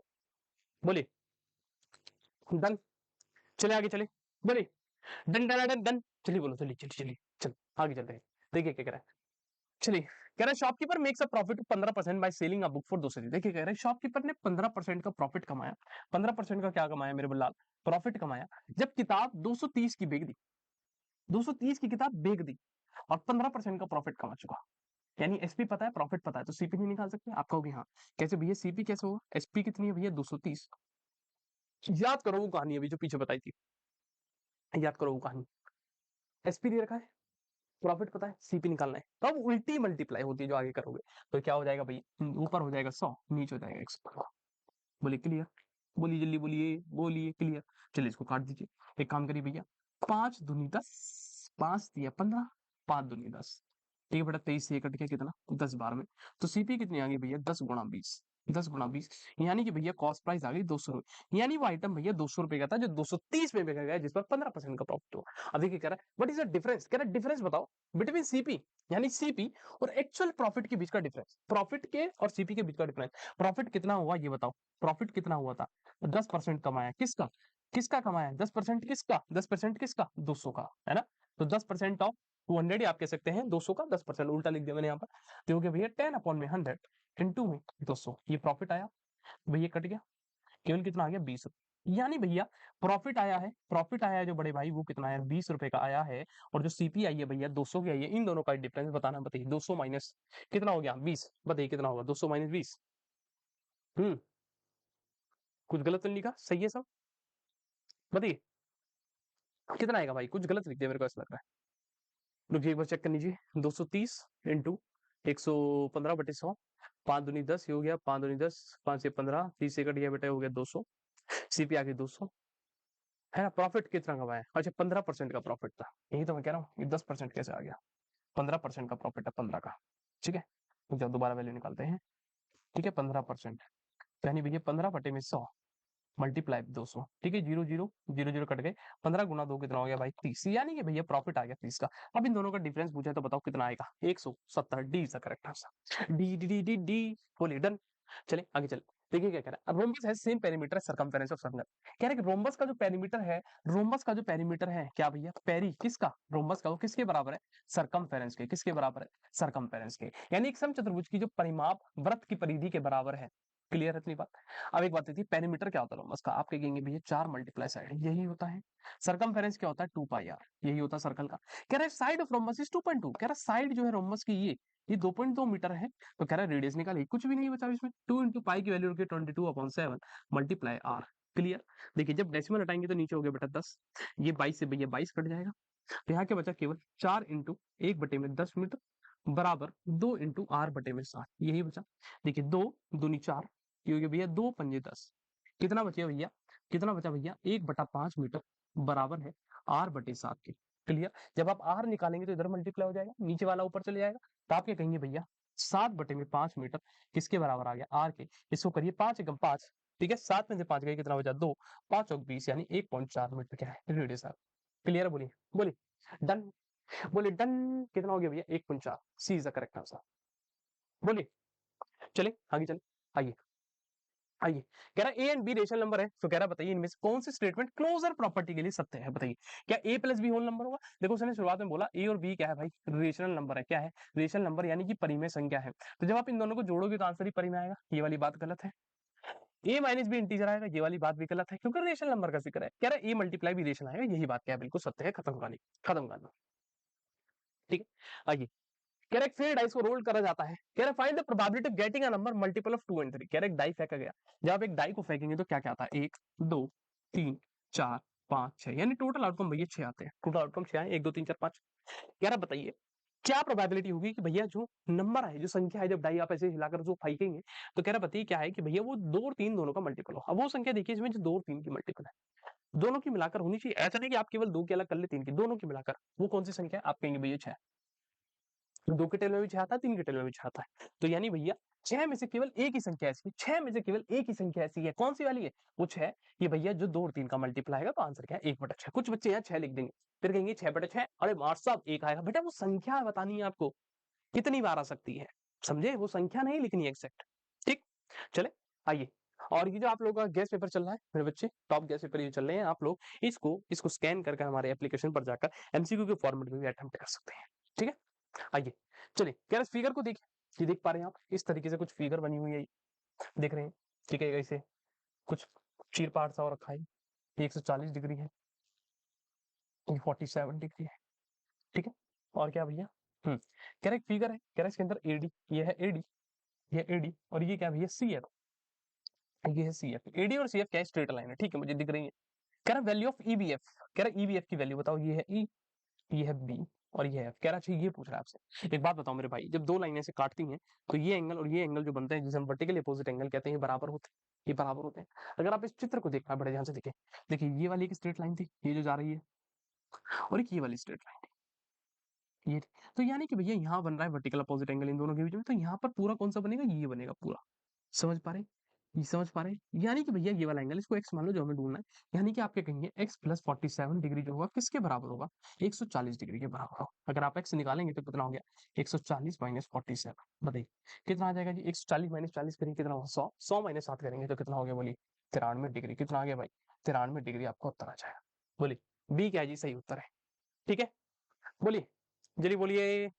S3: बोलिए डन, चले आगे चले, बोलिए डन डन डन डन, चलिए बोलो चलिए चलिए चलिए चलो आगे चलते हैं, देखिए क्या कह रहा है। चलिए कह रहा है shopkeeper makes a profit 15% by selling a book for 230। देखिए कह रहा है शॉपकीपर ने 15% का प्रॉफिट कमाया, 15% का क्या कमाया मेरे बल्लाल, प्रॉफिट कमाया, जब किताब 230 की बेच दी, 230 की किताब बेच दी और 15% का प्रॉफिट कमा चुका। यानी एसपी पता है, प्रॉफिट पता है, तो सीपी नहीं निकाल सकते। आप कहोगे हाँ कैसे भैया, सीपी कैसे होगा, एसपी कितनी है भैया 230, याद करो वो कहानी अभी जो पीछे बताई थी, याद करो वो कहानी, एसपी दे रखा है, प्रॉफिट पता है, सीपी निकालना है, तब उल्टी मल्टीप्लाई होती है जो आगे करोगे, तो क्या हो जाएगा भाई, ऊपर हो जाएगा 100, नीचे हो जाएगा 100। बोलिए क्लियर, बोलिए जल्दी बोलिए, बोलिए क्लियर। चलिए इसको काट दीजिए, एक काम करिए भैया, 5 दूनी 10, 5 दिया 15, 5 दूनी 10, ठीक है बेटा, 23 से कट गया कितना 10 बार में, तो सीपी कितनी आ गई भैया 10 गुणा 20, 10 गुणा 20, यानी कि भैया कॉस्ट प्राइस आ गई 200 रुपए, यानी वो आइटम भैया 200 रुपए का था जो 230 में बेचा गया, जिस पर 15% का प्रॉफिट हुआ। अब देखिए कह रहा है व्हाट इज द डिफरेंस, कह रहा है डिफरेंस बताओ बिटवीन सीपी, यानी सीपी और एक्चुअल प्रॉफिट के बीच का डिफरेंस, प्रॉफिट के और सीपी के बीच का डिफरेंस, प्रॉफिट कितना हुआ ये बताओ, प्रॉफिट कितना हुआ था 10% कमाया, किसका किसका कमाया 10%, किसका 10% किसका 200 का, है ना, तो 10% ऑफ 200 ही आप कह सकते हैं, 200 का 10% उल्टा लिख दिया मैंने यहाँ पर, तो हो गया भैया 10/100 इनटू में 200, ये प्रॉफिट आया भैया, कट गया, केवल कितना आ गया 20 रुपए, यानी भैया प्रॉफिट आया है जो बड़े भाई वो कितना आया 20 रुपए का आया है, और जो सीपी आई है भैया 200 की आई है, इन दोनों का डिफरेंस बताना, बताइए 200 माइनस कितना हो गया 20, बताइए कितना होगा 200 माइनस 20, कुछ गलत तो नहीं लिखा, सही है सब, बताइए कितना आएगा भाई, कुछ गलत लिख दिया मेरे को ऐसा लग रहा है, रुकिए एक बार चेक कर लीजिए, 230 इंटू 115/100, 5 दूनी 10, ये हो गया 5 दूनी 10, 5 से 15, 30 से कट गया बेटा, हो गया 200, सीपी आ गई 200, है ना, प्रॉफिट कितना कमाया, अच्छा 15% का प्रॉफिट था, यही तो मैं कह रहा हूँ, ये 10% कैसे आ गया, 15% का प्रॉफिट है 15 का, ठीक है, तो जब दोबारा वैल्यू निकालते हैं, ठीक है 15%, यानी भैया 15/100 मल्टीप्लाई 200, ठीक है, 0 0 0 0 कट गए, 15 गुना 2 कितना हो गया भाई 30, यानी कि भैया प्रॉफिट आ गया 30 का। अब इन दोनों का डिफरेंस पूछा तो बताओ कितना आएगा 170, D is the correct answer, D D D D D, बोलिए डन। चले आगे चले, देखिए क्या कह रहा है, रोम्बस है same perimeter circumference of circle, कह रहे हैं कि रोम्बस का जो पेरीमीटर है, रोम्बस का जो पेरीमीटर है क्या भैया, पेरी किसका, रोम्बस का वो किसके बराबर है, सर्कमफेरेंस के, किसके बराबर है, सर्कमफेरेंस के, यानी एक समचतुर्भुज की जो परिमाप वृत्त की परिधि के बराबर है, क्लियर है इतनी बात। अब एक बात थी, पेरीमीटर क्या होता है रोम्बस का, आप कहेंगे भैया 4 मल्टीप्लाई साइड, यही होता है, सर्कमफेरेंस क्या होता है 2πr, यही होता है सर्कल का, कह रहा है साइड ऑफ रोम्बस इज 2.2, कह रहा है साइड जो है रोम्बस की ये 2.2 मीटर है, तो कह रहा है रेडियस निकालिए, कुछ भी नहीं बचा इसमें, 2 इंटू पाई की वैल्यू रखिए 22/7 मल्टीप्लाई आर, क्लियर। देखिए जब डेसिमल हटाएंगे तो नीचे हो गया बेटा 10, ये 22 से भैया 22 कट जाएगा, तो यहाँ क्या बचा केवल 4 इंटू 1/10 मीटर बराबर 2 इंटू r बटे में 7, यही बचा। देखिए 2 दूनी 4, ये हो गया भैया 2 पंजे 10, कितना बचा भैया, कितना बचा भैया 1/5 मीटर बराबर है r बटे 7 के। क्लियर। जब आप r निकालेंगे तो इधर मल्टीप्लाई हो जाएगा, नीचे वाला ऊपर चले जाएगा, तो आप क्या कहेंगे भैया 7/5 मीटर किसके बराबर आ गया, r के। इसको करिए 5 एकम 5, ठीक है, 7 में से 5 गए कितना बचा 2, 5 और 20 यानी 1.4 मीटर क्या है रेडियस। क्लियर है, बोलिए बोलिए डन, बोलिए डन, कितना हो गया भैया 1.4, C is the correct answer. बोलिए, चले आगे चले, आइए आइए। कह रहा A and B rational number है, तो कह रहा बताइए इनमें से कौन सी स्टेटमेंट क्लोजर प्रॉपर्टी के लिए सत्य है, बताइए। क्या ए प्लस बी होल नंबर होगा, देखो उसने शुरुआत में बोला ए और बी क्या है भाई, रेशनल नंबर है, क्या है रेशनल नंबर यानी कि परिमेय संख्या है। तो जब आप इन दोनों को जोड़ोगे तो आंसर ही परिमेय आएगा, ये वाली बात गलत है। ए माइनस बी इंटीजर आएगा, ये वाली बात भी गलत है क्योंकि रेशनल नंबर का जिक्र है। कह रहा है ए मल्टीप्लाई भी रेशनल आएगा, यही बात क्या है बिल्कुल सत्य है, खत्म कहानी, खत्म कहानी। ठीक है, आइए। कह रहा है फिर डाइस को रोल करा जाता है, कह रहा है find the probability of getting a number multiple of 2 and 3। कह रहा है एक डाई फेंका गया, जब आप एक डाई को फेंकेंगे तो क्या क्या आता है 1 2 3 4 5 6, यानी टोटल आउटकम भैया 6 आते हैं, टोटल आउटकम 6 आए, 1 2 3 4 5। कह रहा बताइए क्या प्रोबेबिलिटी होगी कि भैया जो नंबर है, जो संख्या है, जब डाई आप ऐसे हिलाकर जो फेंकेंगे तो कह रहा बताइए क्या है कि भैया वो 2 और 3 दोनों का मल्टीपल हो। अब वो संख्या देखिए इसमें जो 2 और 3 की मल्टीपल है, दोनों की मिलाकर होनी चाहिए, ऐसा नहीं कि आप केवल 2 की अलग कर ले 3 की, दोनों की मिलाकर वो कौन सी संख्या है, आप कहेंगे भैया 6। 2 के टेल में भी 6 आता है, 3 के टेल में भी 6 आता है, तो यानी भैया 6 में से केवल एक ही संख्या ऐसी है, 6 में से केवल एक ही संख्या ऐसी है, कौन सी वाली है, वो 6। ये भैया जो 2 और 3 का मल्टीप्लाई आएगा तो आंसर क्या है 1/6। कुछ बच्चे यहाँ 6 लिख देंगे, फिर कहेंगे 6/6, अरे मार साहब 1 आएगा, बेटा वो संख्या बतानी है आपको कितनी बार आ सकती है, समझे, वो संख्या नहीं लिखनी एग्जैक्ट। ठीक, चले आइए। और ये जो आप लोगों का गैस पेपर चल रहा है मेरे बच्चे, टॉप गैस पेपर ये चल रहे हैं, आप लोग इसको स्कैन करके हमारे एप्लीकेशन पर जाकर एमसीक्यू के फॉर्मेट में भी अटेम्प्ट कर सकते हैं। ठीक है, आइए चलिए। कह रहे फिगर को देखिए, ये देख पा रहे हैं आप, इस तरीके से कुछ फिगर बनी हुई है, देख रहे हैं, ठीक है, ऐसे कुछ चीर पार सा हो रखा है, 140 डिग्री है, 47 डिग्री है, ठीक है। और क्या भैया कह रहे फिगर है, कह रहे इसके अंदर एडी, ये है एडी, ये एडी, और ये क्या भैया सी एफ, ये है सी एफ। एडी और सी एफ क्या है, स्ट्रेट लाइन है, ठीक है, मुझे दिख रही है। कह रहा वैल्यू ऑफ ईबीएफ, कह रहा ईबीएफ की वैल्यू बताओ, ये है ई, ये है बी और ये है एफ। कह रहा चाहिए, ये पूछ रहा है आपसे। एक बात बताओ मेरे भाई, जब दो लाइनें से काटती हैं तो ये एंगल और ये एंगल जो बनते हैं, जिसे हम वर्टिकली अपोजिट एंगल कहते हैं, ये बराबर होते हैं, ये बराबर होते हैं। अगर आप इस चित्र को देखना बड़े ध्यान से देखें, देखिए ये वाली एक स्ट्रेट लाइन थी, ये जो जा रही है, और एक ये वाली स्ट्रेट लाइन थी, ये। तो यानी कि भैया यहाँ बन रहा है वर्टिकल अपोजिट एंगल इन दोनों के बीच में, तो यहाँ पर पूरा कौन सा बनेगा, ये बनेगा पूरा। समझ पा रहे हैं, ये समझ पा रहे हैं, यानी कि भैया ये वाला एंगल, इसको एक्स मान लो जो हमें ढूंढना है, यानी कि आप क्या कहेंगे x प्लस 47 डिग्री जो होगा किसके बराबर होगा, 140 डिग्री के बराबर होगा। अगर आप x निकालेंगे तो कितना हो गया 140 माइनस 47, बताइए कितना आ जाएगा जी, 140 माइनस 40 करेंगे कितना होगा 100, 100 माइनस 7 करेंगे तो कितना हो गया, बोलिए 93 डिग्री। कितना आ गया भाई 93 डिग्री, आपका उत्तर आ जाएगा। बोलिए बी क्या है जी, सही उत्तर है। ठीक है, बोलिए जल्दी बोलिए,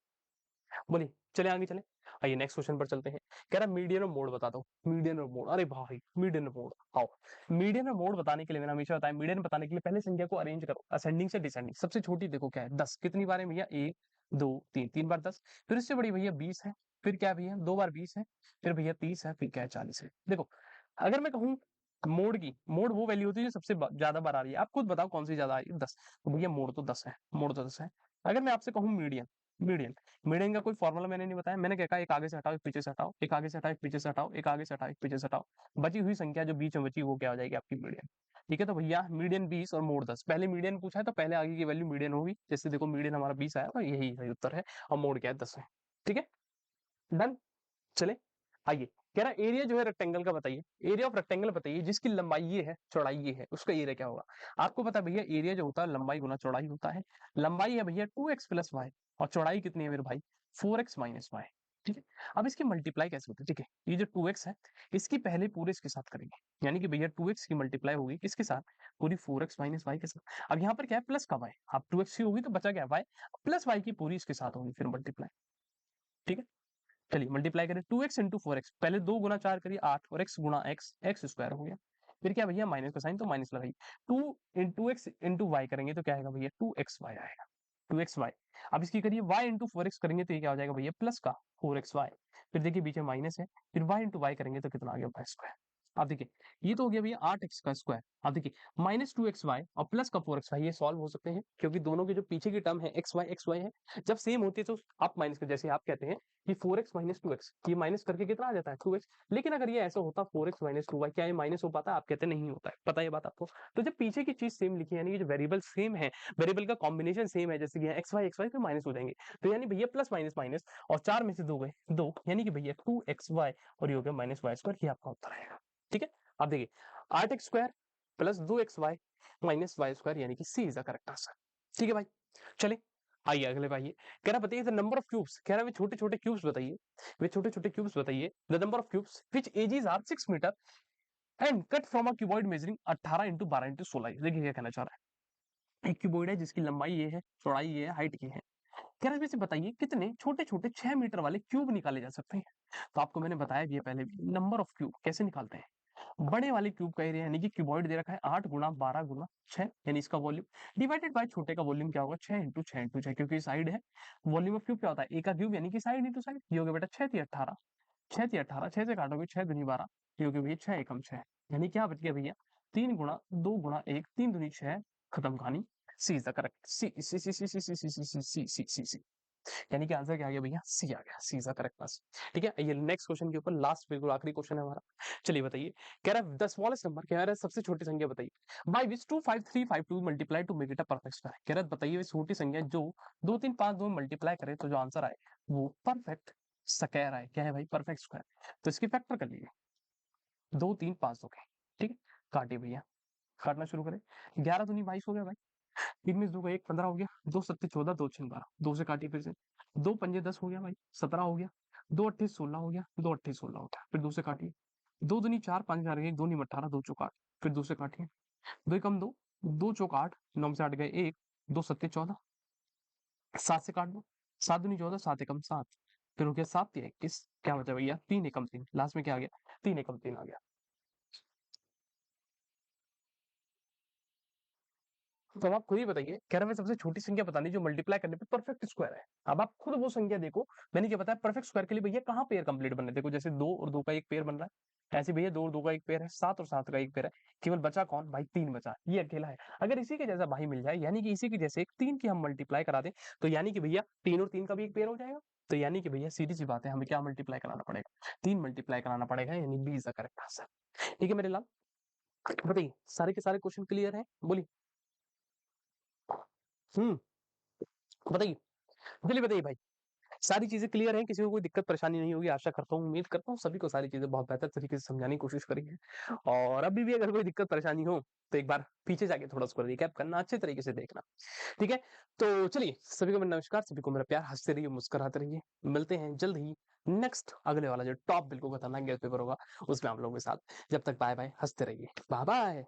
S3: बोलिए चले आगे चले। आइए नेक्स्ट क्वेश्चन पर चलते हैं। कह रहा मीडियन और मोड बता दो, मीडियन और मोड, अरे भाई मीडियन और मोड, आओ। मीडियन और मोड बताने के लिए मैंने हमेशा बताया, मीडियन बताने के लिए पहले संख्या को अरेंज करो असेंडिंग से डिसेंडिंग। सबसे छोटी देखो क्या है 10, कितनी बार है भैया 1 2 3, 3 बार 10, फिर इससे बड़ी भैया 20 है, फिर क्या भैया 2 बार 20 है, फिर भैया 30 है, फिर क्या है 40 है। देखो अगर मैं कहूँ मोड की, मोड वो वैल्यू होती है जो सबसे ज्यादा बार आ रही है, आप खुद बताओ कौन सी ज्यादा आ रही है 10, तो भैया मोड तो 10 है, मोड तो 10 है। अगर मैं आपसे कहूँ मीडियन, मीडियन मीडियन का कोई फॉर्मूला मैंने नहीं बताया, मैंने क्या कहा एक आगे से हटाओ एक पीछे से हटाओ, एक आगे से हटाओ एक पीछे से हटाओ, एक आगे से हटाओ एक पीछे से हटाओ, बची हुई संख्या जो बीच में बची वो क्या हो जाएगी आपकी मीडियन। ठीक है, तो भैया मीडियन 20 और मोड 10, पहले मीडियन पूछा है तो पहले आगे की वैल्यू मीडियन होगी, जैसे देखो मीडियन हमारा 20 आया तो यही सही उत्तर है, और मोड क्या है 10 है। ठीक है, डन, चले आइए। कह रहा एरिया जो है रेक्टेंगल का बताइए, एरिया ऑफ रेक्टेंगल बताइए जिसकी लंबाई ये है चौड़ाई ये है, उसका एरिया क्या होगा। आपको पता है भैया एरिया जो होता है लंबाई गुना चौड़ाई होता है, लंबाई है भैया 2x प्लस वाई, और चौड़ाई कितनी है मेरे भाई 4x माइनस वाई। ठीक है, अब इसकी मल्टीप्लाई कैसे होती है, ठीक है, ये जो 2x है इसकी पहले पूरे इसके साथ करेंगे, यानी कि भैया 2x की मल्टीप्लाई होगी किसके साथ, पूरी 4x माइनस वाई के साथ। अब यहाँ पर क्या है प्लस का वाई, अब 2x की होगी तो बचा क्या वाई, प्लस वाई की पूरी इसके साथ होगी फिर मल्टीप्लाई। ठीक है, चलिए मल्टीप्लाई करें 2x इंटू 4x, पहले 2 गुना 4 करिए 8, और x गुना x स्क्वायर हो गया, फिर क्या भैया माइनस का साइन तो माइनस लगाइए, 2 इंटू एक्स इंटू वाई करेंगे तो क्या आएगा भैया 2xy आएगा, 2xy। अब इसकी करिए y इंटू 4x करेंगे तो ये क्या हो जाएगा भैया प्लस का 4xy, फिर देखिए बीच में माइनस है, फिर y इंटू वाई करेंगे तो कितना आ गया y स्क्वायर। अब देखिए ये तो हो गया भैया 8x का स्क्वायर। अब देखिए -2xy और प्लस का 4xy ये सॉल्व हो सकते हैं क्योंकि दोनों के जो पीछे की टर्म है xy है, जब सेम होती है तो आप माइनस कर, जैसे आप कहते हैं कि 4x - 2x, ये माइनस करके कितना आ जाता है 2x। लेकिन अगर ये ऐसा होता 4x - 2y, क्या ये माइनस हो पाता है? आप कहते हैं नहीं होता है, पता है ये बात आपको। तो जब पीछे की चीज सेम लिखी है यानी कि जो वेरिएबल सेम है, वेरिएबल का कॉम्बिनेशन सेम है, जैसे कि xy फिर माइनस हो जाएंगे, तो यानी भैया प्लस माइनस माइनस और 4 में से 2 गए 2, यानी कि भैया 2xy और ये हो गया -y², ये आपका उत्तर आएगा। ठीक है, अब देखिए 8x² plus 2xy minus y² यानी कि सी इज द करेक्ट आंसर। ठीक है भाई, चलिए आइए अगले भाई, कह रहा बताइए द नंबर ऑफ क्यूब्स, कह रहा वे छोटे छोटे क्यूब्स बताइए, वे छोटे छोटे क्यूब्स बताइए, the number of cubes which edges are 6 metre and cut from a cuboid measuring 18 × 12 × 16। देखिए क्या कहना चाह रहा है, एक क्यूबॉइड है जिसकी लंबाई ये है, चौड़ाई ये है, हाइट ये है, कह रहा है बताइए कितने छोटे छोटे 6 मीटर वाले क्यूब निकाले जा सकते हैं। तो आपको मैंने बताया भी है पहले भी, नंबर ऑफ क्यूब कैसे निकालते हैं। बड़े वाले क्यूब कह रहे हैं यानी कि क्यूबॉइड दे रखा है 8 × 12 × 6 यानी इसका वॉल्यूम डिवाइडेड बाय छोटे का वॉल्यूम क्या होगा 6 × 6 × 6 क्योंकि साइड है। वॉल्यूम ऑफ क्यूब क्या होता है, एक का क्यूब यानी कि साइड इंटू साइड, ये हो गया बेटा 6 × 18, 6 × 18, 6 से काटोगे 6 दूनी 12, ये हो गया भैया 6 एकम 6, यानी क्या बच गया भैया 3 × 2 × 1, 3 दूनी 6, खत्म कहानी। सी इज द करेक्ट, सी सी सी सी सी सी सी सी सी सी सी सी, यानी कि आंसर क्या आ गया भैया, सी आ गया, सी इज द करेक्ट आंसर। ठीक है, ये नेक्स्ट क्वेश्चन के ऊपर लास्ट बिल्कुल आखिरी क्वेश्चन है हमारा। चलिए बताइए, कह रहा है द स्मॉलेस्ट नंबर, कह रहा है सबसे छोटी संख्या बताइए, by which 25352 multiply two make it a perfect square. कह रहा है बताइए छोटी संख्या जो 2352 मल्टीप्लाई करे तो जो आंसर आए वो परफेक्ट स्क्वायर आए। क्या है भाई, परफेक्ट स्क्वायर। तो इसकी फैक्टर कर लीजिए, 2 3 5 हो गए। ठीक है, काटिए भैया, काटना शुरू करें। 11 दूनी 22 हो गया भाई, 3 में 2 का 1 15 हो गया, 2 7 14, 2 6 12, 2 से काटिए फिर से, 2 पंजे 10 हो गया भाई, 17 हो गया, 2 अट्ठे 16 हो गया, 2 अट्ठे 16 हो गया, फिर 2 से काटिए, 2 दूनी 4 5 4 1, 2 नी 18, 2 चौक 8, फिर 2 से काटिए, 2 कम 2, 2 चौक 8, 9 में से 8 गए 1, 2 सत्ते 14, 7 से काट दो, 7 दूनी 14, 7 एकम 7, फिर हो गया 7 या 21, क्या बचा भैया 3 एकम 3, लास्ट में क्या आ गया 3 एकम 3 आ गया। तो अब आप खुद ही बताइए, कह रहा है सबसे छोटी संख्या बतानी जो मल्टीप्लाई करने पे परफेक्ट स्क्वायर है। अब आप खुद वो संख्या देखो, मैंने क्या बताया परफेक्ट स्क्वायर के लिए भैया कहाँ पेयर कंप्लीट बनने, देखो जैसे 2 और 2 का एक पेयर बन रहा है, ऐसे भैया 2 और 2 का एक पेयर है, 7 और 7 का एक पेयर है, केवल बचा कौन भाई 3 बचा, ये अकेला है। अगर इसी के जैसा भाई मिल जाए, यानी कि इसी के जैसे 3 की हम मल्टीप्लाई करा दें, तो यानी कि भैया 3 और 3 का भी एक पेयर हो जाएगा। तो यानी कि भैया सीधी सी बात है, हमें क्या मल्टीप्लाई कराना पड़ेगा, 3 मल्टीप्लाई कराना पड़ेगा, यानी B is the correct answer. ठीक है मेरे लाल, बताइए सारे के सारे क्वेश्चन क्लियर है, बोलिए। हम्म, बताइए, चलिए बताइए भाई, सारी चीजें क्लियर हैं, किसी को कोई दिक्कत परेशानी नहीं होगी, आशा करता हूँ, उम्मीद करता हूँ सभी को सारी चीजें बहुत बेहतर तरीके से समझाने की कोशिश करेंगे। और अभी भी अगर कोई दिक्कत परेशानी हो तो एक बार पीछे जाके थोड़ा उसको रिकैप करना, अच्छे तरीके से देखना। ठीक है, तो चलिए सभी को मेरा नमस्कार, सभी को मेरा प्यार, हंसते रहिए मुस्कुराते रहिए, मिलते हैं जल्द ही नेक्स्ट अगले वाला जो टॉप बिल्कुल खतरनाक गैस पेपर होगा उसमें आप लोगों के साथ। जब तक बाय बाय, हंसते रहिए, बाय बाय।